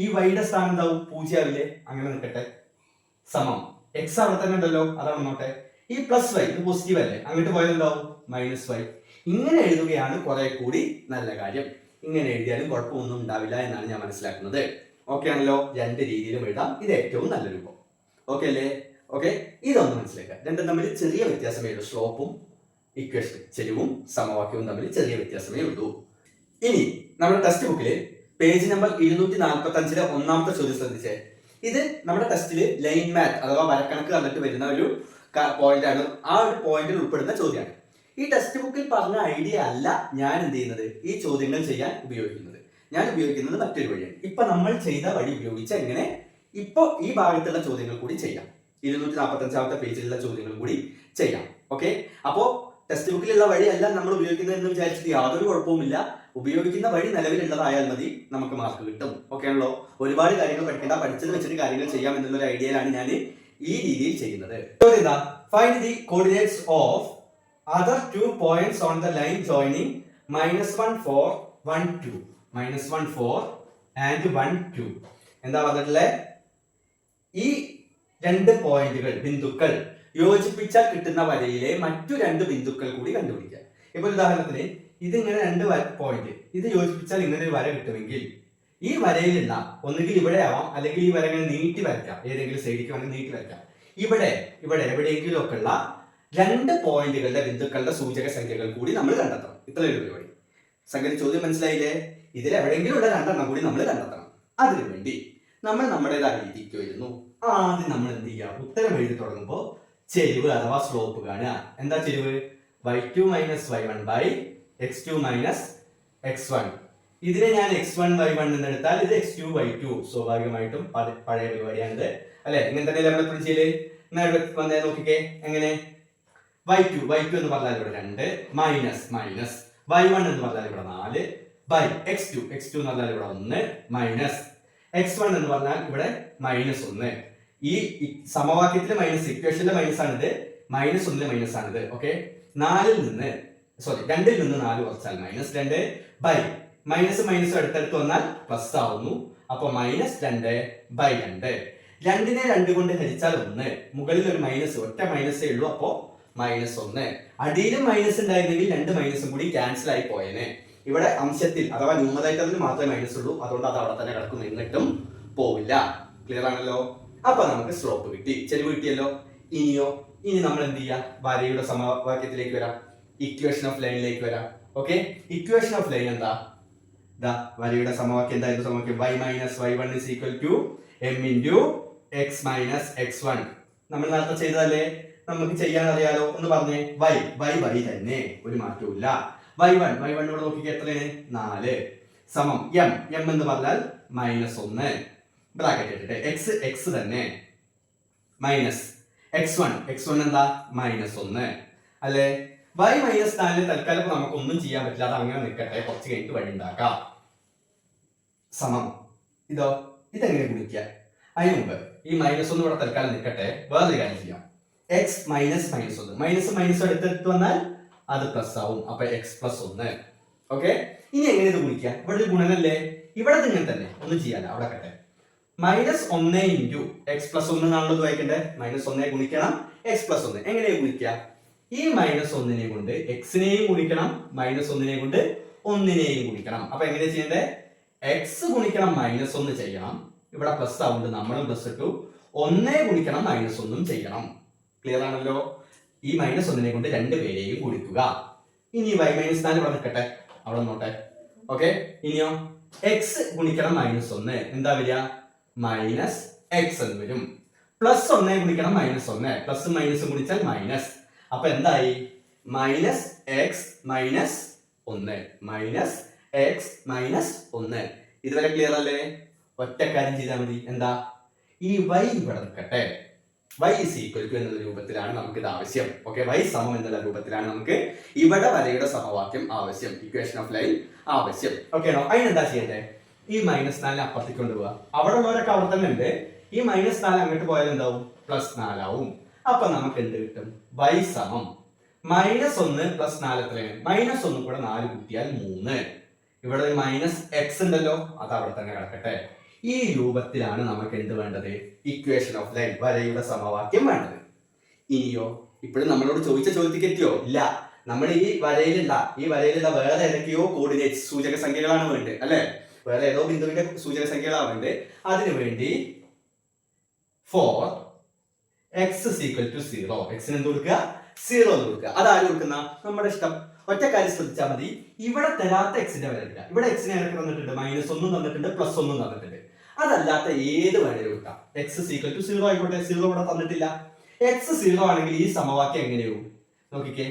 ഈ വൈയുടെ സ്ഥാനം എന്താവും? 0 ആവില്ലേ? അങ്ങനെ നിൽക്കട്ടെ. സമം എക്സ് അവിടെ തന്നെ ഉണ്ടല്ലോ, അതാണ് നോട്ടെ. ഈ പ്ലസ് വൈ ഇത് പോസിറ്റീവ് അല്ലേ, അങ്ങോട്ട് പോയാൽ എന്താവും? Minus Y. ഇങ്ങനെ എഴുതുകയാണ് കുറെ കൂടി നല്ല കാര്യം. ഇങ്ങനെ എഴുതിയാലും കുഴപ്പമൊന്നും ഉണ്ടാവില്ല എന്നാണ് ഞാൻ മനസ്സിലാക്കുന്നത്. ഓക്കെ ആണല്ലോ? രണ്ട് രീതിയിലും എഴുതാം. ഇത് ഏറ്റവും നല്ല രൂപം. ഓക്കെ അല്ലേ? ഓക്കെ, ഇതൊന്ന് മനസ്സിലാക്കുക. രണ്ടും തമ്മിൽ ചെറിയ വ്യത്യാസമേ ഉള്ളൂ. സ്ലോപ്പും ഇക്വേഷൻ ചെരിവും സമവാക്യവും തമ്മിൽ ചെറിയ വ്യത്യാസമേ ഉള്ളൂ. ഇനി നമ്മുടെ ടെക്സ്റ്റ് ബുക്കില് പേജ് നമ്പർ 245 ഒന്നാമത്തെ ചോദ്യം ശ്രദ്ധിച്ചേ. ഇത് നമ്മുടെ ടെസ്റ്റില് ലൈൻ മാത്ത് അഥവാ വരക്കണക്ക് കണ്ടിട്ട് വരുന്ന ഒരു പോയിന്റ് ആണ്. ആ ഒരു പോയിന്റിൽ ഉൾപ്പെടുന്ന ചോദ്യമാണ്. ഈ ടെക്സ്റ്റ് ബുക്കിൽ പറഞ്ഞ ഐഡിയ അല്ല ഞാൻ എന്ത് ചെയ്യുന്നത്, ഈ ചോദ്യങ്ങൾ ചെയ്യാൻ ഉപയോഗിക്കുന്നത്. ഞാൻ ഉപയോഗിക്കുന്നത് മറ്റൊരു വഴിയാണ്. ഇപ്പൊ നമ്മൾ ചെയ്ത വഴി ഉപയോഗിച്ച് എങ്ങനെ ഇപ്പൊ ഈ ഭാഗത്തുള്ള ചോദ്യങ്ങൾ കൂടി ചെയ്യാം. 245 പേജിലുള്ള ചോദ്യങ്ങൾ കൂടി ചെയ്യാം. ഓക്കെ, അപ്പോ ടെക്സ്റ്റ് ബുക്കിലുള്ള വഴിയല്ല നമ്മൾ ഉപയോഗിക്കുന്നത് എന്ന് വിചാരിച്ചിട്ട് യാതൊരു കുഴപ്പവുമില്ല. ഉപയോഗിക്കുന്ന വഴി നിലവിലുള്ളതായാൽ മതി, നമുക്ക് മാർക്ക് കിട്ടും. ഓക്കെ ആണല്ലോ? ഒരുപാട് കാര്യങ്ങൾ പഠിക്കേണ്ട, പഠിച്ചത് വെച്ചിട്ട് കാര്യങ്ങൾ ചെയ്യാം എന്നുള്ളൊരു ഐഡിയയിലാണ് ഞാൻ ഈ രീതിയിൽ ചെയ്യുന്നത്. Find the coordinates of other 2 points on the line joining -1 4 1 2 -1 4 and 1 2. എന്താ പറഞ്ഞിട്ടുള്ളത്? ഈ രണ്ട് പോയിന്റുകൾ ബിന്ദുക്കൾ യോജിപ്പിച്ചാൽ കിട്ടുന്ന വരയിലെ മറ്റു രണ്ട് ബിന്ദുക്കൾ കൂടി കണ്ടുപിടിക്കുക. ഇപ്പൊ ഉദാഹരണത്തിന് ഇതിങ്ങനെ രണ്ട് പോയിന്റ്, ഇത് യോജിപ്പിച്ചാൽ ഇങ്ങനെ ഒരു വര കിട്ടുമെങ്കിൽ ഈ വരയിലുള്ള ഒന്നുകിൽ ഇവിടെ ആവാം, അല്ലെങ്കിൽ ഈ വര ഇങ്ങനെ നീട്ടി വരയ്ക്കാം, ഏതെങ്കിലും സൈഡിലേക്ക് വേണമെങ്കിൽ നീട്ടി വരയ്ക്കാം. ഇവിടെ എവിടെയെങ്കിലും ഒക്കെ ഉള്ള രണ്ട് പോയിന്റുകളുടെ ബിന്ദുക്കളുടെ സൂചക സംഖ്യകൾ കൂടി നമ്മൾ കണ്ടെത്തണം. ഇത്രയൊരു പരിപാടി. സംഗതി ചോദ്യം മനസ്സിലായില്ലേ? ഇതിൽ എവിടെയെങ്കിലും ഉള്ള രണ്ടെണ്ണം കൂടി നമ്മൾ കണ്ടെത്തണം. അതിനുവേണ്ടി നമ്മൾ നമ്മുടേതായ രീതിക്ക് വരുന്നു. ആദ്യം നമ്മൾ എന്ത് ചെയ്യുക, ഉത്തരം എഴുതി തുടങ്ങുമ്പോൾ ചെരിവ് അഥവാ സ്ലോപ്പ് കാണുക. എന്താ ചെരിവ്? y2 - y1 x2 - x1. ഇതിനെ ഞാൻ x1 y1 എന്ന് എടുത്താൽ ഇത് x2 y2. സ്വാഭാവികമായിട്ടും പഴയ പരിപാടിയാണിത് അല്ലെ? ഇങ്ങനെ തന്നെ നമ്മൾ എപ്പോഴും ചെയ്യല്. വന്നേ നോക്കിക്കേ, എങ്ങനെ y2 എന്ന് പറഞ്ഞാൽ ഇവിടെ 2 മൈനസ് y1 എന്ന് പറഞ്ഞാൽ ഇവിടെ 4 ബൈ x2 എന്ന് പറഞ്ഞാൽ ഇവിടെ 1 മൈനസ് x1 എന്ന് പറഞ്ഞാൽ ഇവിടെ -1. ഈ സമവാക്യത്തിലെ മൈനസ്, ഇക്വേഷന്റെ മൈനസ് ആണിത്, -1 മൈനസ് ആണിത്. ഓക്കെ, 2ൽ നിന്ന് 4 കുറച്ചാൽ -2 ബൈ മൈനസ് അടുത്തടുത്ത് വന്നാൽ പ്ലസ് ആവുന്നു. അപ്പൊ -2 ബൈ 2. 2നെ 2 കൊണ്ട് ഹരിച്ചാൽ 1. മുകളിൽ ഒരു മൈനസ്, ഒറ്റ മൈനസേ ഉള്ളൂ. അപ്പോ -1. അടിയിലും മൈനസ് ഉണ്ടായിരുന്നെങ്കിൽ 2 മൈനസും കൂടി ക്യാൻസൽ ആയി പോയേനെ. ഇവിടെ അംശത്തിൽ അഥവാ ന്യൂമറേറ്ററിൽ മാത്രമേ മൈനസ് ഉള്ളൂ, അതുകൊണ്ട് അത് അവിടെ തന്നെ കിടക്കും, എന്നിട്ടും പോവില്ല. ക്ലിയർ ആണല്ലോ? അപ്പൊ നമുക്ക് സ്ലോപ്പ് കിട്ടി, ചെരിവ് കിട്ടിയല്ലോ. ഇനി നമ്മൾ എന്ത് ചെയ്യാം, വരയുടെ സമവാക്യത്തിലേക്ക് വരാം, ഇക്വേഷൻ ഓഫ് ലൈനിലേക്ക് വരാം. ഓക്കെ, ഇക്വേഷൻ ഓഫ് ലൈൻ എന്താ? വരയുടെ സമവാക്യം എന്തായിരുന്നു? സമവാക്യം y - y1 = m × x - x1. നമ്മൾ നേരത്തെ ചെയ്തതല്ലേ, നമുക്ക് ചെയ്യാൻ അറിയാലോ. ഒന്ന് പറഞ്ഞേ, y തന്നെ, ഒരു മാറ്റവും ഇല്ല. y1 ഇവിടെ നോക്കിക്കേ, എത്രയാണ്? 4 സമം m എന്ന് പറഞ്ഞാൽ -1 ബ്രാക്കറ്റ് ഇട്ടിട്ട് x തന്നെ മൈനസ് x1 എന്താ? -1 അല്ലേ? y -4 തൽക്കാലം നമുക്ക് ഒന്നും ചെയ്യാൻ പറ്റില്ല, അത് അങ്ങനെ നിൽക്കട്ടെ, കുറച്ച് കഴിഞ്ഞിട്ട് വഴി ഉണ്ടാക്കാം. സമം ഇതെങ്ങനെ ഗുണിക്കുക? അതിന് മുമ്പ് ഈ -1 ഇവിടെ തൽക്കാലം നിൽക്കട്ടെ, വേറൊരു കാര്യം ചെയ്യാം. x -1 അടുത്തെടുത്ത് വന്നാൽ അത് പ്ലസ് ആവും. അപ്പൊ x + 1. ഓക്കെ, ഇനി എങ്ങനെ ഇത് ഗുണിക്കുക? ഇവിടെ ഒരു ഗുണനല്ലേ, ഇവിടെ ഇങ്ങനെ തന്നെ, ഒന്നും ചെയ്യാല്ല, അവിടെ കട്ടെ. -1 × x + 1 എന്നാണല്ലോ ഇത് വായിക്കണ്ടേ. -1 ഗുണിക്കണം x + 1. എങ്ങനെയാ ഗുണിക്കുക? ഈ -1നെ കൊണ്ട് x നെയും ഗുണിക്കണം, -1നെ കൊണ്ട് ഒന്നിനെയും ഗുണിക്കണം. അപ്പൊ എങ്ങനെ ചെയ്യണ്ടേ? എക്സ് ഗുണിക്കണം -1 ചെയ്യണം. ഇവിടെ പ്ലസ് ആവുന്നുണ്ട്, നമ്മളും പ്ലസ് ഇട്ടു. 1 ഗുണിക്കണം -1 ചെയ്യണം. ക്ലിയർ ആണല്ലോ? ഈ -1 കൊണ്ട് രണ്ട് പേരെയും ഗുണിക്കുക. ഇനി y -4 ഇവിടെ നിൽക്കട്ടെ, അവിടെ നോട്ടെ. ഓക്കെ, ഇനിയോ എക്സ് ഗുണിക്കണം -1 എന്താ വരിക? -x എന്ന് വരും. +1 ഗുണിക്കണം -1, പ്ലസ് മൈനസും ഗുണിച്ചാൽ മൈനസ്. അപ്പൊ എന്തായി? -x -1 ഇതുവരെ ക്ലിയർ അല്ലേ? ഒറ്റ കാര്യം ചെയ്താൽ മതി. എന്താ? ഈ y ഇവിടെ നിൽക്കട്ടെ. y is equal to എന്നുള്ള രൂപത്തിലാണ് നമുക്ക് ഇത് ആവശ്യം. ഓക്കെ, y സമം എന്നുള്ള രൂപത്തിലാണ് നമുക്ക് ഇവിടെ വരയുടെ സമവാക്യം ആവശ്യം, ഇക്വേഷൻ ഓഫ് ലൈൻ ആവശ്യം. ഓക്കെ ആണോ? അതിനെന്താ ചെയ്യണ്ടേ? ഈ -4 അപ്പുറത്തേക്ക് കൊണ്ടുപോവുക. അവിടെ ഉള്ളവരൊക്കെ അവിടെ തന്നെ ഉണ്ട്. ഈ -4 അങ്ങോട്ട് പോയാൽ എന്താവും? +4 ആവും. അപ്പൊ നമുക്ക് എന്ത് കിട്ടും? y സമം -1 +4 എത്രയാണ്? -1 കൂടെ 4 കൂട്ടിയാൽ 3. ഇവിടെ -x ഉണ്ടല്ലോ, അത് അവിടെ തന്നെ കിടക്കട്ടെ. ഈ രൂപത്തിലാണ് നമുക്ക് എന്ത് വേണ്ടത്? ഇക്വേഷൻ ഓഫ് ലൈൻ, വരയുടെ സമവാക്യം വേണ്ടത്. ഇനിയോ ഇപ്പോഴും നമ്മളോട് ചോദിച്ച ചോദ്യത്തിക്ക് എത്തിയോ? ഇല്ല. നമ്മൾ ഈ വരയിലുള്ള വേറെ ഏതൊക്കെയോ കോർഡിനേറ്റ്സ്, സൂചക സംഖ്യകളാണ് വേണ്ടത് അല്ലെ? വേറെ ഏതോ ബിന്ദുവിന്റെ സൂചക സംഖ്യകളാണ് വേണ്ടത്. അതിനു വേണ്ടി for x is equal to 0, എക്സിന് എന്ത് കൊടുക്കുക? 0 എന്ന് കൊടുക്കുക. അതാരും കൊടുക്കുന്ന നമ്മുടെ ഇഷ്ടം. ഒറ്റ കാര്യം ശ്രദ്ധിച്ചാൽ മതി, ഇവിടെ തരാത്ത എക്സിന്റെ വില ഇല്ല. ഇവിടെ എക്സിനെ ഇറക്കി തന്നിട്ടുണ്ട്, -1 തന്നിട്ടുണ്ട്, +1 തന്നിട്ടുണ്ട്. അതല്ലാത്ത ഏത് വേണേലും കൊടുക്കാം. x is equal to 0 ആയിക്കോട്ടെ. 0 ഇവിടെ തന്നിട്ടില്ല. x 0 ആണെങ്കിൽ ഈ സമവാക്യം എങ്ങനെയാവും നോക്കിക്കേ?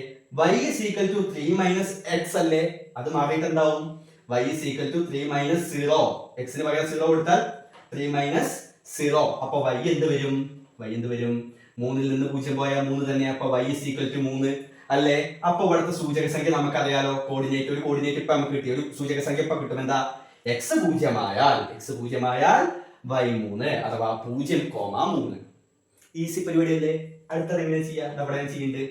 y is equal to 3 - x അല്ലേ? അത് മാറിയിട്ട് എന്താവും? y is equal to 3 - 0. എക്സിന് പകരം 0 കൊടുത്താൽ 3 - 0. അപ്പൊ y എന്ത് വരും? 3ൽ നിന്ന് 0 പോയാൽ 3 തന്നെ. അപ്പൊ y is equal to 3 അല്ലേ? അപ്പൊ ഇവിടുത്തെ സൂചക സംഖ്യ നമുക്കറിയാലോ. കോർഡിനേറ്റ്, ഒരു കോർഡിനേറ്റ് ഇപ്പൊ നമുക്ക് കിട്ടി, ഒരു സൂചക സംഖ്യ ഇപ്പൊ കിട്ടും. എന്താ? x 0 ആയാൽ y 3 അഥവാ 0,3. ഈസി പരിപാടി അല്ലേ? അടുത്തത് എങ്ങനെ ചെയ്യാം? അവിടെ ചെയ്യുന്നുണ്ട്.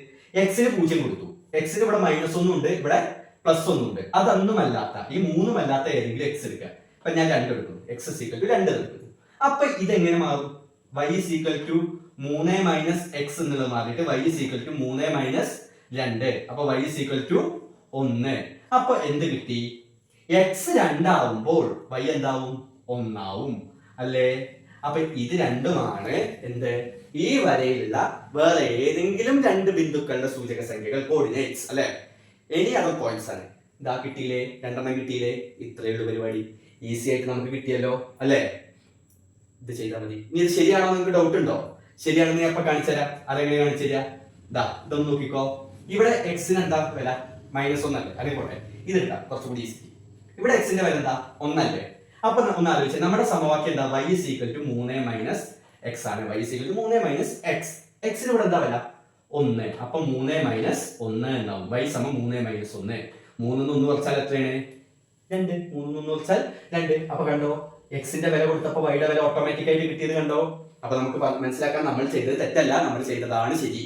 എക്സിന് 0 കൊടുത്തു. എക്സിന് ഇവിടെ -1 ഉണ്ട്, ഇവിടെ +1 ഉണ്ട്. അതൊന്നുമല്ലാത്ത, ഈ 3 അല്ലാത്ത ഏതെങ്കിലും x എടുക്കുക. അപ്പൊ ഞാൻ 2 എടുക്കുന്നു. x is equal to 2 എടുക്കുന്നു. അപ്പൊ ഇതെങ്ങനെ മാറും? y is equal to 3 - x എന്നുള്ളത് മാറിയിട്ട് y is equal to 3 - 2. അപ്പൊ y is equal to 1. അപ്പൊ എന്ത് കിട്ടി? x 2 ആവുമ്പോൾ y എന്താവും? 1 ആവും അല്ലേ? അപ്പൊ ഇത് രണ്ടുമാണ് എന്ത്? ഈ വരയിലുള്ള വേറെ ഏതെങ്കിലും രണ്ട് ബിന്ദുക്കളുടെ സൂചക സംഖ്യകൾ, കോർഡിനേറ്റ്സ് അല്ലെ? എനി അതർ പോയിന്റ്സ് ആണ്. ഇതാ കിട്ടിയില്ലേ? 2 കിട്ടിയില്ലേ? ഇത്രയേ ഉള്ളൂ പരിപാടി. ഈസി ആയിട്ട് നമുക്ക് കിട്ടിയല്ലോ അല്ലേ? ഇത് ചെയ്താൽ മതി. ഇനി ഇത് ശരിയാണോ നിങ്ങൾക്ക് ഡൗട്ട് ഉണ്ടോ? ശരിയാണെന്ന് ഞാൻ ഇപ്പൊ കാണിച്ചു തരാം. അതെങ്ങനെ കാണിച്ചു തരാം? ഇതാ ഇതൊന്ന് നോക്കിക്കോ. ഇവിടെ എക്സിന് എന്താ വില? -1 അല്ലേ? അതേപോലെ ഇത് എടുക്കാം, കുറച്ചുകൂടി ഈസി. ഇവിടെ എക്സിന്റെ വില എന്താ? 1 അല്ലേ? അപ്പൊ ഒന്ന് ആലോചിച്ച്, നമ്മുടെ സമവാക്യം എന്താ? y is equal to 3 - x ആണ്. y is equal to 3 - x. എക്സിന് ഇവിടെ എന്താ വില? 1. അപ്പൊ 3 - 1 എന്നാവും. y സമം 3 - 1. 3 1 കുറച്ചാൽ എത്രയാണ്? 2. 3 1 കുറച്ചാൽ 2. അപ്പൊ കണ്ടോ, എക്സിന്റെ വില കൊടുത്തപ്പോ വൈയുടെ വില ഓട്ടോമാറ്റിക് ആയിട്ട് കിട്ടിയത് കണ്ടോ? അപ്പൊ നമുക്ക് മനസ്സിലാക്കാൻ നമ്മൾ ചെയ്തത് തെറ്റല്ല, നമ്മൾ ചെയ്തതാണ് ശരി.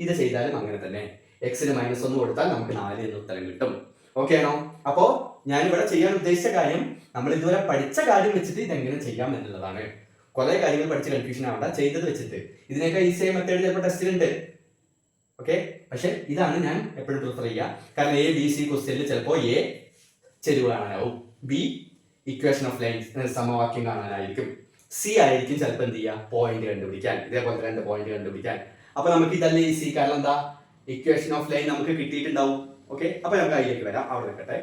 ഇത് ചെയ്താലും അങ്ങനെ തന്നെ. എക്സിന് -1 കൊടുത്താൽ നമുക്ക് 4 എന്ന് ഉത്തരം കിട്ടും. ഓക്കെ ആണോ? അപ്പോ ഞാൻ ഇവിടെ ചെയ്യാൻ ഉദ്ദേശിച്ച കാര്യം, നമ്മൾ ഇതുവരെ പഠിച്ച കാര്യം വെച്ചിട്ട് ഇതെങ്ങനെ ചെയ്യാം എന്നുള്ളതാണ്. കുറെ കാര്യങ്ങൾ പഠിച്ച് കൺഫ്യൂഷൻ ആവണ്ട. ചെയ്തത് വെച്ചിട്ട് ഇതിനൊക്കെ ഈസിയായ മെത്തേഡ് ചിലപ്പോൾ ടെസ്റ്റിലുണ്ട്. ഓക്കെ, പക്ഷെ ഇതാണ് ഞാൻ എപ്പോഴും പ്രിഫർ ചെയ്യുക. കാരണം A, B, C ക്വസ്റ്റ്യനിൽ ചിലപ്പോൾ A ചെരിവ് കാണാനാവും, B ഇക്വേഷൻ ഓഫ് ലൈൻ സമവാക്യം കാണാനായിരിക്കും, C ആയിരിക്കും ചിലപ്പോൾ എന്ത് ചെയ്യുക? പോയിന്റ് കണ്ടുപിടിക്കാൻ. ഇതേപോലെ 2 പോയിന്റ് കണ്ടുപിടിക്കാൻ. അപ്പൊ നമുക്ക് ഇതല്ലേ ഈസി. കാരണം എന്താ? ഇക്വേഷൻ ഓഫ് ലൈൻ നമുക്ക് കിട്ടിയിട്ടുണ്ടാവും. ഓക്കെ, അപ്പൊ നമുക്ക് അതിലേക്ക് വരാം. അവിടെ നിൽക്കട്ടെ.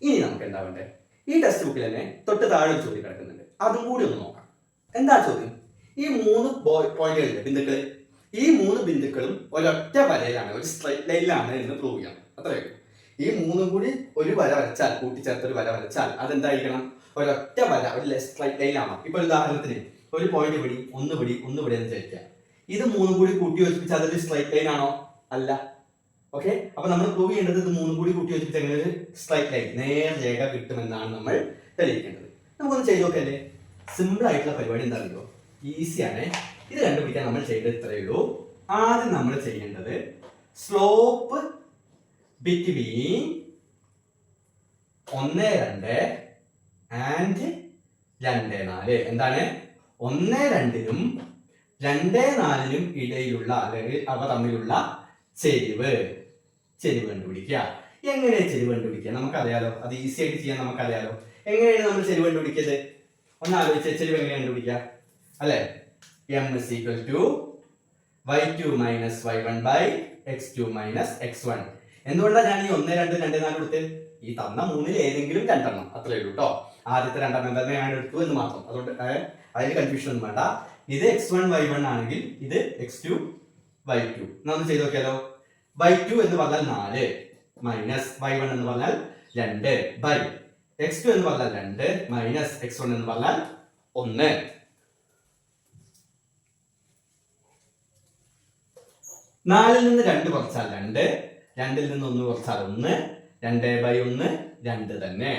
ഇനി നമുക്ക് എന്താ വേണ്ടേ? ഈ ടെക്സ്റ്റ് ബുക്കിൽ തന്നെ തൊട്ട് താഴെ ഒരു ചോദ്യം കിടക്കുന്നുണ്ട്. അതും കൂടി ഒന്ന് നോക്കാം. എന്താ ചോദ്യം? ഈ 3 പോയിന്റുകളിലെ ബിന്ദുക്കൾ, ഈ 3 ബിന്ദുക്കളും ഒരൊറ്റ വരയിലാണ്, ഒരു സ്ട്രൈറ്റ് ലൈനിലാണ് എന്ന് പ്രൂവ് ചെയ്യണം. അത്രയേ ഉള്ളൂ. ഈ 3 കൂടി ഒരു വര വരച്ചാൽ, കൂട്ടിച്ചേർത്തൊരു വര വരച്ചാൽ അതെന്തായിരിക്കണം? ഒരൊറ്റ വര, ഒരു സ്ട്രൈറ്റ് ലൈനാണ്. ഇപ്പൊ ഉദാഹരണത്തിന് ഒരു പോയിന്റ് പിടി, ഒന്ന് പിടി എന്ന് വിചാരിക്കാം. ഇത് 3 കൂടി കൂട്ടി യോജിപ്പിച്ചാൽ അതൊരു സ്ട്രൈറ്റ് ലൈൻ ആണോ? അല്ല. ഓക്കെ, അപ്പൊ നമ്മൾ പ്രൂവ് ചെയ്യേണ്ടത് ഇത് 3 കൂടി കൂട്ടി യോജിപ്പിച്ച് എങ്ങനെ ഒരു സ്ട്രൈറ്റ് ലൈൻ, നേർരേഖ കിട്ടുമെന്നാണ് നമ്മൾ തെളിയിക്കേണ്ടത്. നമുക്കൊന്ന് ചെയ്ത് നോക്കല്ലേ? സിമ്പിൾ ആയിട്ടുള്ള പരിപാടി എന്താ അറിയോ? ഈസിയാണ്. ഇത് കണ്ടുപിടിക്കാൻ നമ്മൾ ചെയ്തത് ഇത്രയേ ഉള്ളൂ. ആദ്യം നമ്മൾ ചെയ്യേണ്ടത് സ്ലോപ്പ് ബിറ്റ്വീൻ 1 2 ആൻഡ് 2 4. എന്താണ്? 1 2നും 2 4നും ഇടയിലുള്ള, അല്ലെങ്കിൽ അവ തമ്മിലുള്ള ചെരിവ് കണ്ടുപിടിക്കുക. എങ്ങനെയാണ് ചെരിവ് കണ്ടുപിടിക്കുക? നമുക്കറിയാലോ, അത് ഈസി ആയിട്ട് ചെയ്യാൻ നമുക്കറിയാലോ. എങ്ങനെയാണ് നമ്മൾ ചെരിവ് കണ്ടുപിടിക്കുന്നത്? ഒന്ന് ആലോചിച്ച ചെരിവ് എങ്ങനെയാണ് കണ്ടുപിടിക്കുക അല്ലെ? m is equal to y2 minus y1 by x2 minus x1. എന്തുകൊണ്ടാണ് ഞാൻ ഈ 1 2 2 4 എടുത്ത്? ഈ തന്ന മൂന്നിൽ ഏതെങ്കിലും രണ്ടെണ്ണം, അത്രേ ഉള്ളൂ കേട്ടോ. ആദ്യത്തെ രണ്ടെണ്ണം തന്നെ ഞാൻ എടുത്തു എന്ന് മാത്രം. അതുകൊണ്ട് അതിൽ കൺഫ്യൂഷൻ ഒന്നും വേണ്ട. ഇത് x1 y1 ആണെങ്കിൽ ഇത് x2 y2. നമ്മൾ ചെയ്ത് നോക്കിയാലോ. y2 എന്ന് പറഞ്ഞാൽ 4 മൈനസ് y1 എന്ന് പറഞ്ഞാൽ 2 ബൈ x2 എന്ന് പറഞ്ഞാൽ 2 മൈനസ് x1 എന്ന് പറഞ്ഞാൽ 1. നാലിൽ നിന്ന് 2 കുറച്ചാൽ 2, 2ൽ നിന്ന് 1 കുറച്ചാൽ 1, 2 ബൈ 1 2 തന്നെ.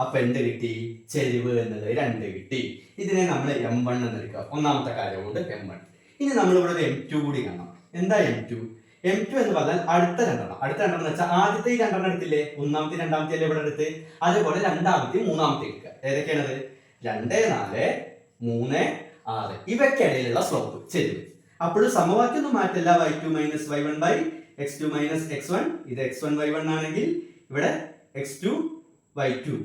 അപ്പൊ എന്ത് കിട്ടി? ചെരിവ് എന്നത് 2 കിട്ടി. ഇതിനെ നമ്മൾ m1 എന്ന് എടുക്കുക. ഒന്നാമത്തെ കാര്യം കൊണ്ട് m1. ഇനി നമ്മൾ ഇവിടെ ഒരു m2 കൂടി കാണാം. എന്താ m2? m2 എന്ന് പറഞ്ഞാൽ അടുത്ത രണ്ടെണ്ണം. അടുത്ത രണ്ടെണ്ണം വെച്ചാൽ ആദ്യത്തെ ഈ രണ്ടെണ്ണം എടുത്തില്ലേ, ഒന്നാമത്തെ രണ്ടാമത്തെ അല്ലേ ഇവിടെ എടുത്ത്, അതേപോലെ രണ്ടാമത്തെ മൂന്നാമത്തെ എടുക്കുക. ഏതൊക്കെയാണത്? 2 4 3 6 ഇവയ്ക്കിടയിലുള്ള സ്ലോപ്പ് ചെരിവ്. അപ്പോഴും സമവാക്യം ഒന്നും മാറ്റില്ല. y2 minus y1 by x2 minus x1. ഇത് x1 y1 ആണെങ്കിൽ ഇവിടെ x2 y2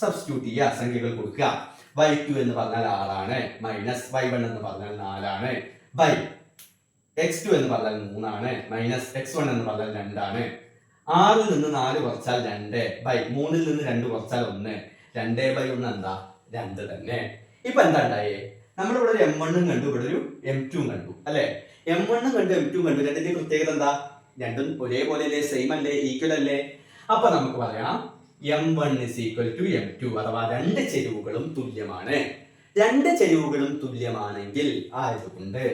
സബ്സ്റ്റിറ്റ്യൂട്ട് ചെയ്യുക, സംഖ്യകൾ കൊടുക്കുക. y2 എന്ന് പറഞ്ഞാൽ 6 ആണ്, മൈനസ് y1 എന്ന് പറഞ്ഞാൽ 4 ആണ്, ബൈ x2 എന്ന് പറഞ്ഞാൽ 3 ആണ്, മൈനസ് x1 എന്ന് പറഞ്ഞാൽ 2 ആണ്. 6ൽ നിന്ന് 4 കുറച്ചാൽ 2 ബൈ 3ൽ നിന്ന് 2 കുറച്ചാൽ 1, 2 ബൈ 1 എന്താ? 2 തന്നെ. ഇപ്പൊ എന്താ ഉണ്ടായേ? നമ്മളിവിടെ ഒരു m1 കണ്ടു, ഇവിടെ ഒരു m2 കണ്ടു അല്ലെ? m1 കണ്ടു, m2 കണ്ടു. രണ്ടിന്റെ പ്രത്യേകത എന്താ? രണ്ടും ഒരേപോലെ അല്ലേ, സെയിം അല്ലേ, ഈക്വൽ അല്ലേ? അപ്പൊ നമുക്ക് പറയാം m1 is equal to m2, അഥവാ രണ്ട് ചെരിവുകളും തുല്യമാണ്. രണ്ട് ചെരിവുകളും തുല്യമാണെങ്കിൽ ആയതുകൊണ്ട്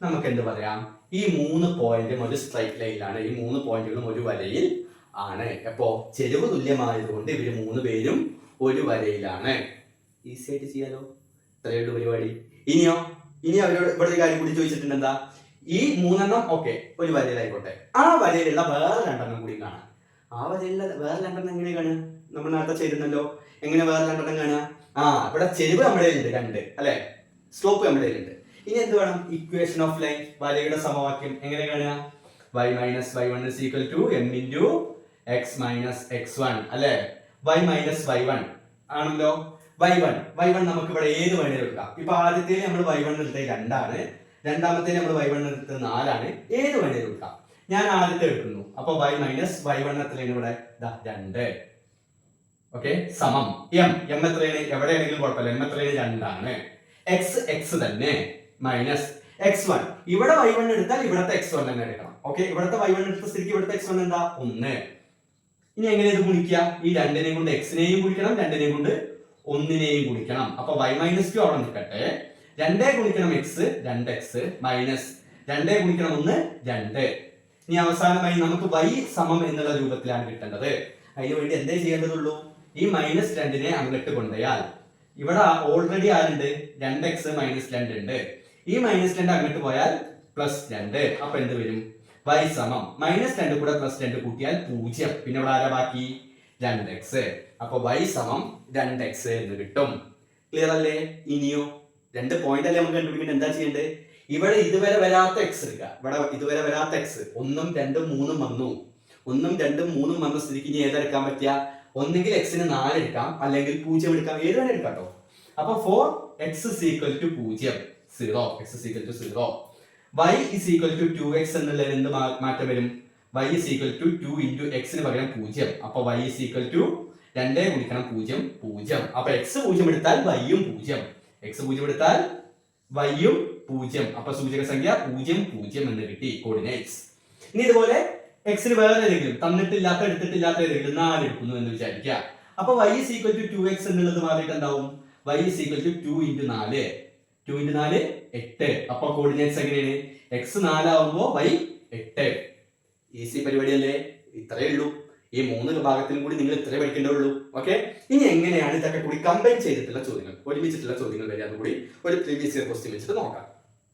നമുക്ക് എന്ത് പറയാം? ഈ 3 പോയിന്റും ഒരു സ്ട്രൈറ്റ് ലൈനിലാണ്. ഈ 3 പോയിന്റുകളും ഒരു വരയിൽ ആണ്. അപ്പോ ചെരിവ് തുല്യമായതുകൊണ്ട് ഇവര് 3 പേരും ഒരു വരയിലാണ്. ഈസി ആയിട്ട് ചെയ്യാലോ, ഇത്രയേ ഉള്ളൂ പരിപാടി. ഇനി അവരോട് ഇവിടെ ഒരു കാര്യം കൂടി ചോദിച്ചിട്ടുണ്ട്. എന്താ? ഈ 3 എണ്ണം ഓക്കെ ഒരു വരയിലായിക്കോട്ടെ, ആ വരയിലുള്ള വേറെ 2 എണ്ണം കൂടി കാണാം. ആ വരയിലുള്ള വേറെ 2 എണ്ണം എങ്ങനെ കാണുക? നമ്മൾ നേരത്തെ ചെയ്തിരുന്നല്ലോ. എങ്ങനെ വേറെ 2 എണ്ണം കാണുക? ഇവിടെ ചെരിവ് നമ്മുടെ ഉണ്ട് 2 അല്ലെ, സ്ലോപ്പ് നമ്മുടെ ഉണ്ട്. ഇനി എന്ത് വേണം? ഇക്വേഷൻ ഓഫ് ലൈൻ, വരയുടെ സമവാക്യം എങ്ങനെ കാണുക? y minus y1 is equal to m into x minus x1 അല്ലെ? y മൈനസ് y1 ആണല്ലോ. y1 നമുക്ക് ഇവിടെ ഏത് വേണേലും എടുക്കാം. ഇപ്പൊ ആദ്യത്തെ നമ്മൾ y1 എടുത്തത് 2 ആണ്, രണ്ടാമത്തെ നമ്മൾ y1 എടുത്തത് 4 ആണ്. ഏത് വേണേലും എടുക്കാം. ഞാൻ ആദ്യത്തെ എടുക്കുന്നു. അപ്പൊ y മൈനസ് y1 എത്രയാണ് ഇവിടെ? 2. ഓക്കെ, സമം m എത്രയാണ്? എവിടെയാണെങ്കിലും കുഴപ്പമില്ല, m എത്രയാണ്? 2 ആണ്. x തന്നെ മൈനസ് x1. ഇവിടെ y1 എടുത്താൽ ഇവിടത്തെ x1 തന്നെ എടുക്കണം. ഓക്കെ, ഇവിടത്തെ y1 എടുത്ത സ്ഥിതിക്ക് ഇവിടത്തെ x1 എന്താ? 1. ഇനി എങ്ങനെ ഇത് ഗുണിക്കുക? ഈ 2നെയും കൊണ്ട് x-നെയും ഗുണിക്കണം, 2നെയും കൊണ്ട് 1നെയും ഗുണിക്കണം. അപ്പൊ y മൈനസ് 2 അവിടെ നിൽക്കട്ടെ. 2 ഗുണിക്കണം x 2x മൈനസ് 2 ഗുണിക്കണം 1 2. ഇനി അവസാനമായി നമുക്ക് y സമം എന്നുള്ള രൂപത്തിലാണ് കിട്ടേണ്ടത്. അതിനു വേണ്ടി എന്തേ ചെയ്യേണ്ടതുള്ളൂ? ഈ മൈനസ് 2നെ അങ്ങോട്ട് കൊണ്ടുപോയാൽ ഇവിടെ ഓൾറെഡി ആരുണ്ട്? 2x മൈനസ് 2 ഉണ്ട്. ഈ മൈനസ് 2 അങ്ങോട്ട് പോയാൽ പ്ലസ് 2. അപ്പൊ എന്ത് വരും? y സമം മൈനസ് 2 കൂടെ പ്ലസ് 2 കൂട്ടിയാൽ 0. പിന്നെ ഇവിടെ ആരാ ബാക്കി? 2x. അപ്പൊ y സമം 2x എന്ന് കിട്ടും. ക്ലിയർ അല്ലേ? ഇനിയോ 2 പോയിന്റ് അല്ലേ നമുക്ക് കണ്ടുപിടിക്കാൻ. എന്താ ചെയ്യേണ്ടത്? ഇവിടെ ഇതുവരെ വരാത്ത x എടുക്കുക. ഇവിടെ ഇതുവരെ വരാത്ത x 1 2 3 വന്നു. 1 2 3 വന്ന സ്ഥിതിക്ക് ഇനി ഏതെടുക്കാൻ പറ്റിയ? ഒന്നുകിൽ x-ന് 4 എടുക്കാം, അല്ലെങ്കിൽ 0 എടുക്കാം. ഏത് വേണേ എടുക്കാം കേട്ടോ. അപ്പൊ 4x is equal to 0 0 x is equal to 0. y is equal to 2x എന്നുള്ളതിന് എന്ത് മാറ്റം വരും? y is equal to 2 into x-ന് പകരം 0. അപ്പൊ y is equal to 2 ഗുണിക്കണം 0 0. അപ്പൊ x 0 എടുത്താൽ y യും 0, x 0 എടുത്താൽ y യും 0. അപ്പൊ സൂചക സംഖ്യ 0 0 എന്ന് കിട്ടി, കോർഡിനേറ്റ്സ്. ഇനി ഇതുപോലെ x-ന് വേറെ ഏതെങ്കിലും തന്നിട്ടില്ലാത്ത എടുത്തിട്ടില്ലാത്ത ഏതെങ്കിലും 4 എടുക്കുന്നു എന്ന് വിചാരിക്കുക. അപ്പൊ y is equal to 2x എന്നുള്ളത് മാറിയിട്ട് എന്താവും? y is equal to 2 into 4 2 into 4 8. അപ്പൊ കോർഡിനേറ്റ്സ് എങ്ങനെയാണ്? x 4 ആവുമ്പോ y 8. ഈസി പരിപാടിയല്ലേ? ഇത്രയേ ഉള്ളൂ. ഈ 3 ഭാഗത്തിലും കൂടി നിങ്ങൾ ഇത്രേ പഠിക്കേണ്ടതുള്ളൂ. ഓക്കെ, ഇനി എങ്ങനെയാണ് ഇതൊക്കെ കൂടി കമ്പൈൻ ചെയ്തിട്ടുള്ള ചോദ്യങ്ങൾ, ഒരുമിച്ചിട്ടുള്ള ചോദ്യങ്ങൾ വരെ അതുകൂടി ഒരു പ്രീവിയസ് ഇയർ ക്വസ്റ്റ്യൻ വെച്ചിട്ട് നോക്കാം.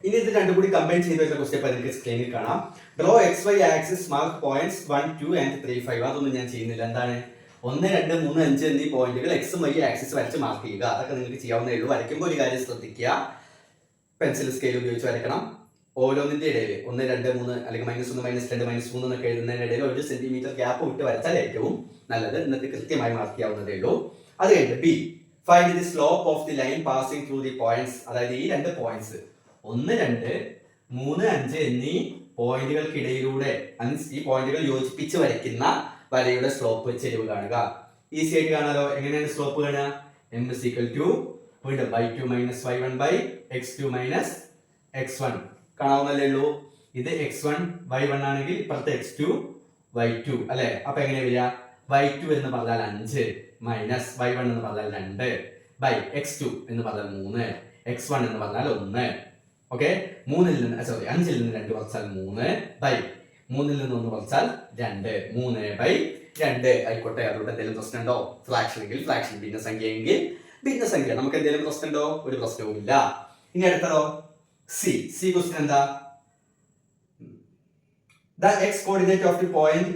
ഇനി ഇത് രണ്ടും കൂടി കമ്പൈൻ ചെയ്ത് വെച്ച ക്വസ്റ്റ്യൻ നിങ്ങൾക്ക് സ്ക്രീനിൽ കാണാം. Draw XY axis mark points 1 2 and 3 5. അതൊന്നും ഞാൻ ചെയ്യുന്നില്ല. എന്താണ് 1 2 3 5 എന്നീ പോയിന്റുകൾ എക്സും വൈ ആക്സിസ് വരച്ച് മാർക്ക് ചെയ്യുക. അതൊക്കെ നിങ്ങൾക്ക് ചെയ്യാവുന്നേ ഉള്ളൂ. വരയ്ക്കുമ്പോൾ ഒരു കാര്യം ശ്രദ്ധിക്കുക, പെൻസിൽ സ്കെയിൽ ഉപയോഗിച്ച് വരയ്ക്കണം. ഓരോന്നിന്റെ ഇടയിൽ 1, 2, 3 അല്ലെങ്കിൽ -1, -2, -3 എന്നൊക്കെ എഴുതുന്നതിന്റെ ഇടയിൽ 1 സെന്റിമീറ്റർ ഗ്യാപ്പ് വിട്ട് വരച്ചാൽ ഏറ്റവും നല്ലത്. എന്നിട്ട് കൃത്യമായി മാർക്ക് ചെയ്യാവുന്നതേ ഉള്ളൂ. അത് കഴിഞ്ഞിട്ട് B, find the slope of the line passing through the points. അതായത് ഈ രണ്ട് പോയിന്റ്സ് 1, 2, 3, 5 എന്നീ പോയിന്റുകൾക്കിടയിലൂടെ ഈ പോയിന്റുകൾ യോജിപ്പിച്ച് വരയ്ക്കുന്ന വരയുടെ സ്ലോപ്പ് ചെരിവ് കാണുക. ഈസി ആയിട്ട് കാണാലോ. എങ്ങനെയാണ് സ്ലോപ്പ് കാണുക? m is equal to വീണ്ടും y2 minus y1 by x2 minus x1 കാണാവുന്നല്ലേ ഉള്ളൂ. ഇത് x1 y1 ആണെങ്കിൽ ഇപ്പുറത്തെ x2 y2 അല്ലെ. അപ്പൊ എങ്ങനെ വരിക? y2 എന്ന് പറഞ്ഞാൽ 5 മൈനസ് y1 എന്ന് പറഞ്ഞാൽ 2 ബൈ x2 എന്ന് പറഞ്ഞാൽ 3 x1 എന്ന് പറഞ്ഞാൽ 1. ഓക്കെ, 5ൽ നിന്ന് 2 കുറച്ചാൽ 3 ബൈ 3ൽ നിന്ന് 1 കുറച്ചാൽ 2 3 ബൈ 2 ആയിക്കോട്ടെ. അതുകൊണ്ട് എന്തെങ്കിലും പ്രശ്നം ഉണ്ടോ? ഫ്രാക്ഷൻ എങ്കിൽ ഫ്രാക്ഷൻ, ഭിന്നസംഖ്യ എങ്കിൽ ഭിന്നസംഖ്യ. നമുക്ക് എന്തെങ്കിലും പ്രശ്നം ഉണ്ടോ? ഒരു പ്രശ്നവും ഇല്ല. ഇനി അടുത്തതോ സി ക്വസ്റ്റ്യൻ എന്താ? The x coordinate of the point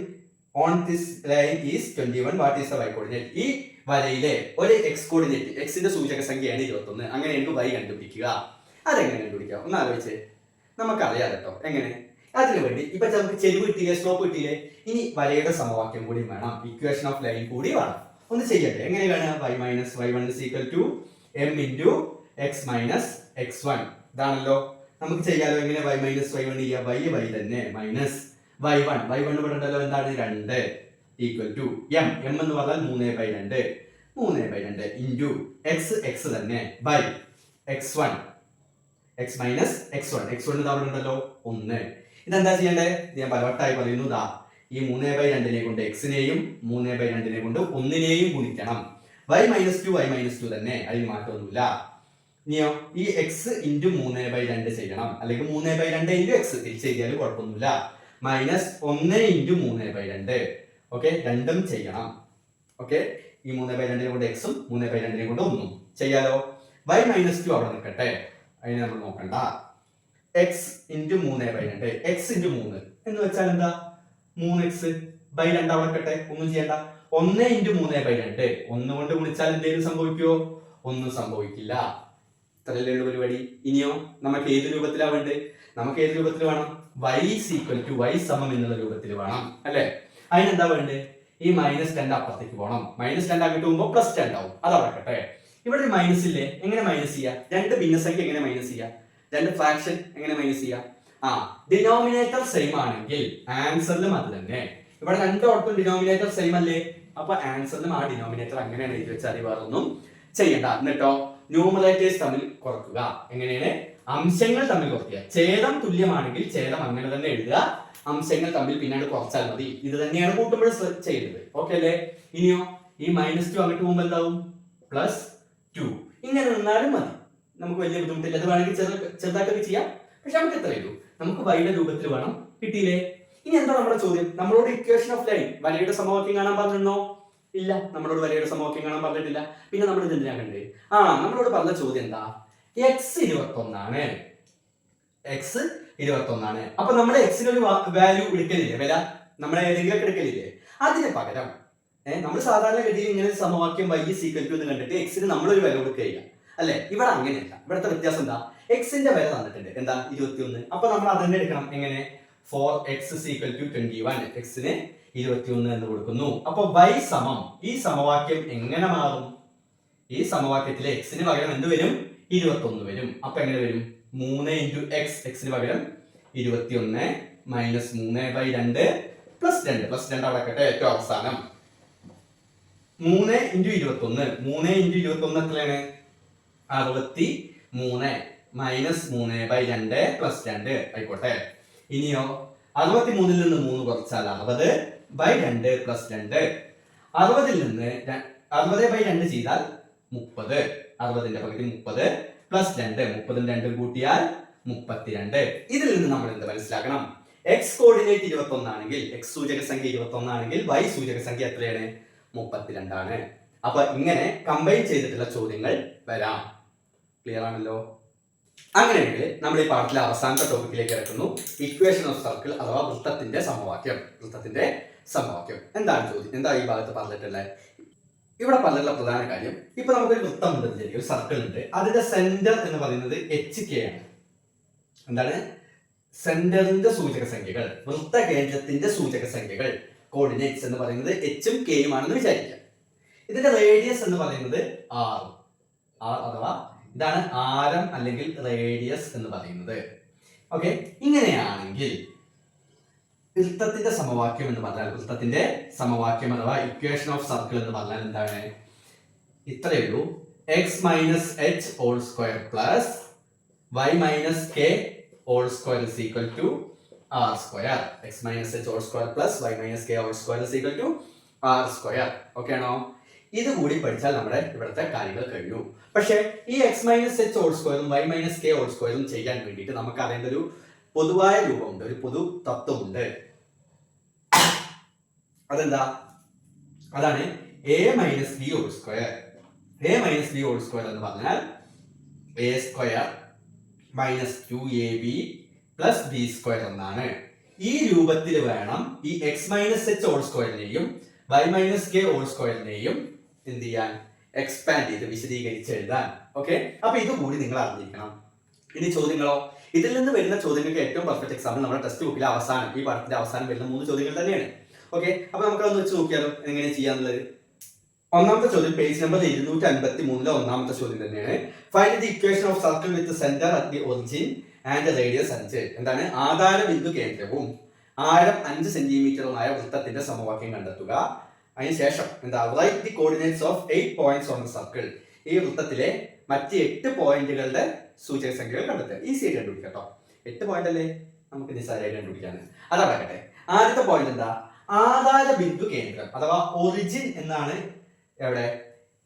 on this line is 21. What is the y coordinate? ഈ വരയിലെ ഒരു x കോർഡിനേറ്റ്, എക്സിന്റെ സൂചക സംഖ്യയാണ് 21. അങ്ങനെ എനിക്ക് y കണ്ടുപിടിക്കുക. അതെങ്ങനെ കണ്ടുപിടിക്കുക? ഒന്ന് ആലോചിച്ചേ. നമുക്കറിയാം കേട്ടോ എങ്ങനെ. അതിനു വേണ്ടി ഇപ്പൊ നമുക്ക് ചെരിവ് കിട്ടിയില്ലേ, സ്ലോപ്പ് കിട്ടിയില്ലേ, ഇനി വരയുടെ സമവാക്യം കൂടി വേണം, ഇക്വേഷൻ ഓഫ് ലൈൻ കൂടി വേണം. ഒന്ന് ചെയ്യട്ടെ. എങ്ങനെ കാണുക? y minus y1 is equal to m into x minus x1. ഇതാണല്ലോ. നമുക്ക് ചെയ്യാലോ. എങ്ങനെ y minus y1 ചെയ്യാം? y തന്നെ മൈനസ് y1 ഇവിടെ ഉണ്ടല്ലോ. എന്താണ്? 2 ഈക്വൽ ടു m എന്ന് പറഞ്ഞാൽ 3/2 ഇൻറ്റു x തന്നെ by x1 x minus x1 അവിടെ ഉണ്ടല്ലോ 1. ഇതെന്താ ചെയ്യണ്ടേ? ഞാൻ പലവട്ടായി പറയുന്നു. ഈ 3/2 കൊണ്ട് എക്സിനെയും 3/2 കൊണ്ട് 1നെയും ഗുണിക്കണം. y minus 2 തന്നെ, അതിന് മാറ്റമൊന്നുമില്ല. ഇനിയോ ഈ എക്സ് ഇൻറ്റു 3/2 ചെയ്യണം, അല്ലെങ്കിൽ 3/2 ഇൻറ്റു എക്സ് തിരിച്ച് ചെയ്താലും കുഴപ്പമൊന്നുമില്ല. Minus 1 into 3/2. ഓക്കെ, രണ്ടും ചെയ്യണം. ഓക്കെ, ഈ 3/2 കൊണ്ട് എക്സും 3/2 കൊണ്ട് 1 ചെയ്യാലോ. y minus 2 അവിടെ നിൽക്കട്ടെ, അതിനെ നമ്മൾ നോക്കണ്ട. എക്സ് ഇൻറ്റു 3/2 എക്സ് ഇൻറ്റു 3 എന്ന് വെച്ചാൽ എന്താ? 3x ബൈ 2 അവിടെ നിൽക്കട്ടെ, ഒന്നും ചെയ്യണ്ട. 1 ഇൻറ്റു 3/2 1 കൊണ്ട് ഗുണിച്ചാൽ എന്തെങ്കിലും സംഭവിക്കുമോ? ഒന്നും സംഭവിക്കില്ല. ഇത്രയല്ലേ ഉള്ളൂ പരിപാടി. ഇനിയോ നമുക്ക് ഏത് രൂപത്തിലാണ് വേണ്ടത്? നമുക്ക് ഏത് രൂപത്തിൽ വേണം? y ഈക്വൽ ടു y സമം എന്നുള്ള രൂപത്തിൽ വേണം അല്ലെ. അതിനെന്താ വേണ്ടത്? ഈ -10 അപ്പുറത്തേക്ക് പോകണം. -10 അങ്ങോട്ട് പോകുമ്പോൾ +10 ആവും. അത് അടക്കട്ടെ. ഇവിടെ ഒരു മൈനസ് ഇല്ലേ? എങ്ങനെ മൈനസ് ചെയ്യാം? രണ്ട് ഭിന്നസംഖ്യ എങ്ങനെ മൈനസ് ചെയ്യാം? രണ്ട് ഫ്രാക്ഷൻ എങ്ങനെ മൈനസ് ചെയ്യാം? ഡിനോമിനേറ്റർ സെയിം ആണെങ്കിൽ ആൻസറിലും അത് തന്നെ. ഇവിടെ രണ്ടോടത്തും ഡിനോമിനേറ്റർ സെയിം അല്ലേ? അപ്പൊ ആൻസറിലും ആ ഡിനോമിനേറ്റർ അങ്ങനെയാണ് എഴുതി വെച്ചാൽ വേറൊന്നും ചെയ്യണ്ട. എന്നിട്ടോ ന്യൂമറേറ്റേഴ്സ് തമ്മിൽ കുറക്കുക. എങ്ങനെയാണ്? അംശങ്ങൾ തമ്മിൽ കുറയ്ക്കുക. ഛേദം തുല്യമാണെങ്കിൽ ഛേദം അങ്ങനെ തന്നെ എഴുതുക, അംശങ്ങൾ തമ്മിൽ പിന്നീട് കുറച്ചാൽ മതി. ഇത് തന്നെയാണ് കൂട്ടുമ്പോൾ ചെയ്യുന്നത്. ഓക്കെ അല്ലേ? ഇനിയോ ഈ -2 അങ്ങോട്ട് പോകുമ്പോൾ എന്താവും? +2. ഇങ്ങനെ നിന്നാലും മതി, നമുക്ക് വലിയ ബുദ്ധിമുട്ടില്ല. അത് വേണമെങ്കിൽ ചെറുതായിട്ടൊക്കെ ചെയ്യാം. പക്ഷെ നമുക്ക് എത്ര ചെയ്തു? നമുക്ക് വൈയുടെ രൂപത്തിൽ വേണം. കിട്ടിയില്ലേ? ഇനി എന്താ നമ്മുടെ ചോദ്യം? നമ്മളോട് ഇക്വേഷൻ ഓഫ് ലൈൻ വരയുടെ സമവാക്യം കാണാൻ പറഞ്ഞിരുന്നോ? ഇല്ല, നമ്മളോട് വരയുടെ സമവാക്യം കാണാൻ പറഞ്ഞിട്ടില്ല. പിന്നെ നമ്മൾ ഇത് എന്തിനാ കണ്ടേ? നമ്മളോട് പറഞ്ഞ ചോദ്യം എന്താ? x 21 ആണ്. അപ്പൊ നമ്മൾ എക്സിന് ഒരു വാല്യൂ എടുക്കലില്ലേ? വില നമ്മളെ ഏതെങ്കിലും എടുക്കലില്ലേ? അതിന് പകരം നമ്മൾ സാധാരണ ഗതിയിൽ ഇങ്ങനെ സമവാക്യം y ഈക്വൽ ടു എന്ന് കണ്ടിട്ട് എക്സിന് നമ്മളൊരു വില കൊടുക്കുക അല്ലെ. ഇവിടെ അങ്ങനെയല്ല. ഇവിടുത്തെ വ്യത്യാസം എന്താ? എക്സിന്റെ വില തന്നിട്ടുണ്ട് എന്താ? 21. അപ്പൊ നമ്മൾ അതന്നെ എടുക്കണം. എങ്ങനെ? 4x equal to 21. എക്സിന് 21 എന്ന് കൊടുക്കുന്നു. അപ്പൊ y സമം ഈ സമവാക്യം എങ്ങനെ മാറും? ഈ സമവാക്യത്തിലെ എക്സിന് പകരം എന്ത് വരും? 21 വരും. അപ്പൊ എങ്ങനെ വരും? 3 ഇൻറ്റു എക്സിന് പകരം 21 മൈനസ് 3/2 +2 അടക്കട്ടെ. ഏറ്റവും അവസാനം 3 ഇൻറ്റു 21 എത്രയാണ്? 63 മൈനസ് 3/2 +2 ആയിക്കോട്ടെ. ഇനിയോ 63ൽ നിന്ന് 3 കുറച്ചാൽ 60/2 +2. 60ൽ നിന്ന് 60/2 ചെയ്താൽ 30. 60ന്റെ പകുതി 30 +2 30ഉം 2ഉം കൂട്ടിയാൽ 32. ഇതിൽ നിന്ന് നമ്മൾ എന്ത് മനസ്സിലാക്കണം? എക്സ് കോർഡിനേറ്റ് 21 ആണെങ്കിൽ, എക്സ് സൂചക സംഖ്യ 21 ആണെങ്കിൽ y സൂചക സംഖ്യ എത്രയാണ്? 32 ആണ്. അപ്പൊ ഇങ്ങനെ കമ്പൈൻ ചെയ്തിട്ടുള്ള ചോദ്യങ്ങൾ വരാം. ക്ലിയർ ആണല്ലോ? അങ്ങനെയെങ്കിൽ നമ്മൾ ഈ പാഠത്തിലെ അവസാനത്തെ ടോപ്പിക്കിലേക്ക് കിടക്കുന്നു. ഇക്വേഷൻ ഓഫ് സർക്കിൾ അഥവാ വൃത്തത്തിന്റെ സമവാക്യം. എന്താണ് ചോദ്യം? എന്താ ഈ ഭാഗത്ത് പറഞ്ഞിട്ടുള്ളത്? ഇവിടെ പറഞ്ഞിട്ടുള്ള പ്രധാന കാര്യം, ഇപ്പൊ നമുക്കൊരു വൃത്തം ഉണ്ട്, ഒരു സർക്കിൾ ഉണ്ട്. അതിന്റെ സെന്റർ എന്ന് പറയുന്നത് HK ആണ്. എന്താണ്? സെന്ററിന്റെ സൂചക സംഖ്യകൾ, വൃത്തകേന്ദ്രത്തിന്റെ സൂചക സംഖ്യകൾ, കോർഡിനേറ്റ്സ് എന്ന് പറയുന്നത് എച്ചും കെയും ആണെന്ന് വിചാരിക്കുക. ഇതിന്റെ റേഡിയസ് എന്ന് പറയുന്നത് ആർ അഥവാ ഇതാണ് ആരം അല്ലെങ്കിൽ റേഡിയസ് എന്ന് പറയുന്നത്. ഓക്കെ, ഇങ്ങനെയാണെങ്കിൽ വൃത്തത്തിന്റെ സമവാക്യം എന്ന് പറഞ്ഞാൽ, വൃത്തത്തിന്റെ സമവാക്യം അഥവാ ഇക്വേഷൻ ഓഫ് സർക്കിൾ എന്ന് പറഞ്ഞാൽ എന്താണ്? ഇത്രയേ ഉള്ളൂ. X minus H whole square plus Y minus K whole square is equal to R square. X minus H whole square plus Y minus K whole square is equal to R square. Okay ആണോ? ഇത് കൂടി പഠിച്ചാൽ നമ്മുടെ ഇവിടുത്തെ കാര്യങ്ങൾ കഴിഞ്ഞു. പക്ഷേ ഈ എക്സ് മൈനസ് എച്ച് ഹോൾ സ്ക്വയറും വൈ മൈനസ് കെ ഹോൾ സ്ക്വയറും ചെയ്യാൻ വേണ്ടിയിട്ട് നമുക്ക് അറിയേണ്ട ഒരു പൊതുവായ രൂപമുണ്ട്, ഒരു പൊതു തത്വമുണ്ട്. അതെന്താ? അതാണ് a minus b whole square. A minus b whole square എന്ന് പറഞ്ഞാൽ a square minus 2ab plus b square എന്നാണ്. ഈ രൂപത്തിൽ വേണം ഈ എക്സ് മൈനസ് എച്ച് ഹോൾ സ്ക്വയറിനെയും വൈ മൈനസ് കെ ഹോൾ സ്ക്വയറിനെയും എന്ത് ചെയ്യാൻ? എക്സ്പാൻഡ് ചെയ്ത് വിശദീകരിച്ച് എഴുതാൻ. ഓക്കെ, അപ്പൊ ഇത് കൂടി നിങ്ങൾ അറിഞ്ഞിരിക്കണം. ഇനി ചോദ്യങ്ങളോ? ഇതിൽ നിന്ന് വരുന്ന ചോദ്യങ്ങൾക്ക് ഏറ്റവും പെർഫെക്റ്റ് എക്സാമ്പിൾ നമ്മുടെ ടെക്സ്റ്റ് ബുക്കിലെ അവസാനം, ഈ പാഠത്തിന്റെ അവസാനം വരുന്ന 3 ചോദ്യങ്ങൾ തന്നെയാണ്. ഓക്കെ, അപ്പൊ നമുക്കതൊന്ന് വെച്ച് നോക്കിയാലോ എങ്ങനെ ചെയ്യാന്നുള്ളത്. ഒന്നാമത്തെ ചോദ്യം പേജ് നമ്പർ 253 ഒന്നാമത്തെ ചോദ്യം തന്നെയാണ്. Find the equation of circle with centre at the origin and radius 5. എന്താണ്? ആധാര ബിന്ദു കേന്ദ്രവും ആരം 5 സെന്റിമീറ്ററുമായ വൃത്തത്തിന്റെ സമവാക്യം കണ്ടെത്തുക. അതിനുശേഷം എന്താ? Right the coordinates of 8 points on the circle. ഈ വൃത്തത്തിലെ മറ്റ് 8 പോയിന്റുകളുടെ സൂചക സംഖ്യകൾ കണ്ടെത്തുക. ഈസി ആയിട്ട് കണ്ടുപിടിക്കാം കേട്ടോ. 8 പോയിന്റ് അല്ലേ, നമുക്ക് നിസ്സാരമായിട്ട് കണ്ടുപിടിക്കാണ്. അതാകട്ടെ, ആദ്യത്തെ പോയിന്റ് എന്താ? ആധാര ബിന്ദു കേന്ദ്രം അഥവാ ഒറിജിൻ എന്നാണ്. എവിടെ?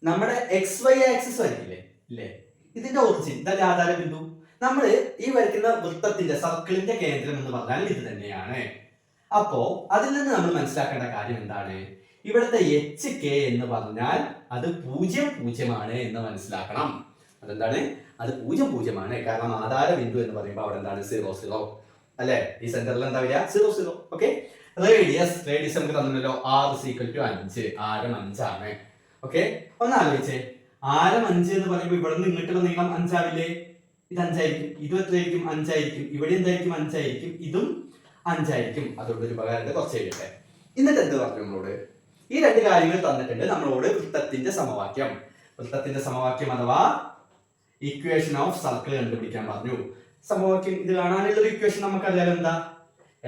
നമ്മുടെ എക്സ് വൈ ആക്സിസ് വരയ്ക്കില്ലേ ഇല്ലേ, ഇതിന്റെ ഒറിജിൻ ഇതല്ലേ ആധാര ബിന്ദു. നമ്മൾ ഈ വരയ്ക്കുന്ന വൃത്തത്തിന്റെ സർക്കിളിന്റെ കേന്ദ്രം എന്ന് പറഞ്ഞാൽ ഇത് തന്നെയാണ്. അപ്പോ അതിൽ നിന്ന് നമ്മൾ മനസ്സിലാക്കേണ്ട കാര്യം എന്താണ്? ഇവിടുത്തെ എച്ച് കെ എന്ന് പറഞ്ഞാൽ അത് 0 0 ആണ് എന്ന് മനസ്സിലാക്കണം. അതെന്താണ്? അത് 0 0 ആണ്. കാരണം ആധാര ബിന്ദു എന്ന് പറയുമ്പോൾ അവിടെ എന്താണ്? 0 0 അല്ലെ? ഈ സെന്ററിൽ എന്താ വരിക? 0 0. ഓക്കെ, റേഡിയസ് നമുക്ക് തന്നില്ലല്ലോ. r is equal to 5. ആരം 5 ആണ്. ഓക്കെ, ഒന്ന് ആലോചിച്ചേ. ആരം 5 എന്ന് പറയുമ്പോൾ ഇവിടെ നിന്ന് ഇങ്ങോട്ടുള്ള നീളം 5 ആവില്ലേ? ഇത് 5 ആയിരിക്കും. ഇതും എത്രയായിരിക്കും? 5 ആയിരിക്കും. ഇവിടെ എന്തായിരിക്കും? 5 ആയിരിക്കും. ഇതും 5 ആയിരിക്കും. അതുകൊണ്ട് ഒരു ഉപകാരത്തെ കുറച്ച് എഴുതട്ടെ. എന്നിട്ട് എന്ത് പറഞ്ഞു നമ്മളോട്? ഈ 2 കാര്യങ്ങൾ തന്നിട്ടുണ്ട് നമ്മളോട്. വൃത്തത്തിന്റെ സമവാക്യം അഥവാ ഇക്വേഷൻ ഓഫ് സർക്കിൾ കണ്ടുപിടിക്കാൻ പറഞ്ഞു. സമവാക്യം ഇത് കാണാനുള്ള ഇക്വേഷൻ നമുക്കറിയാലോ. എന്താ?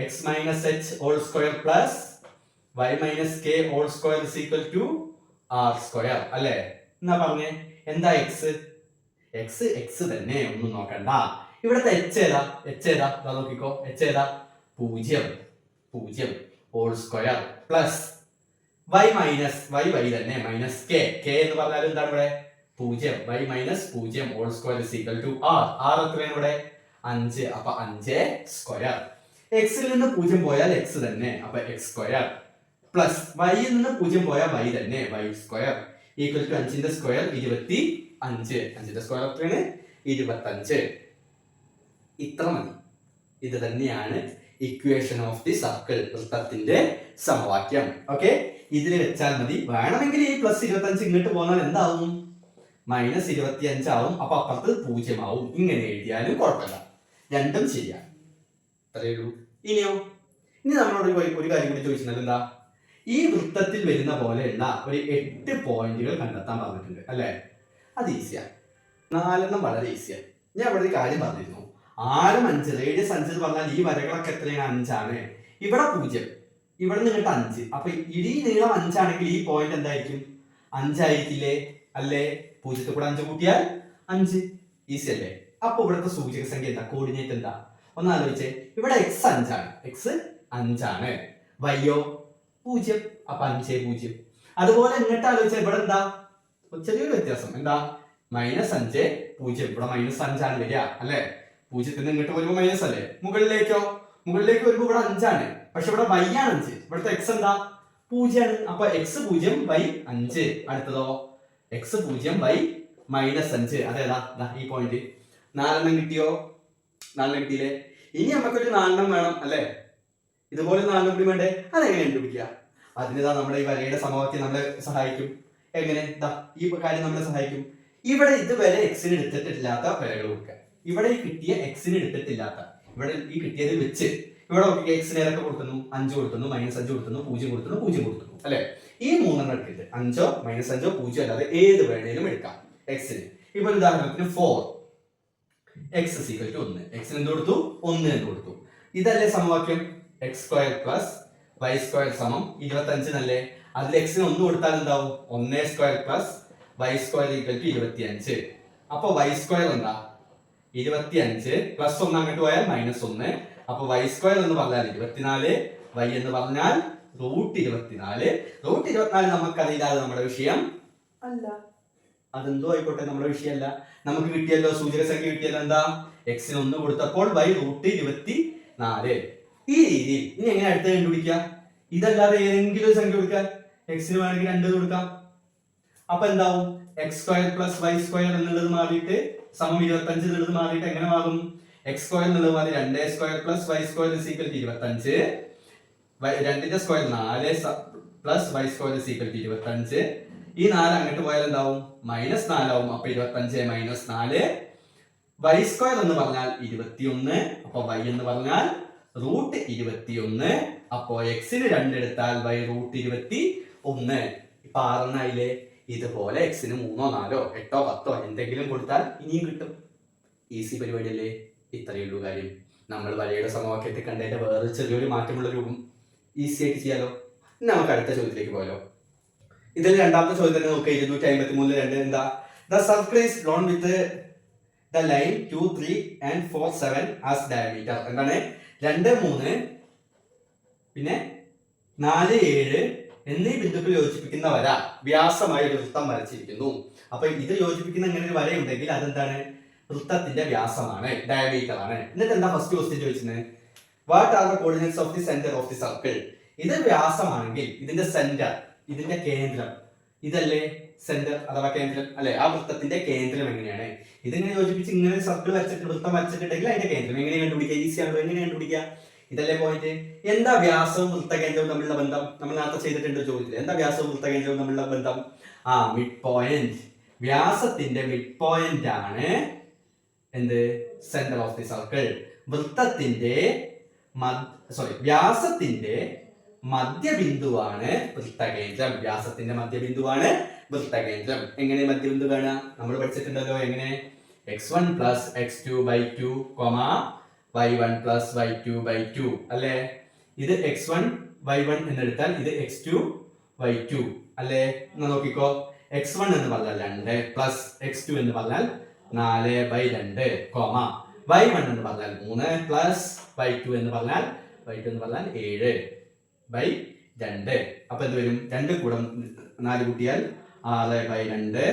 X minus H whole square plus Y minus K whole square is equal to R square അല്ലേ? എന്നാ പറഞ്ഞേ, എന്താ എക്സ്? എക്സ് തന്നെ, ഒന്നും നോക്കണ്ട. ഇവിടുത്തെ എച്ച് ഏതാ? നോക്കിക്കോ, എച്ച് ഏതാ? 0 ഹോൾ സ്ക്വയർ പ്ലസ് വൈ തന്നെ മൈനസ് കെ എന്ന് പറഞ്ഞാൽ എന്താണ്? ഇവിടെ 0. Y minus 0 whole square is equal to r എത്രയാണ് ഇവിടെ? 5. അപ്പൊ 5 സ്ക്വയർ. എക്സിൽ നിന്ന് 0 പോയാൽ എക്സ് തന്നെ, അപ്പൊ എക്സ് സ്ക്വയർ പ്ലസ് വൈയിൽ നിന്ന് 0 പോയാൽ വൈ തന്നെ, വൈ സ്ക്വയർ ഈക്വൽ ടു 5ന്റെ സ്ക്വയർ 25. 5ന്റെ സ്ക്വയർ എത്രയാണ്? 25. ഇത്ര മതി. ഇത് തന്നെയാണ് ഇക്വേഷൻ ഓഫ് ദി സർക്കിൾ, വൃത്തത്തിന്റെ സമവാക്യം. ഓക്കെ, ഇതിൽ വെച്ചാൽ മതി. വേണമെങ്കിൽ ഈ പ്ലസ് 25 ഇങ്ങോട്ട് പോന്നാൽ എന്താവും? മൈനസ് 25 ആവും. അപ്പൊ അപ്പുറത്ത് 0 ആവും. ഇങ്ങനെ എഴുതിയാലും കുഴപ്പമില്ല, രണ്ടും ശരിയാണ്. അത്രയേ ഉള്ളൂ. ഇനി നമ്മളോട് ഒരു കാര്യം കൂടി ചോദിച്ചിട്ടുണ്ടല്ലോ. എന്താ? ഈ വൃത്തത്തിൽ വരുന്ന പോലെയുള്ള ഒരു 8 പോയിന്റുകൾ കണ്ടെത്താൻ പറഞ്ഞിട്ടുണ്ട് അല്ലെ? അത് ഈസിയാണ്. 4 വളരെ ഈസിയാണ്. ഞാൻ ഇവിടെ ഒരു കാര്യം പറഞ്ഞിരുന്നു. ആരം 5, റേഡിയസ് 5 എന്ന് പറഞ്ഞാൽ ഈ വരകളൊക്കെ എത്രയാണ്? 5 ആണ്. ഇവിടെ 0, ഇവിടെ നിന്നിട്ട് 5. അപ്പൊ ഈ നീളം 5 ആണെങ്കിൽ ഈ പോയിന്റ് എന്തായിരിക്കും? 5 ആയിരിക്കില്ലേ? അല്ലേ? 0 കൂടെ 5 കൂട്ടിയാൽ 5. ഈസി അല്ലേ? അപ്പൊ ഇവിടുത്തെ സൂചക സംഖ്യ എന്താ? കോർഡിനേറ്റ് എന്താ? ഒന്ന് ആലോചിച്ചേ. ഇവിടെ x 5 ആണ്. x 5 ആണ്. വൈയോ 0. അപ്പൊ 5 0. അതുപോലെ ഇങ്ങോട്ട് ആലോചിച്ചാൽ ഇവിടെ എന്താ? ചെറിയൊരു വ്യത്യാസം. എന്താ? -5 0. ഇവിടെ -5 ആണ് വരിക അല്ലെ? 0 ഇങ്ങോട്ട് വരുമ്പോ മൈനസ് അല്ലേ? മുകളിലേക്ക് വരുമ്പോ ഇവിടെ 5 ആണ്. പക്ഷെ ഇവിടെ y ആണ് 5. ഇവിടുത്തെ x എന്താ? 0 ആണ്. അപ്പൊ x 0 by 5. അടുത്തതോ x 0 by -5. അതേതാ? ഈ പോയിന്റ്. 4 കിട്ടിയോ? 4 കിട്ടിയില്ലേ? ഇനി നമുക്കൊരു 4 വേണം അല്ലെ? ഇതുപോലെ 4 കൂടി വേണ്ടേ? അതെങ്ങനെ കണ്ടുപിടിക്കുക? അതിനിതാ നമ്മുടെ ഈ വരയുടെ സമവാക്യം നമ്മളെ സഹായിക്കും. എങ്ങനെ? ഈ കാര്യം നമ്മളെ സഹായിക്കും. ഇവിടെ ഇതുവരെ എക്സിന് എടുത്തിട്ടില്ലാത്ത വരകൾ കൊടുക്കുക. ഇവിടെ കിട്ടിയ എക്സിന് എടുത്തിട്ടില്ലാത്ത ഇവിടെ ഈ കിട്ടിയതിൽ വെച്ച് ഇവിടെ നോക്കി എക്സിന് ഏതൊക്കെ കൊടുക്കുന്നു, 5 കൊടുക്കുന്നു, -5 കൊടുക്കുന്നു, 0 കൊടുക്കുന്നു, 0 കൊടുക്കുന്നു അല്ലെ. ഈ 3 എടുത്തിട്ട് 5 -5 0 അല്ലാതെ ഏത് വേണേലും എടുക്കാം എക്സിന്. ഇപ്പൊ ഉദാഹരണത്തിന് 4 x = 1, എക്സിന് എന്ത് കൊടുത്തു, 1 എന്ന് കൊടുത്തു. ഇതല്ലേ സമവാക്യം x² + y² = 25 അല്ലേ. അതിൽ എക്സിന് 1 കൊടുത്താൽ എന്താവും, 1² + y² = 25. അപ്പൊ y² എന്താ 25 പ്ലസ് 1 അങ്ങോട്ട് പോയാൽ -1. അപ്പൊ y² എന്ന് പറഞ്ഞാൽ 24, y എന്ന് പറഞ്ഞാൽ √24. √24 നമുക്കറിയില്ലാതെ നമ്മുടെ വിഷയം അല്ല. അതെന്തോ ആയിക്കോട്ടെ, നമ്മുടെ വിഷയമല്ല. നമുക്ക് കിട്ടിയല്ലോ, സൂചക സംഖ്യ കിട്ടിയല്ലോ. എന്താ, എക്സിന് 1 കൊടുത്തപ്പോൾ y √24. ഈ രീതിയിൽ ഇനി എങ്ങനെ അടുത്ത് കണ്ടുപിടിക്കുക? ഇതല്ലാതെ ഏതെങ്കിലും ഒരു സംഖ്യ കൊടുക്കാൻ, എക്സിന് വേണമെങ്കിൽ 2 കൊടുക്കാം. അപ്പൊ എന്താവും, x² + y² എന്നുള്ളത് മാറിയിട്ട് സമം 25 എന്നുള്ളത് മാറിയിട്ട് എങ്ങനെ മാറും, x² എന്നുള്ളത് മാറി 2² + y² = 25. 2ന്റെ സ്ക്വയർ 4 + y² = 25. ഈ 4 അങ്ങോട്ട് പോയാൽ എന്താവും, -4 ആവും. അപ്പൊ 25 - 4. y² എന്ന് പറഞ്ഞാൽ 21. അപ്പൊ y എന്ന് പറഞ്ഞാൽ √21. അപ്പോ എക്സിന് 2 എടുത്താൽ y √21. ഇപ്പൊ 6 ആയില്ലേ. ഇതുപോലെ എക്സിന് 3, 4, 8, 10 എന്തെങ്കിലും കൊടുത്താൽ ഇനിയും കിട്ടും. ഈസി പരിപാടിയല്ലേ. ഇത്രയേ ഉള്ളൂ കാര്യം. നമ്മൾ വരയുടെ സമവാക്യത്തെ കണ്ടതിന്റെ വേറെ ചെറിയൊരു മാറ്റമുള്ള രൂപം ഈസി ആയിട്ട് ചെയ്യാലോ. ഇനി നമുക്ക് അടുത്ത ചോദ്യത്തിലേക്ക് പോയാലോ. ഇതിൽ രണ്ടാമത്തെ ചോദ്യം തന്നെ നോക്കുക. 253 2 എന്താ, the circle is drawn with the line 2, 3 and 4, 7 as diameter. എന്താണ്, 2, 3 പിന്നെ 4, 7 എന്നീ ബിന്ദുക്കൾ യോജിപ്പിക്കുന്ന വര വ്യാസമായ ഒരു വൃത്തം വരച്ചിരിക്കുന്നു. അപ്പൊ ഇത് യോജിപ്പിക്കുന്ന ഇങ്ങനെ ഒരു വരയുണ്ടെങ്കിൽ അതെന്താണ്, വൃത്തത്തിന്റെ വ്യാസമാണ്, ഡയമീറ്റർ ആണ്. എന്നിട്ട് എന്താ ഫസ്റ്റ് ക്വസ്റ്റ്യൻ ചോദിച്ചത്, what are the coordinates of the centre of the circle. ഇത് വ്യാസമാണെങ്കിൽ ഇതിന്റെ സെന്റർ, ഇതിന്റെ കേന്ദ്രം, ഇതല്ലേ സെന്റർ അഥവാ കേന്ദ്രം അല്ലെ. ആ വൃത്തത്തിന്റെ കേന്ദ്രം എങ്ങനെയാണ്, ഇതിങ്ങനെ യോജിപ്പിച്ച് ഇങ്ങനെ സർക്കിൾ വരച്ചിട്ട് വൃത്തം വരച്ചിട്ടുണ്ടെങ്കിൽ അതിന്റെ കേന്ദ്രം എങ്ങനെ കണ്ടുപിടിക്കുക, ഈസി ആണല്ലോ. എങ്ങനെ കണ്ടുപിടിക്കുക, ഇതല്ലേ പോയിന്റ്. എന്താ വ്യാസവും വൃത്തകേന്ദ്രവും തമ്മിലുള്ള ബന്ധം, നമ്മൾ നേരത്തെ ചെയ്തിട്ടുണ്ട് ചോദ്യത്തിൽ. എന്താ വ്യാസവും വൃത്തകേന്ദ്രവും തമ്മിലുള്ള ബന്ധം, മിഡ് പോയിന്റ്. വ്യാസത്തിന്റെ മിഡ് പോയിന്റ് ആണ് എന്ത്, സെന്റർ ഓഫ് ദി സർക്കിൾ. വൃത്തത്തിന്റെ വ്യാസത്തിന്റെ മധ്യബിന്ദുവാണ് വൃത്തകേന്ദ്രം. വ്യാസത്തിന്റെ മധ്യബിന്ദുവാണ് വൃത്തകേന്ദ്രം. എങ്ങനെ മധ്യബിന്ദു കാണാം, നമ്മൾ പഠിച്ചിട്ടുണ്ടല്ലോ. എങ്ങനെ, x1 + x2/2, y1 + y2/2 അല്ലേ. ഇത് x1 y1 എന്നെടുത്താൽ ഇത് x2y2 അല്ലേ. എന്നാ നോക്കിക്കോ, x1 എന്ന് പറഞ്ഞാൽ 2 പ്ലസ് x2 എന്ന് പറഞ്ഞാൽ 4/2, y1 എന്ന് പറഞ്ഞാൽ 3 പ്ലസ് y2 എന്ന് പറഞ്ഞാൽ 7/2. അപ്പൊ എന്ത് വരും, 2 കൂടെ 4 കൂട്ടിയാൽ 6/2,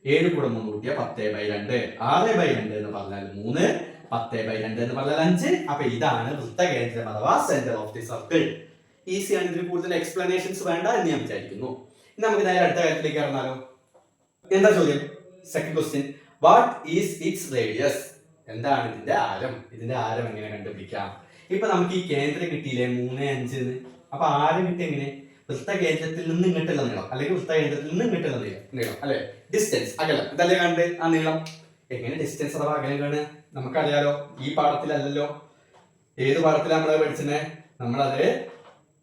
7 കൂടെ 3 കൂട്ടിയാൽ 10/2. 6/2 എന്ന് പറഞ്ഞാൽ 3, 10/2 എന്ന് പറഞ്ഞാൽ 5. അപ്പൊ ഇതാണ് വൃത്തകേന്ദ്രം അഥവാ centre of the circle. Easy ആണ്, ഇതിന് കൂടുതൽ എക്സ്പ്ലനേഷൻസ് വേണ്ട എന്ന് ഞാൻ വിചാരിക്കുന്നു. ഇനി നമുക്ക് നേരെ അടുത്ത കാര്യത്തിലേക്ക് ഇറങ്ങാലോ. എന്താ ചോദ്യം, second question, what is it's radius. എന്താണ് ഇതിന്റെ ആരം, ഇതിന്റെ ആരം എങ്ങനെ കണ്ടുപിടിക്കാം. ഇപ്പൊ നമുക്ക് ഈ കേന്ദ്രം കിട്ടിയില്ലേ 3, 5. അപ്പൊ ആരം കിട്ടി എങ്ങനെ, വൃത്തകേന്ദ്രത്തിൽ നിന്ന് ഇങ്ങോട്ടുള്ള നീളം അല്ലെങ്കിൽ വൃത്തകേന്ദ്രത്തിൽ നിന്ന് ഇങ്ങോട്ടുള്ള നീളം അല്ലെ, ഡിസ്റ്റൻസ്, അകലം. ഇതല്ലേ കണ്ട് ആ നീളം. എങ്ങനെ ഡിസ്റ്റൻസ് അഥവാ അകലം കാണുക, നമുക്കറിയാലോ. ഈ പാഠത്തിലല്ലല്ലോ, ഏത് പാഠത്തിലാണ് നമ്മൾ പഠിച്ചത്, നമ്മളത്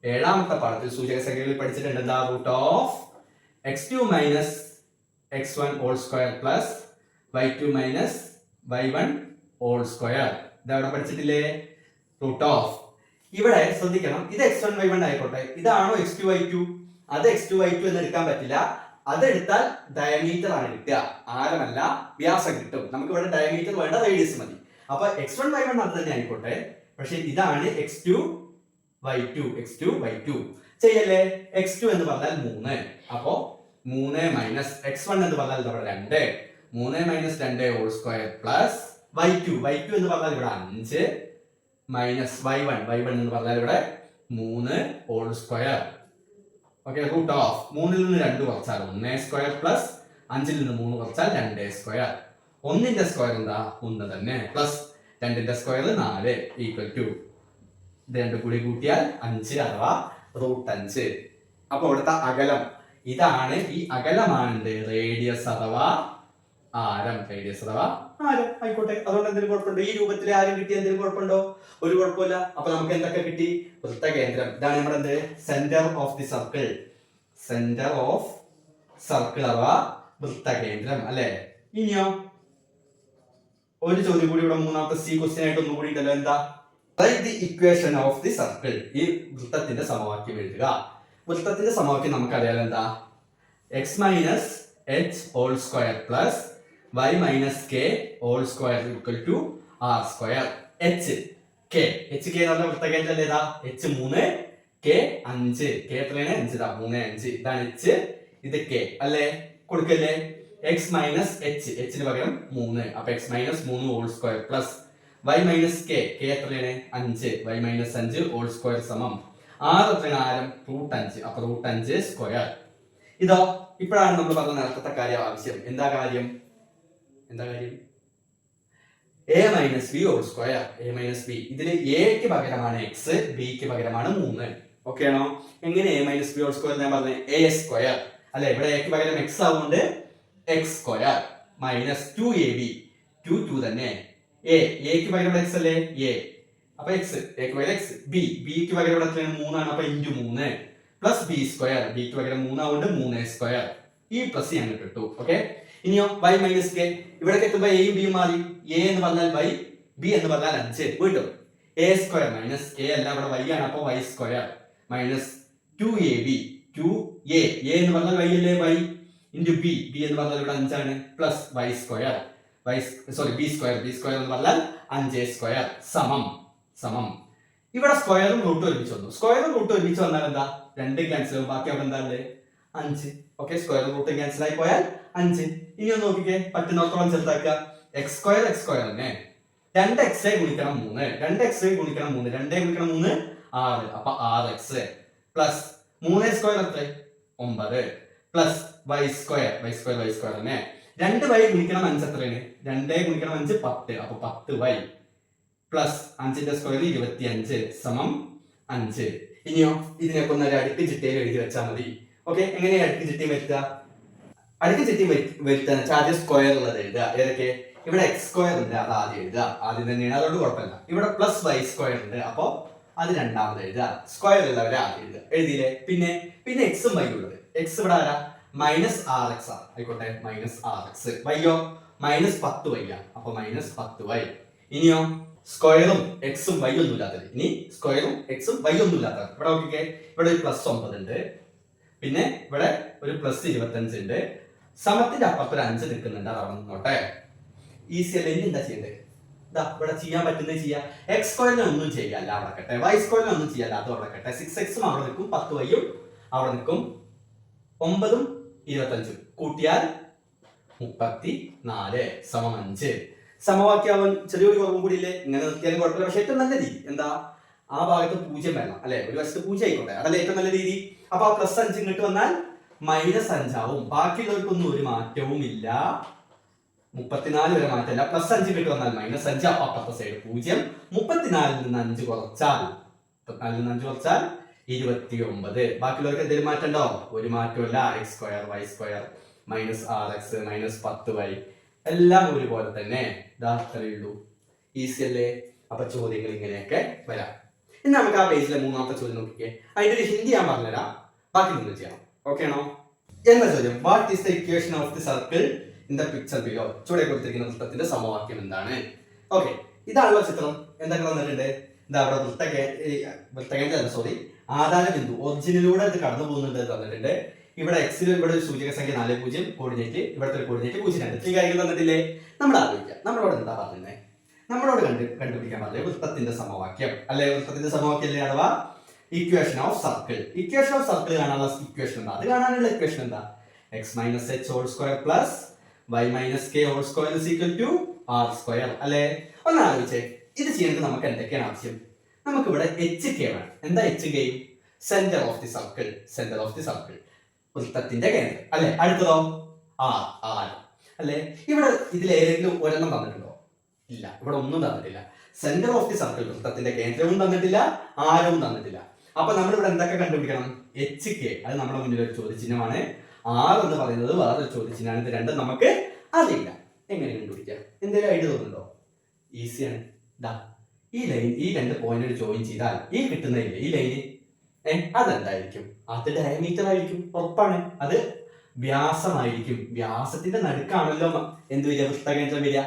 7ാമത്തെ പാഠത്തിൽ സൂചക സംഖ്യകളിൽ പഠിച്ചിട്ടുണ്ട്. എന്താ, √(x2 - x1) ² y2 - y1 2. ഇതവിടെ പഠിച്ചിട്ടില്ലേ, ഇവിടെ ശ്രദ്ധിക്കണം, ഇത് x1 y1 ആയിക്കോട്ടെ, ഇതാണോ x2 y2. അത് x2 y2 എന്ന് എടുക്കാൻ പറ്റില്ല. അതെടുത്താൽ ഡയമീറ്റർ ആണ് കിട്ടുക, ആരമല്ല വ്യാസം കിട്ടും. നമുക്ക് ഇവിടെ ഡയമീറ്റർ വേണ്ട, റേഡിയസ് മതി. അപ്പൊ x1 y1 അത് തന്നെ ആയിക്കോട്ടെ, പക്ഷെ ഇതാണ് x2 y2 ചെയ്യല്ലേ. x2 എന്ന് പറഞ്ഞാൽ 3, അപ്പോ 3 മൈനസ് x1 എന്ന് പറഞ്ഞാൽ ഇവിടെ 2, 3 minus 2 whole square plus y2 എന്ന് പറഞ്ഞാൽ ഇവിടെ 5 മൈനസ് y1 എന്ന് പറഞ്ഞാൽ ഇവിടെ 3 ഹോൾ സ്ക്വയർ. ഓക്കെ, √3ൽ നിന്ന് 2 കുറച്ചാൽ 1 സ്ക്വയർ പ്ലസ് 5ൽ നിന്ന് 3 കുറച്ചാൽ 2 സ്ക്വയർ. 1ന്റെ സ്ക്വയർ എന്താ, 1 തന്നെ, പ്ലസ് 2ന്റെ സ്ക്വയർ 4 ഈക്വൽ ടു ഇത് 2 കൂടി കൂട്ടിയാൽ 5 അഥവാ √5. അപ്പൊ ഇവിടുത്തെ അകലം ഇതാണ്. ഈ അകലമാണ് റേഡിയസ് അഥവാ ആരം റേഡിയസ് അഥവാ ആരം ആയിക്കോട്ടെ. അതുകൊണ്ട് എന്തെങ്കിലും കുഴപ്പമുണ്ടോ? ഈ രൂപത്തിൽ ആരം കിട്ടിയ എന്തെങ്കിലും കുഴപ്പമുണ്ടോ? ഒരു കുഴപ്പമില്ല. അപ്പൊ നമുക്ക് എന്തൊക്കെ കിട്ടി? വൃത്തകേന്ദ്രം. ഇതാണ് നമ്മുടെ എന്ത്? Centre of the circle. Centre of circle അഥവാ വൃത്തകേന്ദ്രം അല്ലെ. ഇനിയോ ഒരു ചോദ്യം കൂടി ഇവിടെ മൂന്നാമത്തെ സി ക്വസ്റ്റ്യൻ ആയിട്ട് ഒന്നും കൂടി ഉണ്ടല്ലോ. എന്താ? Right the equation of the circle. ഈ വൃത്തത്തിന്റെ സമവാക്യം എഴുതുക. വൃത്തത്തിന്റെ സമവാക്യം നമുക്കറിയാലോ. എന്താ? X minus H whole square plus Y minus K whole square equal to R square. H k എന്ന് പറഞ്ഞ വൃത്തകേന്ദ്രം ഏതാ? H 3 K 5. കെ എത്രയാണ്? 5. 3 5. ഇതാണ് എച്ച്, ഇത് കെ അല്ലേ? കൊടുക്കല്ലേ? എക്സ് മൈനസ് എച്ച്, എച്ചിന് പകരം 3. അപ്പൊ x minus 3 whole square plus Y minus k, k എത്രയാണ്? 5. വൈ മൈനസ് 5 ഹോൾ സ്ക്വയർ സമം ആർ എത്രയാണ്? ആരം √5. അപ്പൊ √5 സ്ക്വയർ. ഇതോ ഇപ്പോഴാണ് നമ്മൾ പറഞ്ഞ നേരത്തെ കാര്യം ആവശ്യം. എന്താ കാര്യം? A minus b whole square. A minus b, ഇതില് എക്ക് പകരമാണ് എക്സ്, ബിക്ക് പകരമാണ് 3. ഓക്കെ ആണോ? എങ്ങനെ a minus b whole square? ഞാൻ പറഞ്ഞ എ സ്ക്വയർ അല്ലെ. ഇവിടെ എക്ക് പകരം എക്സ് ആവുകൊണ്ട് എക്സ് സ്ക്വയർ മൈനസ് 2ab. 2 തന്നെ. എക്ക് പകരം എക്സ് അല്ലേ? എ അപ്പൊ എക്സ്, എക്ക് പകരം എക്സ്. ബിക്ക് പകരം ഇവിടെ എത്രയാണ്? 3 ആണ്. അപ്പൊ ഇൻറ്റു 3 പ്ലസ് ബി സ്ക്വയർ. ബിക്ക് പകരം 3 ആവുകൊണ്ട് 3a സ്ക്വയർ. ഈ പ്ലസ് ഞാൻ ഇട്ടു. ഓക്കെ. ഇനിയോ വൈ മൈനസ് കെ. ഇവിടെ എത്തുമ്പോ എയും ബിയും മാറി. എ എന്ന് പറഞ്ഞാൽ വൈ, ബി എന്ന് പറഞ്ഞാൽ 5 വീണ്ടും. എ സ്ക്വയർ മൈനസ് കെ അല്ല, ഇവിടെ വൈ ആണ്. അപ്പൊ Y square minus 2ab. 2a എന്ന് പറഞ്ഞാൽ വൈ അല്ലേ? വൈ ഇൻറ്റു ബി എന്ന് പറഞ്ഞാൽ ഇവിടെ 5 ആണ്. Plus y square, b square എന്ന് പറഞ്ഞാൽ 5a സ്ക്വയർ സമം. ഇവിടെ സ്ക്വയറും റൂട്ടും ഒരുമിച്ച് വന്നു. സ്ക്വയറും റൂട്ടും ഒരുമിച്ച് വന്നാൽ എന്താ? 2 ക്യാൻസൽ ആവും. ബാക്കി അവിടെ എന്താ ഉള്ളത്? 5. ഓക്കെ. സ്ക്വയറും റൂട്ടും ക്യാൻസൽ ആയി പോയാൽ 5. ഇനി ഒന്ന് നോക്കിക്കേ, പറ്റുന്നോത്തോളം ചെറുതാക്കുക. എക്സ് സ്ക്വയർ തന്നെ. 2x ഗുണിക്കണം 3. 2x ഗുണിക്കണം 3. 2 ഗുണിക്കണം 3 6. അപ്പൊ 6x പ്ലസ് 3a സ്ക്വയർ എത്ര? 9 പ്ലസ് വൈ സ്ക്വയർ തന്നെ. 2y ഗുണിക്കണം 5 എത്രയാണ്? 2 ഗുണിക്കണം 5 10. അപ്പൊ 10y പ്ലസ് 5ന്റെ സ്ക്വയർ 25 സമം 5. ഇനിയോ ഇതിനൊക്കെ ഒന്ന് അടുക്ക് ചിട്ടയിൽ എഴുതി വെച്ചാൽ മതി. ഓക്കെ. എങ്ങനെയാ അടുക്ക് ചിട്ടി വരുത്തുക? അടുക്ക് ചിട്ടി വരുത്താൻ ആദ്യം സ്ക്വയർ ഉള്ളത് എഴുതുക. ഏതൊക്കെ? ഇവിടെ എക്സ് സ്ക്വയർ ഉണ്ട്, അത് ആദ്യം എഴുതുക. ആദ്യം തന്നെയാണ്, അതുകൊണ്ട് കുഴപ്പമില്ല. ഇവിടെ പ്ലസ് വൈ സ്ക്വയർ ഉണ്ട്, അപ്പൊ അത് രണ്ടാമത് എഴുതുക. സ്ക്വയർ ഉള്ളവരെ ആദ്യം എഴുതുക. എഴുതിയില്ലേ? പിന്നെ എക്സും വൈ ഉള്ളത്. എക്സ് ഇവിടെ ആരാ? മൈനസ് ആർ എക്സ് ആണ്. ആയിക്കോട്ടെ, മൈനസ് ആർ എക്സ്. വൈയോ മൈനസ് 10y ആണ്. അപ്പൊ മൈനസ് 10y. ഇനിയോ സ്ക്വയറും എക്സും വൈ ഒന്നും ഇല്ലാത്തത്. ഇനി സ്ക്വയറും എക്സും വൈ ഒന്നും ഇല്ലാത്തത്. ഇവിടെ നോക്കിക്കേ, ഇവിടെ ഒരു പ്ലസ് 9 ഉണ്ട്, പിന്നെ ഇവിടെ ഒരു പ്ലസ് 25 ഉണ്ട്. സമത്തിന്റെ അപ്പുറത്ത് ഒരു 5 നിൽക്കുന്നുണ്ട്, അത് അവിടെ നിന്നോട്ടെ. ഈസി അല്ലേ? ഇനി എന്താ ചെയ്യേണ്ടത്? ഇതാ ഇവിടെ ചെയ്യാൻ പറ്റുന്നത് ചെയ്യാം. എക്സ് സ്ക്വയറിനെ ഒന്നും ചെയ്യല്ല, അവിടെ കട്ടെ. വൈ സ്ക്വയറിനെ ഒന്നും ചെയ്യല്ല, അത് അവിടെ കട്ടെ. 6x അവിടെ നിൽക്കും, 10y അവിടെ നിൽക്കും. 9ഉം 25ഉം കൂട്ടിയാൽ 34 സമം 5. സമവാക്യാവൻ ചെറിയൊരു കുറവും കൂടി ഇല്ലേ? ഇങ്ങനെ നിർത്തിയാലും കുഴപ്പമില്ല. പക്ഷെ ഏറ്റവും നല്ല രീതി എന്താ? ആ ഭാഗത്ത് 0 വരണം അല്ലെ? ഒരു വശത്ത് 0 ആയിക്കോട്ടെ, അതല്ലേ ഏറ്റവും നല്ല രീതി. അപ്പൊ ആ പ്ലസ് 5 ഇങ്ങോട്ട് വന്നാൽ -5 ആവും. ബാക്കിയുള്ളവർക്കൊന്നും ഒരു മാറ്റവും ഇല്ല. 34 വരെ മാറ്റമില്ല. +5 ഇങ്ങോട്ട് വന്നാൽ -5. അപ്പൊ അപ്പുറത്തെ സൈഡ് 0. 34ൽ നിന്ന് 5 കുറച്ചാൽ 29. ബാക്കിയുള്ളവർക്ക് എന്തെങ്കിലും മാറ്റം ഉണ്ടോ? ഒരു മാറ്റമില്ല. X square Y square -6x -10y എല്ലാം ഒരുപോലെ തന്നെ. ഇത്രയുള്ളൂ. ഈസി അല്ലേ? അപ്പൊ ചോദ്യങ്ങൾ ഇങ്ങനെയൊക്കെ വരാം. ഇനി നമുക്ക് ആ പേജിലെ മൂന്നാമത്തെ ചോദ്യം നോക്കിക്കേ. അതിന്റെ ഒരു ഹിന്ദി ഞാൻ പറഞ്ഞുതരാം, ബാക്കി നിങ്ങൾ ചെയ്യണം. ഓക്കെ ആണോ? എന്താ ചോദ്യം? What is the equation of the circle in the picture below? ചുവടെ കൊടുത്തിരിക്കുന്ന വൃത്തത്തിന്റെ സമവാക്യം എന്താണ്? ഓക്കെ, ഇതാണല്ലോ ചിത്രം. എന്തൊക്കെ തന്നിട്ടുണ്ട്? എന്താ അവിടെ ആധാര ബിന്ദു ഒറിജിനിലൂടെ ഇത് കടന്നു പോകുന്നുണ്ട് തന്നിട്ടുണ്ട്. ഇവിടെ എക്സിൽ ഇവിടെ ഒരു സൂചക സംഖ്യ 40 കോർഡിനേറ്റ്, ഇവിടുത്തെ ഒരു കോർഡിനേറ്റ് 0 2. ഈ കാര്യങ്ങൾ തന്നിട്ടില്ലേ? നമ്മൾ ആലോചിക്കാം. നമ്മളോട് എന്താ പറഞ്ഞത്? നമ്മളോട് കണ്ടുപിടിക്കാൻ പറഞ്ഞത് വൃത്തത്തിന്റെ സമവാക്യം അല്ലെ? വൃത്തത്തിന്റെ സമവാക്യം അല്ലേ? അഥവാ equation of circle. Equation of circle കാണാനുള്ള ഇക്വേഷൻ എന്താ? അത് കാണാനുള്ള ഇക്വേഷൻ എന്താ? X minus H whole square plus Y minus K whole square is equal to R square അല്ലെ? ഒന്ന് ആലോചിച്ചേ, ഇത് ചെയ്യേണ്ടത് നമുക്ക് എന്തൊക്കെയാണ് ആവശ്യം? നമുക്കിവിടെ എച്ച് കെ വേണം. എന്താ H K? Centre of the circle. Centre of the circle, വൃത്തത്തിന്റെ കേന്ദ്രം അല്ലെ? അടുത്തതോ ആർ അല്ലെ? ഇവിടെ ഇതിൽ ഏതെങ്കിലും ഒരെണ്ണം തന്നിട്ടുണ്ടോ? ഇല്ല, ഇവിടെ ഒന്നും തന്നിട്ടില്ല. സെന്റർ ഓഫ് ദി സർക്കിൾ, വൃത്തത്തിന്റെ കേന്ദ്രവും തന്നിട്ടില്ല, ആരവും തന്നിട്ടില്ല. അപ്പൊ നമ്മൾ ഇവിടെ എന്തൊക്കെ കണ്ടുപിടിക്കണം? എച്ച് കെ, അത് നമ്മുടെ മുന്നിൽ ഒരു ചോദ്യചിഹ്നമാണ്. ആർ എന്ന് പറയുന്നത് വേറൊരു ചോദ്യചിഹ്നമാണ്. ഇത് രണ്ടും നമുക്ക് അറിയില്ല. എങ്ങനെ കണ്ടുപിടിക്കാം? എന്തെങ്കിലും ഐഡിയ തോന്നുന്നുണ്ടോ? ഈസിയാണ്. ദാ ഈ ലൈൻ, ഈ രണ്ട് പോയിന്റ് ജോയിൻ ചെയ്താൽ ഈ കിട്ടുന്നില്ലേ ഈ ലൈന്, അതെന്തായിരിക്കും? അത് ഡയമീറ്റർ ആയിരിക്കും, ഉറപ്പാണ്. അത് വ്യാസമായിരിക്കും. വ്യാസത്തിന്റെ നടുക്കാണല്ലോ എന്ത് വരിക, വൃത്തകേന്ദ്രം വരിക.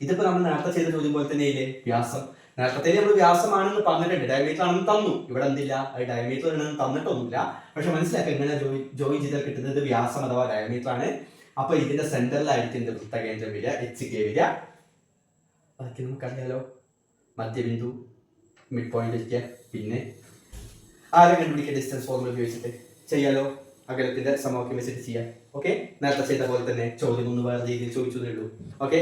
ഇതിപ്പോ നമ്മൾ നേരത്തെ ചെയ്ത ചോദ്യം പോലെ തന്നെ ഇല്ലേ, വ്യാസം. നേരത്തെ നമ്മൾ വ്യാസമാണെന്ന് പറഞ്ഞിട്ടുണ്ട്, ഡയമീറ്റർ ആണെന്ന് തന്നു. ഇവിടെ എന്തില്ല, അത് ഡയമീറ്റർ ആണെന്ന് തന്നിട്ടൊന്നുമില്ല. പക്ഷെ മനസ്സിലാക്കുക, എങ്ങനെ ജോയിൻ ചെയ്താൽ കിട്ടുന്നത് വ്യാസം അഥവാ ഡയമീറ്റർ ആണ്. അപ്പൊ ഇതിന്റെ സെന്ററിലായിരിക്കും എന്ത് വൃത്തകേന്ദ്രം വരിക, HK വരിക. ബാക്കി നമുക്കറിയാലോ, മധ്യബിന്ദു മിഡ് പോയിന്റ് ഇരിക്കുക. പിന്നെ ആരെ കണ്ടുപിടിക്കുക, ഡിസ്റ്റൻസ് ഫോർമുല ഉപയോഗിച്ചിട്ട് ചെയ്യാലോ. അകലത്തിന്റെ സമവാക്യം വെച്ചിട്ട് ചെയ്യാം. ഓക്കെ, നേരത്തെ ചെയ്ത പോലെ തന്നെ ചോദ്യം ഒന്ന് വേറെ രീതിയിൽ ചോദിച്ചതേ ഉള്ളൂ. ഓക്കെ.